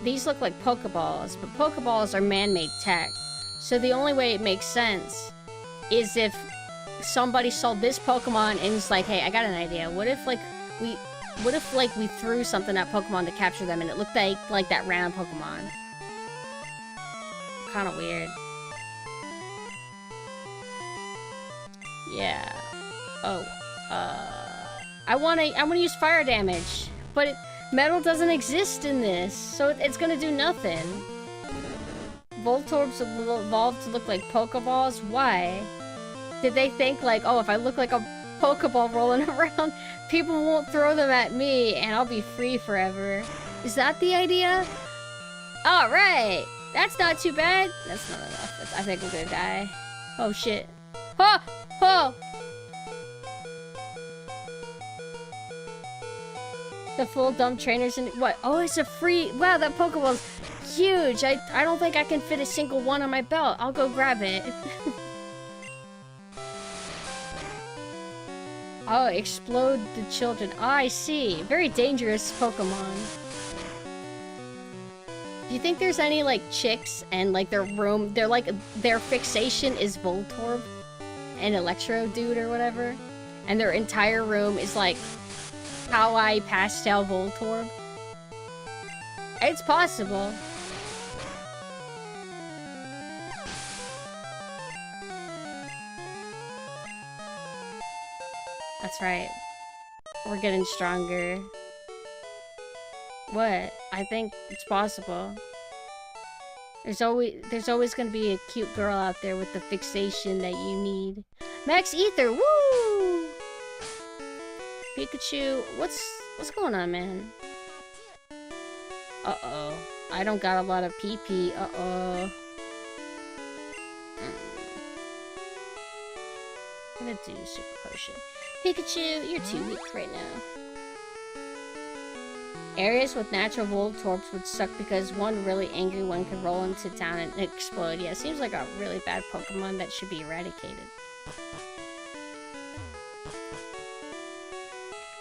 these look like Pokeballs, but Pokeballs are man-made tech. So the only way it makes sense is if somebody saw this Pokemon and was like, hey, I got an idea. What if we threw something at Pokemon to capture them and it looked like that round Pokemon? Kinda weird. Yeah. Oh, I wanna use fire damage, but metal doesn't exist in this, so it's gonna do nothing. Voltorbs evolved to look like Pokeballs? Why? Did they think like, oh, if I look like a Pokeball rolling around, people won't throw them at me and I'll be free forever? Is that the idea? Alright! That's not too bad. That's not enough. I think I'm gonna die. Oh shit. Oh! Oh! The full dump trainers in what? Oh, it's a free. Wow, that Pokeball's huge. I don't think I can fit a single one on my belt. I'll go grab it. Oh, explode the children. Oh, I see. Very dangerous Pokemon. Do you think there's any like chicks and like their fixation is Voltorb and Electro Dude or whatever, and their entire room is like Kawaii pastel Voltorb? It's possible. That's right. We're getting stronger. What? I think it's possible. There's always gonna be a cute girl out there with the fixation that you need. Max Ether, woo! Pikachu, what's going on, man? Uh-oh. I don't got a lot of PP. Uh-oh. I'm gonna do Super Potion. Pikachu, you're too weak right now. Areas with natural Voltorbs would suck because one really angry one could roll into town and explode. Yeah, seems like a really bad Pokemon that should be eradicated.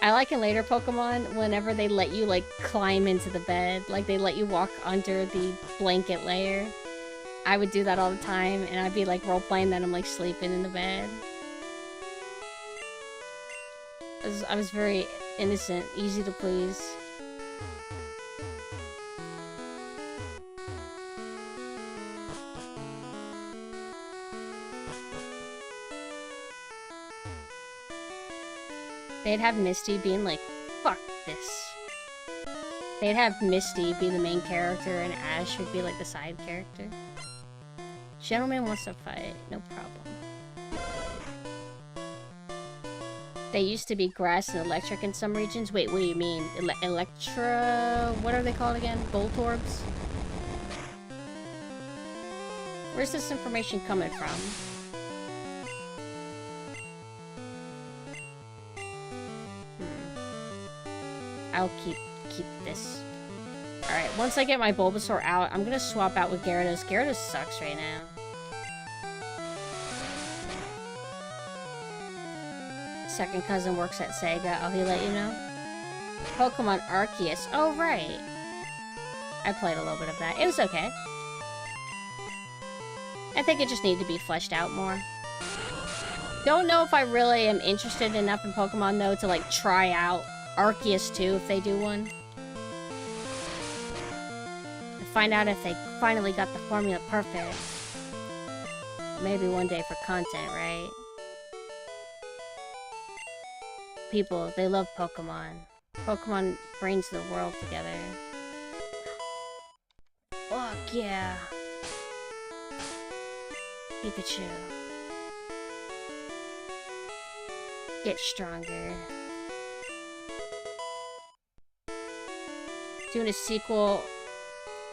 I like in later Pokemon, whenever they let you, like, climb into the bed. Like, they let you walk under the blanket layer. I would do that all the time, and I'd be, like, role-playing that I'm, like, sleeping in the bed. I was very innocent, easy to please. They'd have Misty being like, fuck this. They'd have Misty be the main character and Ash would be like the side character. Gentleman wants to fight, no problem. They used to be grass and electric in some regions. Wait, what do you mean? Electra... what are they called again? Voltorbs? Where's this information coming from? I'll keep this. Alright, once I get my Bulbasaur out, I'm gonna swap out with Gyarados. Gyarados sucks right now. Second cousin works at Sega. Oh, he let you know? Pokemon Arceus. Oh, right. I played a little bit of that. It was okay. I think it just needed to be fleshed out more. Don't know if I really am interested enough in Pokemon, though, to, like, try out Arceus 2 if they do one. And find out if they finally got the formula perfect. Maybe one day for content, right? People, they love Pokemon. Pokemon brings the world together. Fuck yeah. Pikachu. Get stronger. Doing a sequel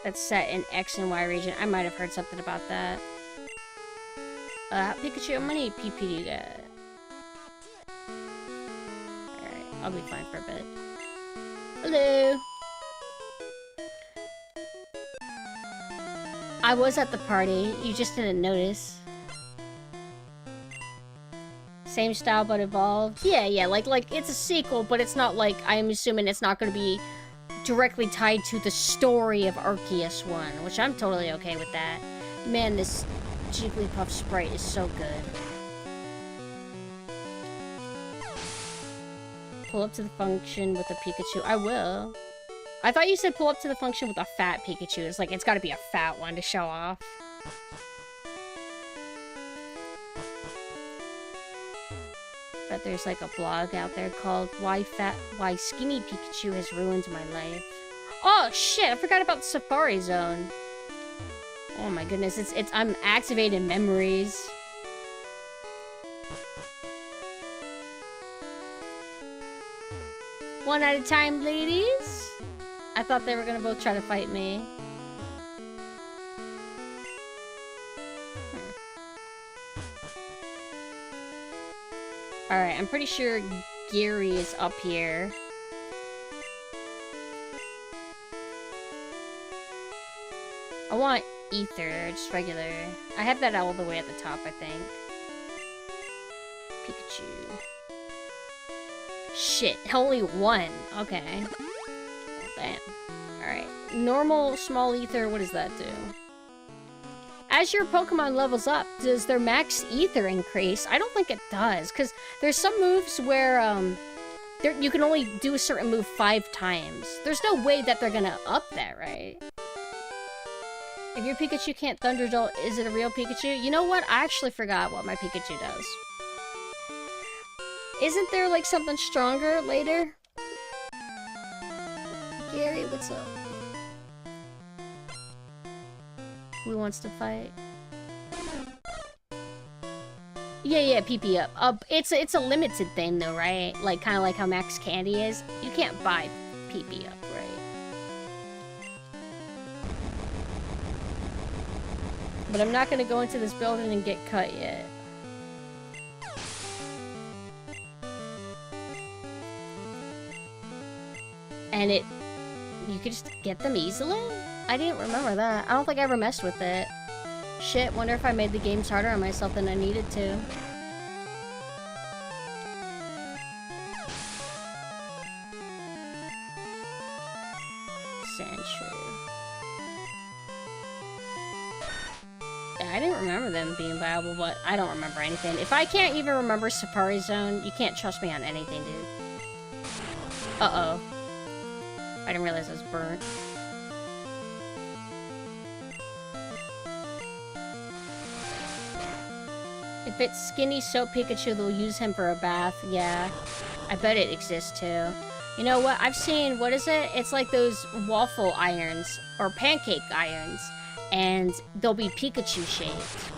that's set in X and Y region. I might have heard something about that. Pikachu, how many PP do you got? Alright, I'll be fine for a bit. Hello! I was at the party, you just didn't notice. Same style but evolved. Yeah, like it's a sequel, but it's not like, I'm assuming it's not gonna be directly tied to the story of Arceus 1, which I'm totally okay with that. Man, this Jigglypuff sprite is so good. Pull up to the function with a Pikachu. I will. I thought you said pull up to the function with a fat Pikachu. It's like, it's gotta be a fat one to show off. But there's like a blog out there called Why Skinny Pikachu Has Ruined My Life. Oh shit, I forgot about the Safari Zone. Oh my goodness, I'm activating memories. One at a time, ladies. I thought they were gonna both try to fight me. Alright, I'm pretty sure Gary is up here. I want Ether, just regular. I have that all the way at the top, I think. Pikachu. Shit, only one. Okay. Damn. Alright. Normal, small Ether, what does that do? As your Pokemon levels up, does their max Ether increase? I don't think it does, because there's some moves where, you can only do a certain move 5 times. There's no way that they're gonna up that, right? If your Pikachu can't Thunder Jolt, is it a real Pikachu? You know what? I actually forgot what my Pikachu does. Isn't there, like, something stronger later? Gary, what's up? Who wants to fight? Yeah, PP up. It's a limited thing though, right? Like kind of like how Max Candy is. You can't buy PP up, right? But I'm not gonna go into this building and get cut yet. And you could just get them easily? I didn't remember that. I don't think I ever messed with it. Shit, wonder if I made the games harder on myself than I needed to. Sentry. Yeah, I didn't remember them being viable, but I don't remember anything. If I can't even remember Safari Zone, you can't trust me on anything, dude. Uh-oh. I didn't realize I was burnt. If it's Skinny Soap Pikachu, they'll use him for a bath. Yeah, I bet it exists too. You know what? I've seen, what is it? It's like those waffle irons or pancake irons, and they'll be Pikachu shaped.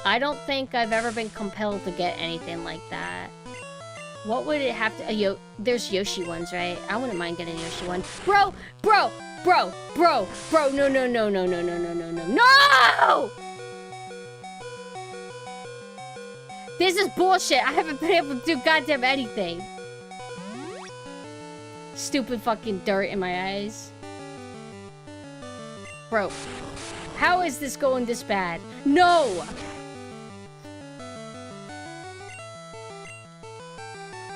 I don't think I've ever been compelled to get anything like that. What would it have to... there's Yoshi ones, right? I wouldn't mind getting a Yoshi one. Bro! No! This is bullshit. I haven't been able to do goddamn anything. Stupid fucking dirt in my eyes. Bro. How is this going this bad? No!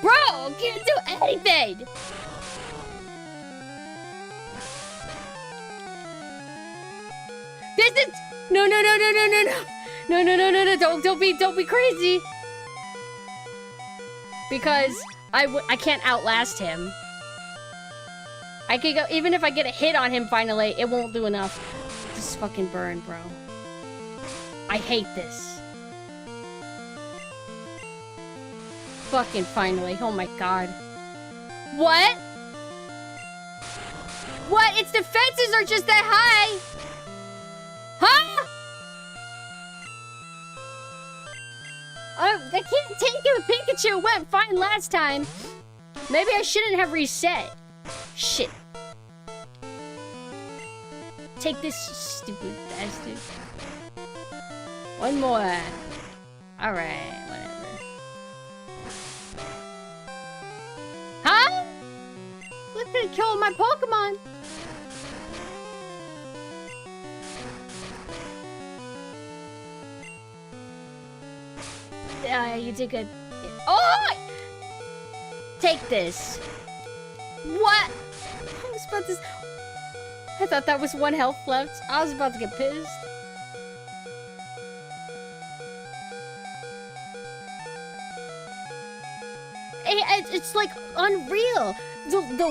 Bro! Can't do anything! This is... No. No, don't be crazy. Because I can't outlast him. I could go, even if I get a hit on him finally, it won't do enough. Just fucking burn, bro. I hate this. Fucking finally, oh my god. What? What? Its defenses are just that high? Huh? I can't take it with Pikachu. It went fine last time. Maybe I shouldn't have reset. Shit. Take this, stupid bastard. One more. Alright, whatever. Huh? Look at it killing my Pokemon. You did good. Oh! Take this. What? I was about to... I thought that was one health left. I was about to get pissed. It's like unreal.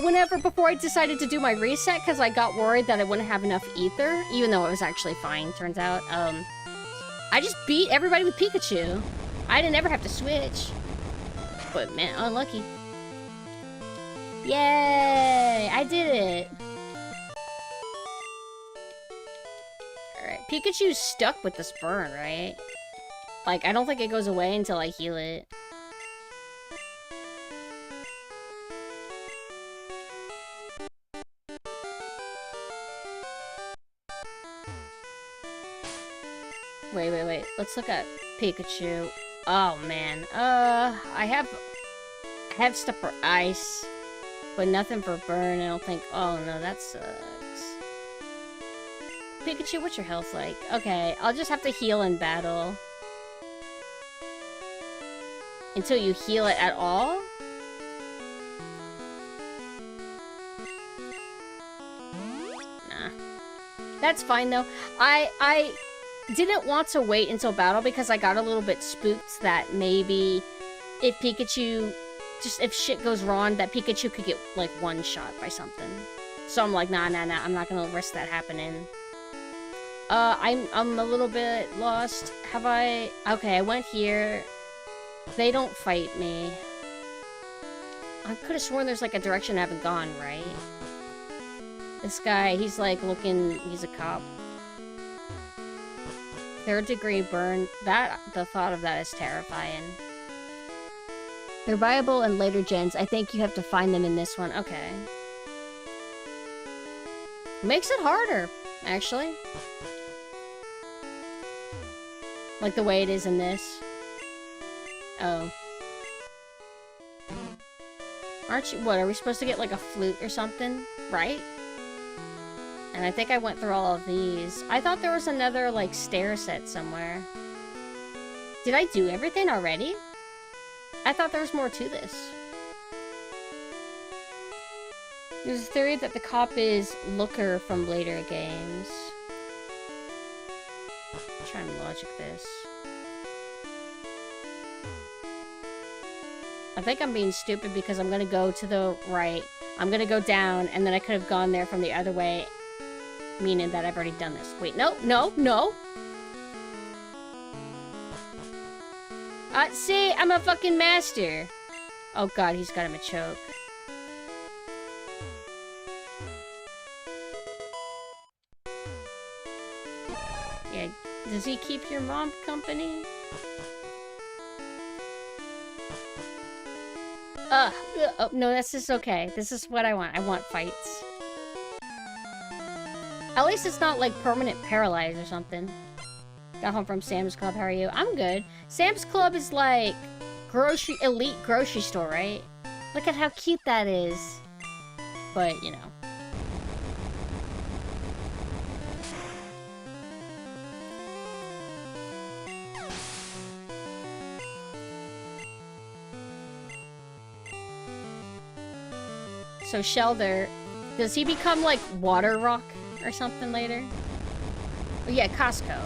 Whenever before I decided to do my reset, because I got worried that I wouldn't have enough ether, even though it was actually fine, turns out. I just beat everybody with Pikachu. I didn't ever have to switch. But man, unlucky. Yay! I did it. Alright, Pikachu's stuck with this burn, right? Like, I don't think it goes away until I heal it. Wait. Let's look at Pikachu. Oh, man. I have stuff for ice, but nothing for burn, I don't think. Oh, no, that sucks. Pikachu, what's your health like? Okay, I'll just have to heal in battle. Until you heal it at all? Nah. That's fine, though. I didn't want to wait until battle because I got a little bit spooked that maybe if Pikachu, just if shit goes wrong, that Pikachu could get like one shot by something. So I'm like, nah, I'm not gonna risk that happening. I'm a little bit lost. Okay, I went here. They don't fight me. I could have sworn there's like a direction I haven't gone, right? This guy, he's like looking, he's a cop. Third-degree burn. The thought of that is terrifying. They're viable in later gens. I think you have to find them in this one. Okay. Makes it harder, actually. Like the way it is in this. Oh. Aren't you... What, are we supposed to get like a flute or something? Right? And I think I went through all of these. I thought there was another, like, stair set somewhere. Did I do everything already? I thought there was more to this. There's a theory that the cop is Looker from later games. I'm trying to logic this. I think I'm being stupid because I'm gonna go to the right. I'm gonna go down, and then I could have gone there from the other way. Meaning that I've already done this. Wait, no, no, no! See, I'm a fucking master! Oh god, he's got him a choke. Yeah, does he keep your mom company? Oh, no, this is okay. This is what I want. I want fights. At least it's not, like, permanent paralyzed or something. Got home from Sam's Club. How are you? I'm good. Sam's Club is, like, elite grocery store, right? Look at how cute that is. But, you know. So, Shelder, does he become, like, Water Rock or something later? Oh yeah, Costco.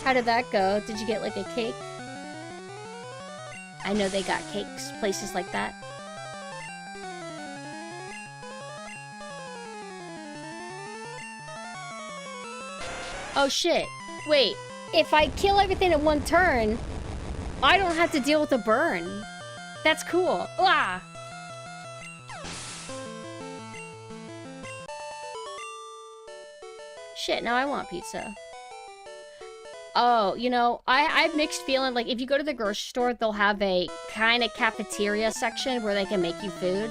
How did that go? Did you get like a cake? I know they got cakes, places like that. Oh shit. Wait, if I kill everything in one turn, I don't have to deal with a burn. That's cool. Ah! Shit, now I want pizza. Oh, you know, I have mixed feeling. Like, if you go to the grocery store, they'll have a kind of cafeteria section where they can make you food.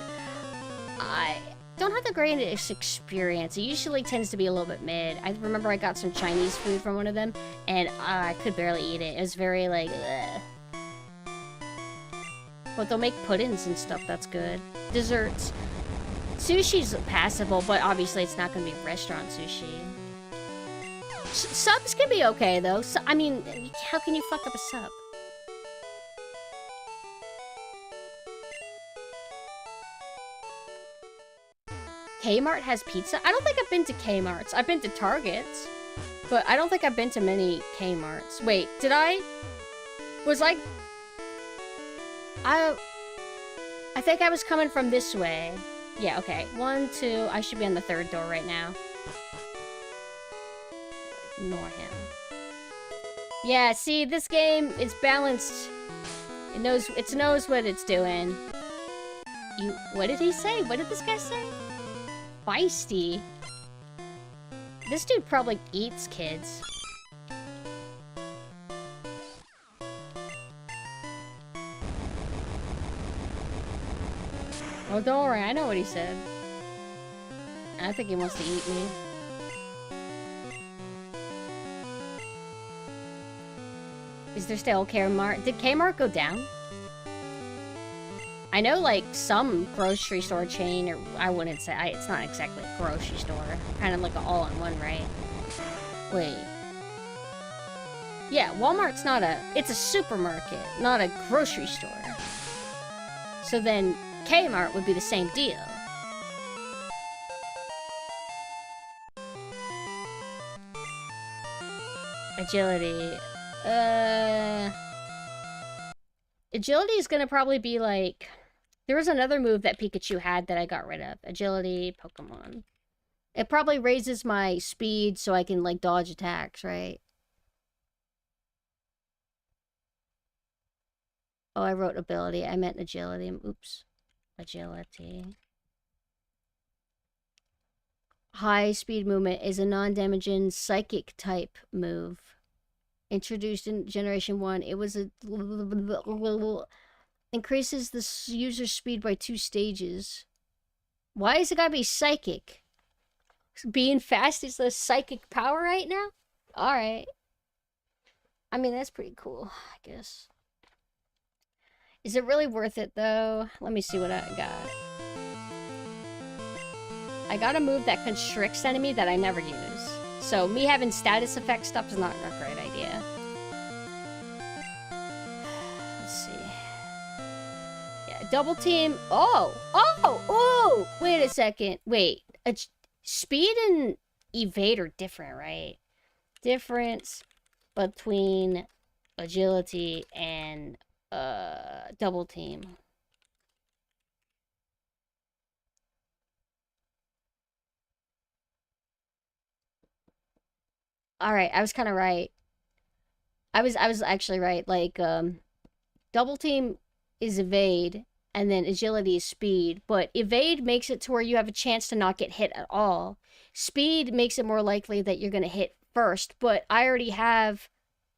I don't have the greatest experience. It usually tends to be a little bit mid. I remember I got some Chinese food from one of them, and I could barely eat it. It was very, like, ugh. But they'll make puddings and stuff. That's good. Desserts. Sushi's passable, but obviously it's not going to be restaurant sushi. Subs can be okay, though. So, I mean, how can you fuck up a sub? Kmart has pizza? I don't think I've been to Kmart's. I've been to Target's. But I don't think I've been to many Kmart's. Wait, did I? Was I think I was coming from this way. Yeah, okay. 1, 2. I should be on the third door right now. Ignore him. Yeah, see, this game is balanced. It knows what it's doing. What did he say? What did this guy say? Feisty. This dude probably eats kids. Oh, don't worry, I know what he said. I think he wants to eat me. Is there still Kmart? Did Kmart go down? I know, like, some grocery store chain, or I wouldn't say, it's not exactly a grocery store. Kind of like an all-in-one, right? Wait. Yeah, Walmart's not it's a supermarket, not a grocery store. So then, Kmart would be the same deal. Agility. Agility is gonna probably be like... There was another move that Pikachu had that I got rid of. Agility, Pokemon. It probably raises my speed so I can, like, dodge attacks, right? Oh, I wrote ability. I meant agility. Oops. Agility. High speed movement is a non-damaging psychic type move. Introduced in Generation 1. It was a... Increases the user's speed by 2 stages. Why is it gotta be psychic? Being fast is the psychic power right now? Alright. I mean, that's pretty cool, I guess. Is it really worth it, though? Let me see what I got. I got a move that constricts enemy that I never use. So me having status effect stuff is not a great idea. Let's see. Yeah, double team. Oh! Wait a second. Wait. Speed and evade are different, right? Difference between agility and double team. Alright, I was kind of right. I was actually right. Like, double team is evade, and then agility is speed. But evade makes it to where you have a chance to not get hit at all. Speed makes it more likely that you're going to hit first, but I already have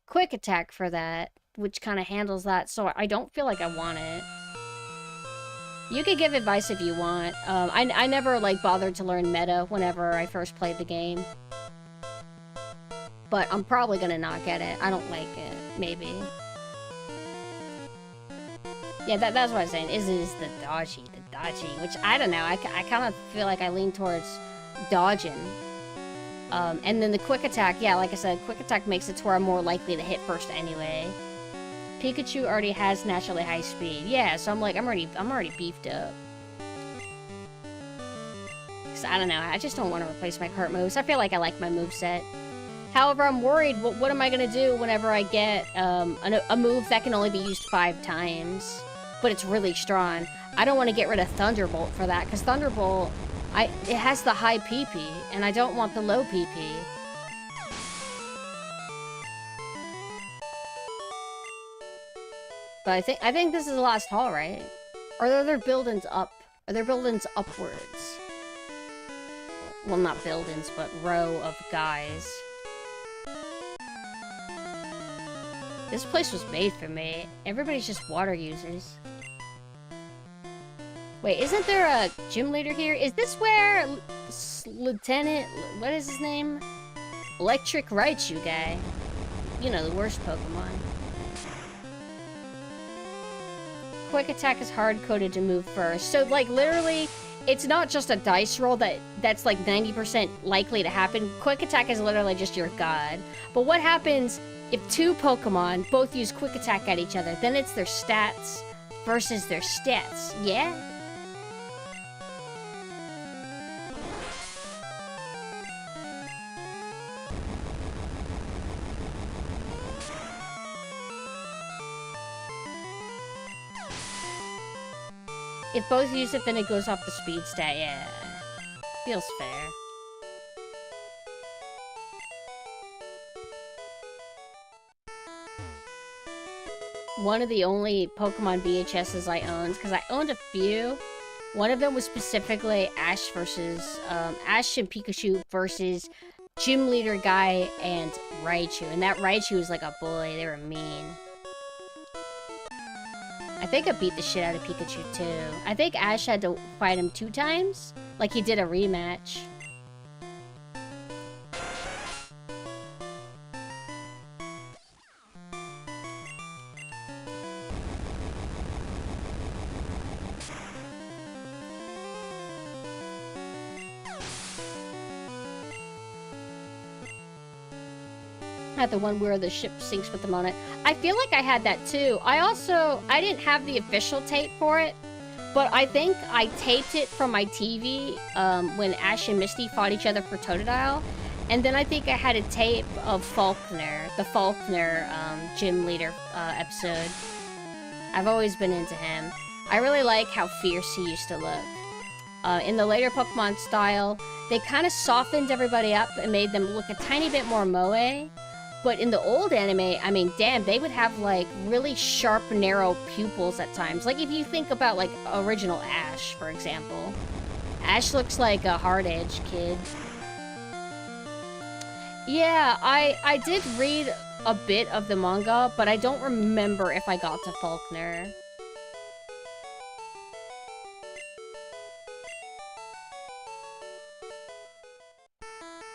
quick attack for that, which kind of handles that, so I don't feel like I want it. You could give advice if you want. I never, like, bothered to learn meta whenever I first played the game. But I'm probably gonna not get it. I don't like it. Maybe. Yeah, that's what I was saying. Is the dodgy. Which, I don't know. I kind of feel like I lean towards dodging. And then the quick attack. Yeah, like I said, quick attack makes it to where I'm more likely to hit first anyway. Pikachu already has naturally high speed. Yeah, so I'm like, I'm already beefed up. Cause I don't know. I just don't want to replace my current moves. I feel like I like my moveset. However, I'm worried, what am I going to do whenever I get a move that can only be used 5 times, but it's really strong? I don't want to get rid of Thunderbolt for that, because Thunderbolt, it has the high PP, and I don't want the low PP. But I think this is the last hall, right? Or are there buildings up? Are there buildings upwards? Well, not buildings, but row of guys. This place was made for me. Everybody's just water users. Wait, isn't there a gym leader here? Is this where Lieutenant... What is his name? Electric Raichu guy. You know, the worst Pokemon. Quick attack is hard-coded to move first. So, like, literally, it's not just a dice roll that's like 90% likely to happen. Quick attack is literally just your god. But what happens... if 2 Pokemon both use quick attack at each other, then it's their stats versus their stats, yeah? If both use it, then it goes off the speed stat, yeah. Feels fair. One of the only Pokemon VHSs I owned, because I owned a few. One of them was specifically Ash versus, Ash and Pikachu versus Gym Leader Guy and Raichu. And that Raichu was like a bully, they were mean. I think I beat the shit out of Pikachu too. I think Ash had to fight him 2 times, like he did a rematch. Had the one where the ship sinks with them on it. I feel like I had that too. I didn't have the official tape for it, but I think I taped it from my TV when Ash and Misty fought each other for Totodile. And then I think I had a tape of Faulkner, the Faulkner gym leader episode. I've always been into him. I really like how fierce he used to look. In the later Pokemon style, they kind of softened everybody up and made them look a tiny bit more moe. But in the old anime, I mean, damn, they would have, like, really sharp, narrow pupils at times. Like, if you think about, like, original Ash, for example. Ash looks like a hard-edged kid. Yeah, I did read a bit of the manga, but I don't remember if I got to Faulkner.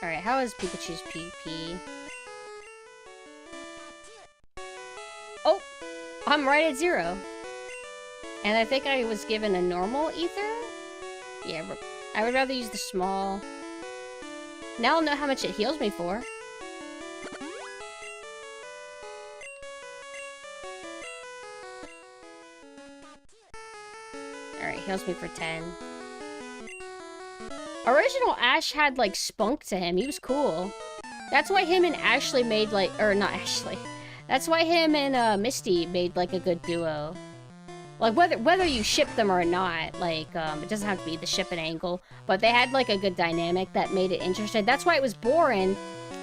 Alright, how is Pikachu's PP? Oh! I'm right at 0. And I think I was given a normal ether? Yeah, I would rather use the small. Now I'll know how much it heals me for. Alright, heals me for 10. Original Ash had, like, spunk to him. He was cool. That's why him and Ashley made, like... Or, not Ashley. That's why him and Misty made, like, a good duo. Like, whether you ship them or not, like, it doesn't have to be the shipping angle. But they had, like, a good dynamic that made it interesting. That's why it was boring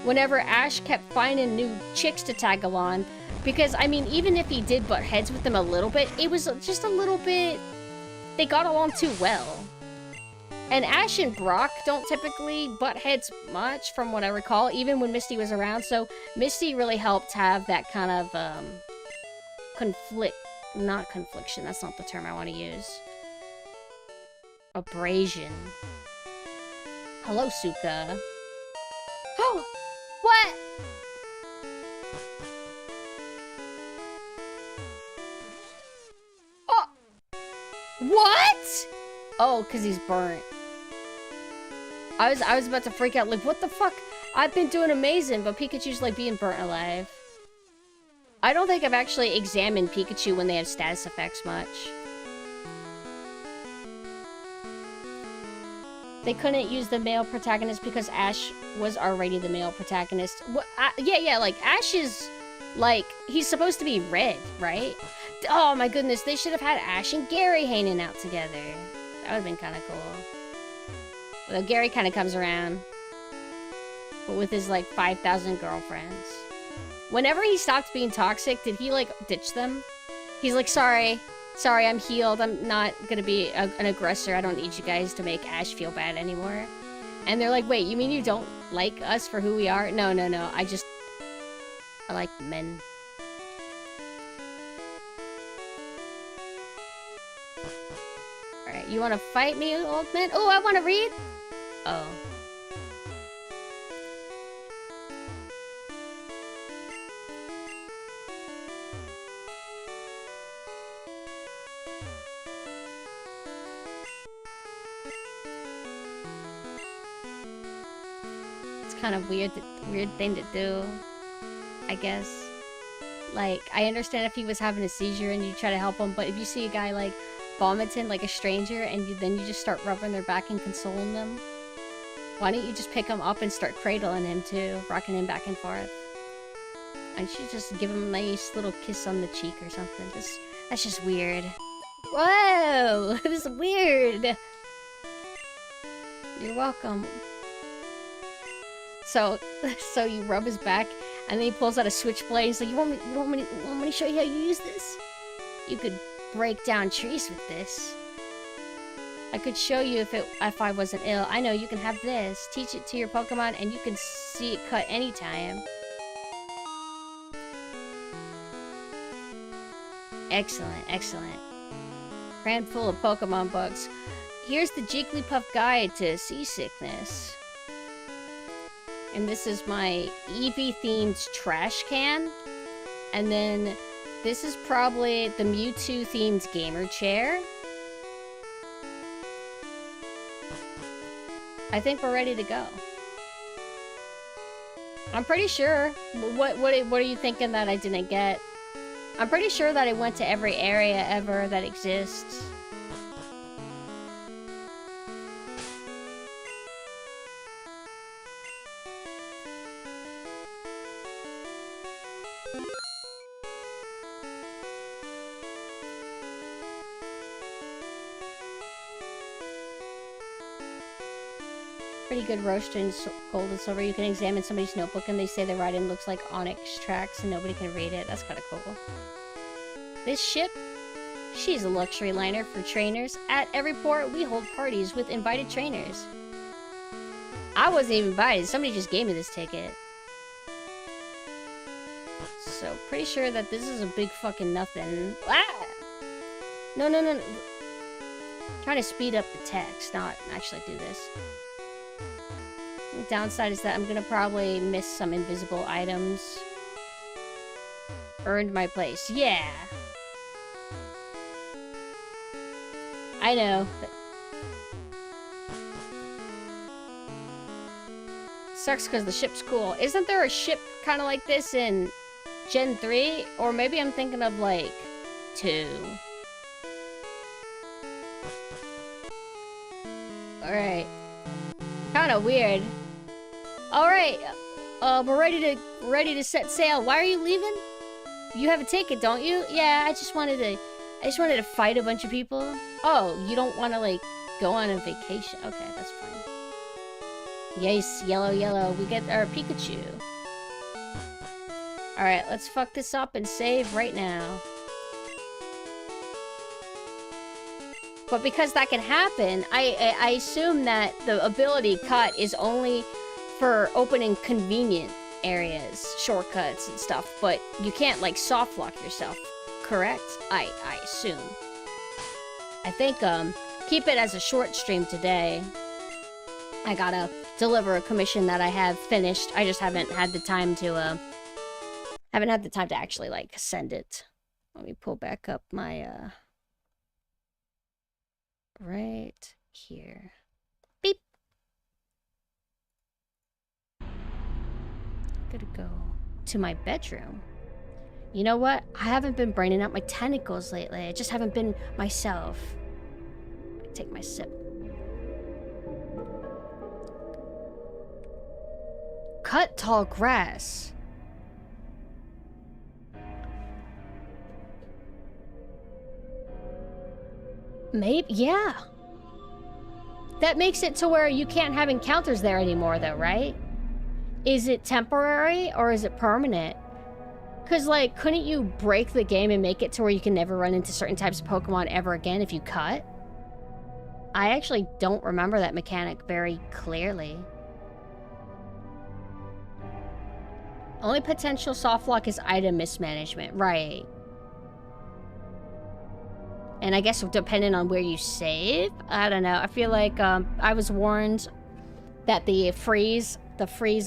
whenever Ash kept finding new chicks to tag along. Because, I mean, even if he did butt heads with them a little bit, it was just a little bit... They got along too well. And Ash and Brock don't typically butt heads much, from what I recall, even when Misty was around. So Misty really helped have that kind of not confliction, that's not the term I want to use. Abrasion. Hello, Suka. Oh! What? Oh! What? Oh, because he's burnt. I was about to freak out, like, what the fuck? I've been doing amazing, but Pikachu's, like, being burnt alive. I don't think I've actually examined Pikachu when they have status effects much. They couldn't use the male protagonist because Ash was already the male protagonist. What, yeah, like, Ash is, like, he's supposed to be red, right? Oh my goodness, they should have had Ash and Gary hanging out together. That would have been kind of cool. Although Gary kind of comes around. But with his, like, 5,000 girlfriends. Whenever he stopped being toxic, did he, like, ditch them? He's like, sorry, I'm healed. I'm not gonna be an aggressor. I don't need you guys to make Ash feel bad anymore. And they're like, wait, you mean you don't like us for who we are? No. I like men. Alright, you wanna fight me, old man? Oh, I wanna read? Oh. It's kind of weird thing to do, I guess. Like, I understand if he was having a seizure and you try to help him, but if you see a guy, like, vomiting like a stranger and then you just start rubbing their back and consoling them, why don't you just pick him up and start cradling him too, rocking him back and forth? And you just give him a nice little kiss on the cheek or something. That's just weird. Whoa! This is weird! You're welcome. So you rub his back, and then he pulls out a switchblade. He's like, you want me to show you how you use this? You could break down trees with this. I could show you if I wasn't ill. I know, you can have this. Teach it to your Pokemon, and you can see it cut anytime. Excellent, excellent. Crammed full of Pokemon books. Here's the Jigglypuff Guide to Seasickness. And this is my Eevee-themed trash can. And then this is probably the Mewtwo-themed gamer chair. I think we're ready to go. I'm pretty sure. What are you thinking that I didn't get? I'm pretty sure that I went to every area ever that exists. Pretty good roast in gold and silver. You can examine somebody's notebook and they say the writing looks like onyx tracks and nobody can read it. That's kind of cool. This ship, she's a luxury liner for trainers. At every port, we hold parties with invited trainers. I wasn't even invited. Somebody just gave me this ticket. so pretty sure that this is a big fucking nothing. Ah! No, no, no, no. Trying to speed up the text, not actually do this. The downside is that I'm gonna probably miss some invisible items. Earned my place. Yeah! I know. Sucks because the ship's cool. Isn't there a ship kind of like this in Gen 3? Or maybe I'm thinking of, like, 2. Alright. Kind of weird. Alright. We're ready to set sail. Why are you leaving? You have a ticket, don't you? Yeah, I just wanted to fight a bunch of people. Oh, you don't want to, like, go on a vacation. Okay, that's fine. Yes, yellow, yellow. We get our Pikachu. Alright, let's fuck this up and save right now. But because that can happen, I assume that the ability cut is only for opening convenient areas, shortcuts and stuff. But you can't, like, soft lock yourself, correct? I assume. I think, keep it as a short stream today. I gotta deliver a commission that I have finished. I just haven't had the time to, actually, like, send it. Let me pull back up my, right here. Beep. Gotta go to my bedroom. You know what? I haven't been braining out my tentacles lately. I just haven't been myself. Take my sip. Cut tall grass. Maybe, yeah. That makes it to where you can't have encounters there anymore, though, right? Is it temporary or is it permanent? Because, like, couldn't you break the game and make it to where you can never run into certain types of Pokemon ever again if you cut? I actually don't remember that mechanic very clearly. Only potential soft lock is item mismanagement, right? And I guess depending on where you save, I don't know. I feel like I was warned that the freeze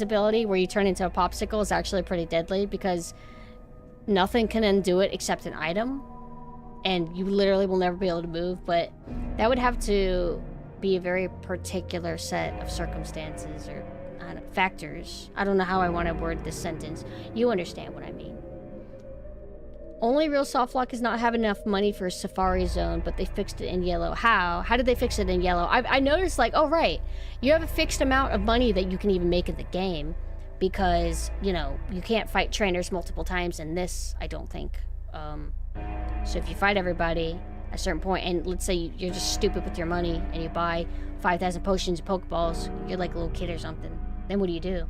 ability where you turn into a popsicle is actually pretty deadly because nothing can undo it except an item. And you literally will never be able to move, but that would have to be a very particular set of circumstances or factors. I don't know how I want to word this sentence. You understand what I mean. Only real soft lock is not having enough money for Safari Zone, but they fixed it in yellow. How? How did they fix it in yellow? I noticed, like, oh, right. You have a fixed amount of money that you can even make in the game because, you know, you can't fight trainers multiple times in this, I don't think. So if you fight everybody at a certain point, and let's say you're just stupid with your money and you buy 5,000 potions and Pokeballs, you're like a little kid or something, then what do?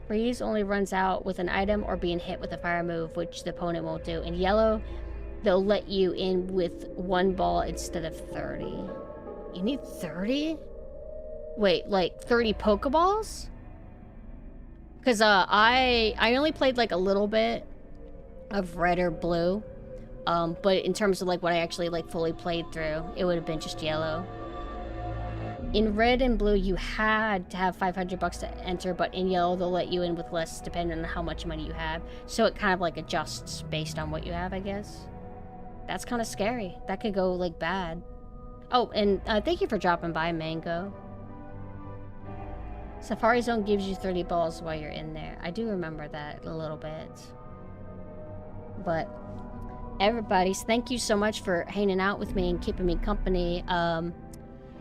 Freeze only runs out with an item or being hit with a fire move, which the opponent won't do. In yellow, they'll let you in with 1 ball instead of 30. You need 30? Wait, like 30 Pokeballs? Because I only played like a little bit of red or blue. But in terms of like what I actually like fully played through, it would have been just yellow. In red and blue, you had to have 500 bucks to enter, but in yellow, they'll let you in with less depending on how much money you have. So it kind of like adjusts based on what you have, I guess. That's kind of scary. That could go like bad. Oh, and thank you for dropping by, Mango. Safari Zone gives you 30 balls while you're in there. I do remember that a little bit. But everybody, thank you so much for hanging out with me and keeping me company.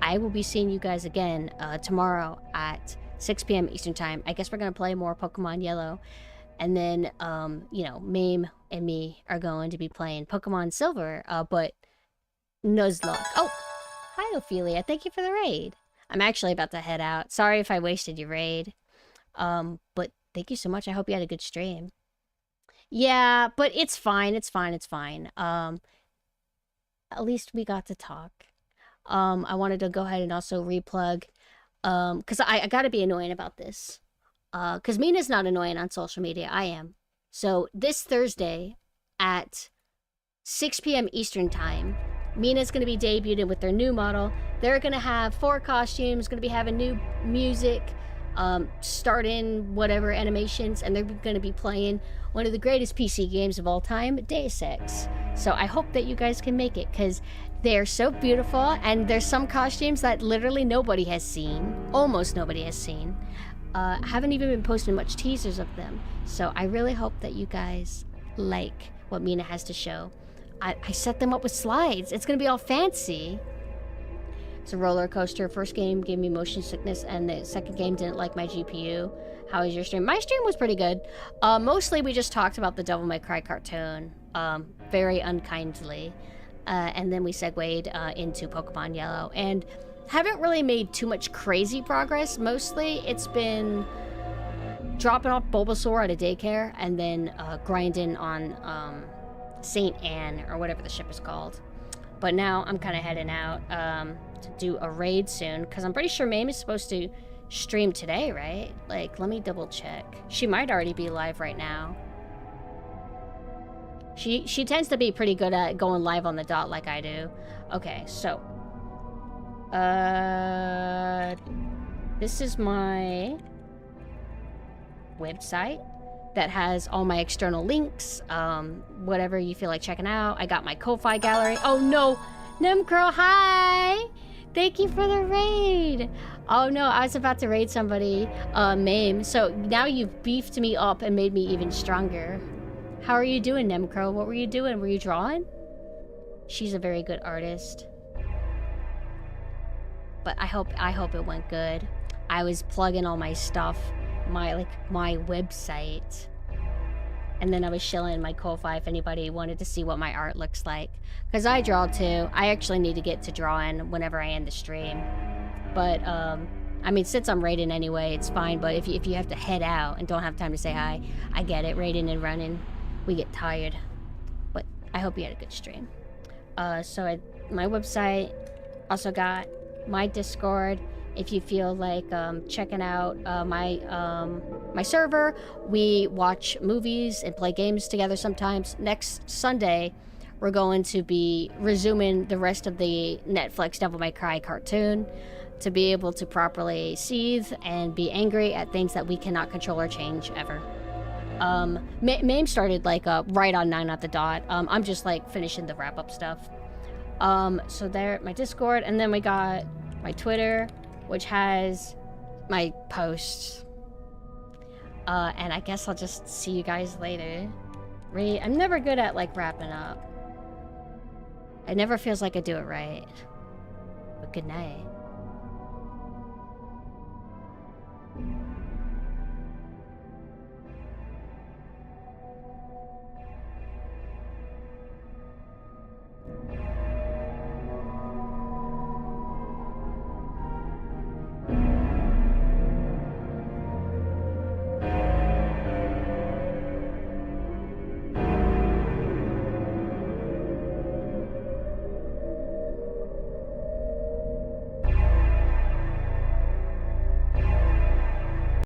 I will be seeing you guys again tomorrow at 6 p.m. Eastern Time. I guess we're going to play more Pokemon Yellow. And then, you know, Mame and me are going to be playing Pokemon Silver, but Nuzlocke. Oh, hi, Ophelia. Thank you for the raid. I'm actually about to head out. Sorry if I wasted your raid. But thank you so much. I hope you had a good stream. Yeah, but it's fine. It's fine. It's fine. At least we got to talk. I wanted to go ahead and also replug Because I gotta be annoying about this. Because Mina's not annoying on social media. I am. So this Thursday at 6 p.m. Eastern Time, Mina's going to be debuted with their new model. They're going to have 4 costumes, going to be having new music, starting whatever animations, and they're going to be playing one of the greatest PC games of all time, Deus Ex. So I hope that you guys can make it, because they're so beautiful, and there's some costumes that literally nobody has seen. Almost nobody has seen. Haven't even been posting much teasers of them. So I really hope that you guys like what Mina has to show. I set them up with slides. It's gonna be all fancy. It's a roller coaster. First game gave me motion sickness, and the second game didn't like my GPU. How was your stream? My stream was pretty good. Mostly we just talked about the Devil May Cry cartoon, very unkindly. And then we segued into Pokemon Yellow, and haven't really made too much crazy progress. Mostly it's been dropping off Bulbasaur at a daycare, and then grinding on St. Anne, or whatever the ship is called. But now I'm kind of heading out to do a raid soon, because I'm pretty sure Mame is supposed to stream today, right? Like, let me double check. She might already be live right now. She tends to be pretty good at going live on the dot like I do. Okay, so this is my website that has all my external links, whatever you feel like checking out. I got my Ko-Fi gallery. Oh no, Nemcro, hi! Thank you for the raid. Oh no, I was about to raid somebody, Mame. So now you've beefed me up and made me even stronger. How are you doing, Nemcro? What were you doing? Were you drawing? She's a very good artist. But I hope it went good. I was plugging all my stuff, my website, and then I was shilling my Ko-Fi if anybody wanted to see what my art looks like, because I draw too. I actually need to get to drawing whenever I end the stream, but I mean, since I'm raiding anyway, it's fine. But if you have to head out and don't have time to say hi, I get it. Raiding and running, we get tired. But I hope you had a good stream. So my website also got my Discord. If you feel like checking out my server, we watch movies and play games together sometimes. Next Sunday, we're going to be resuming the rest of the Netflix Devil May Cry cartoon to be able to properly seethe and be angry at things that we cannot control or change ever. Mame started like right on 9 at the dot. I'm just like finishing the wrap-up stuff. So there, my Discord, and then we got my Twitter, which has my posts. And I guess I'll just see you guys later. I'm never good at like wrapping up. It never feels like I do it right. But good night.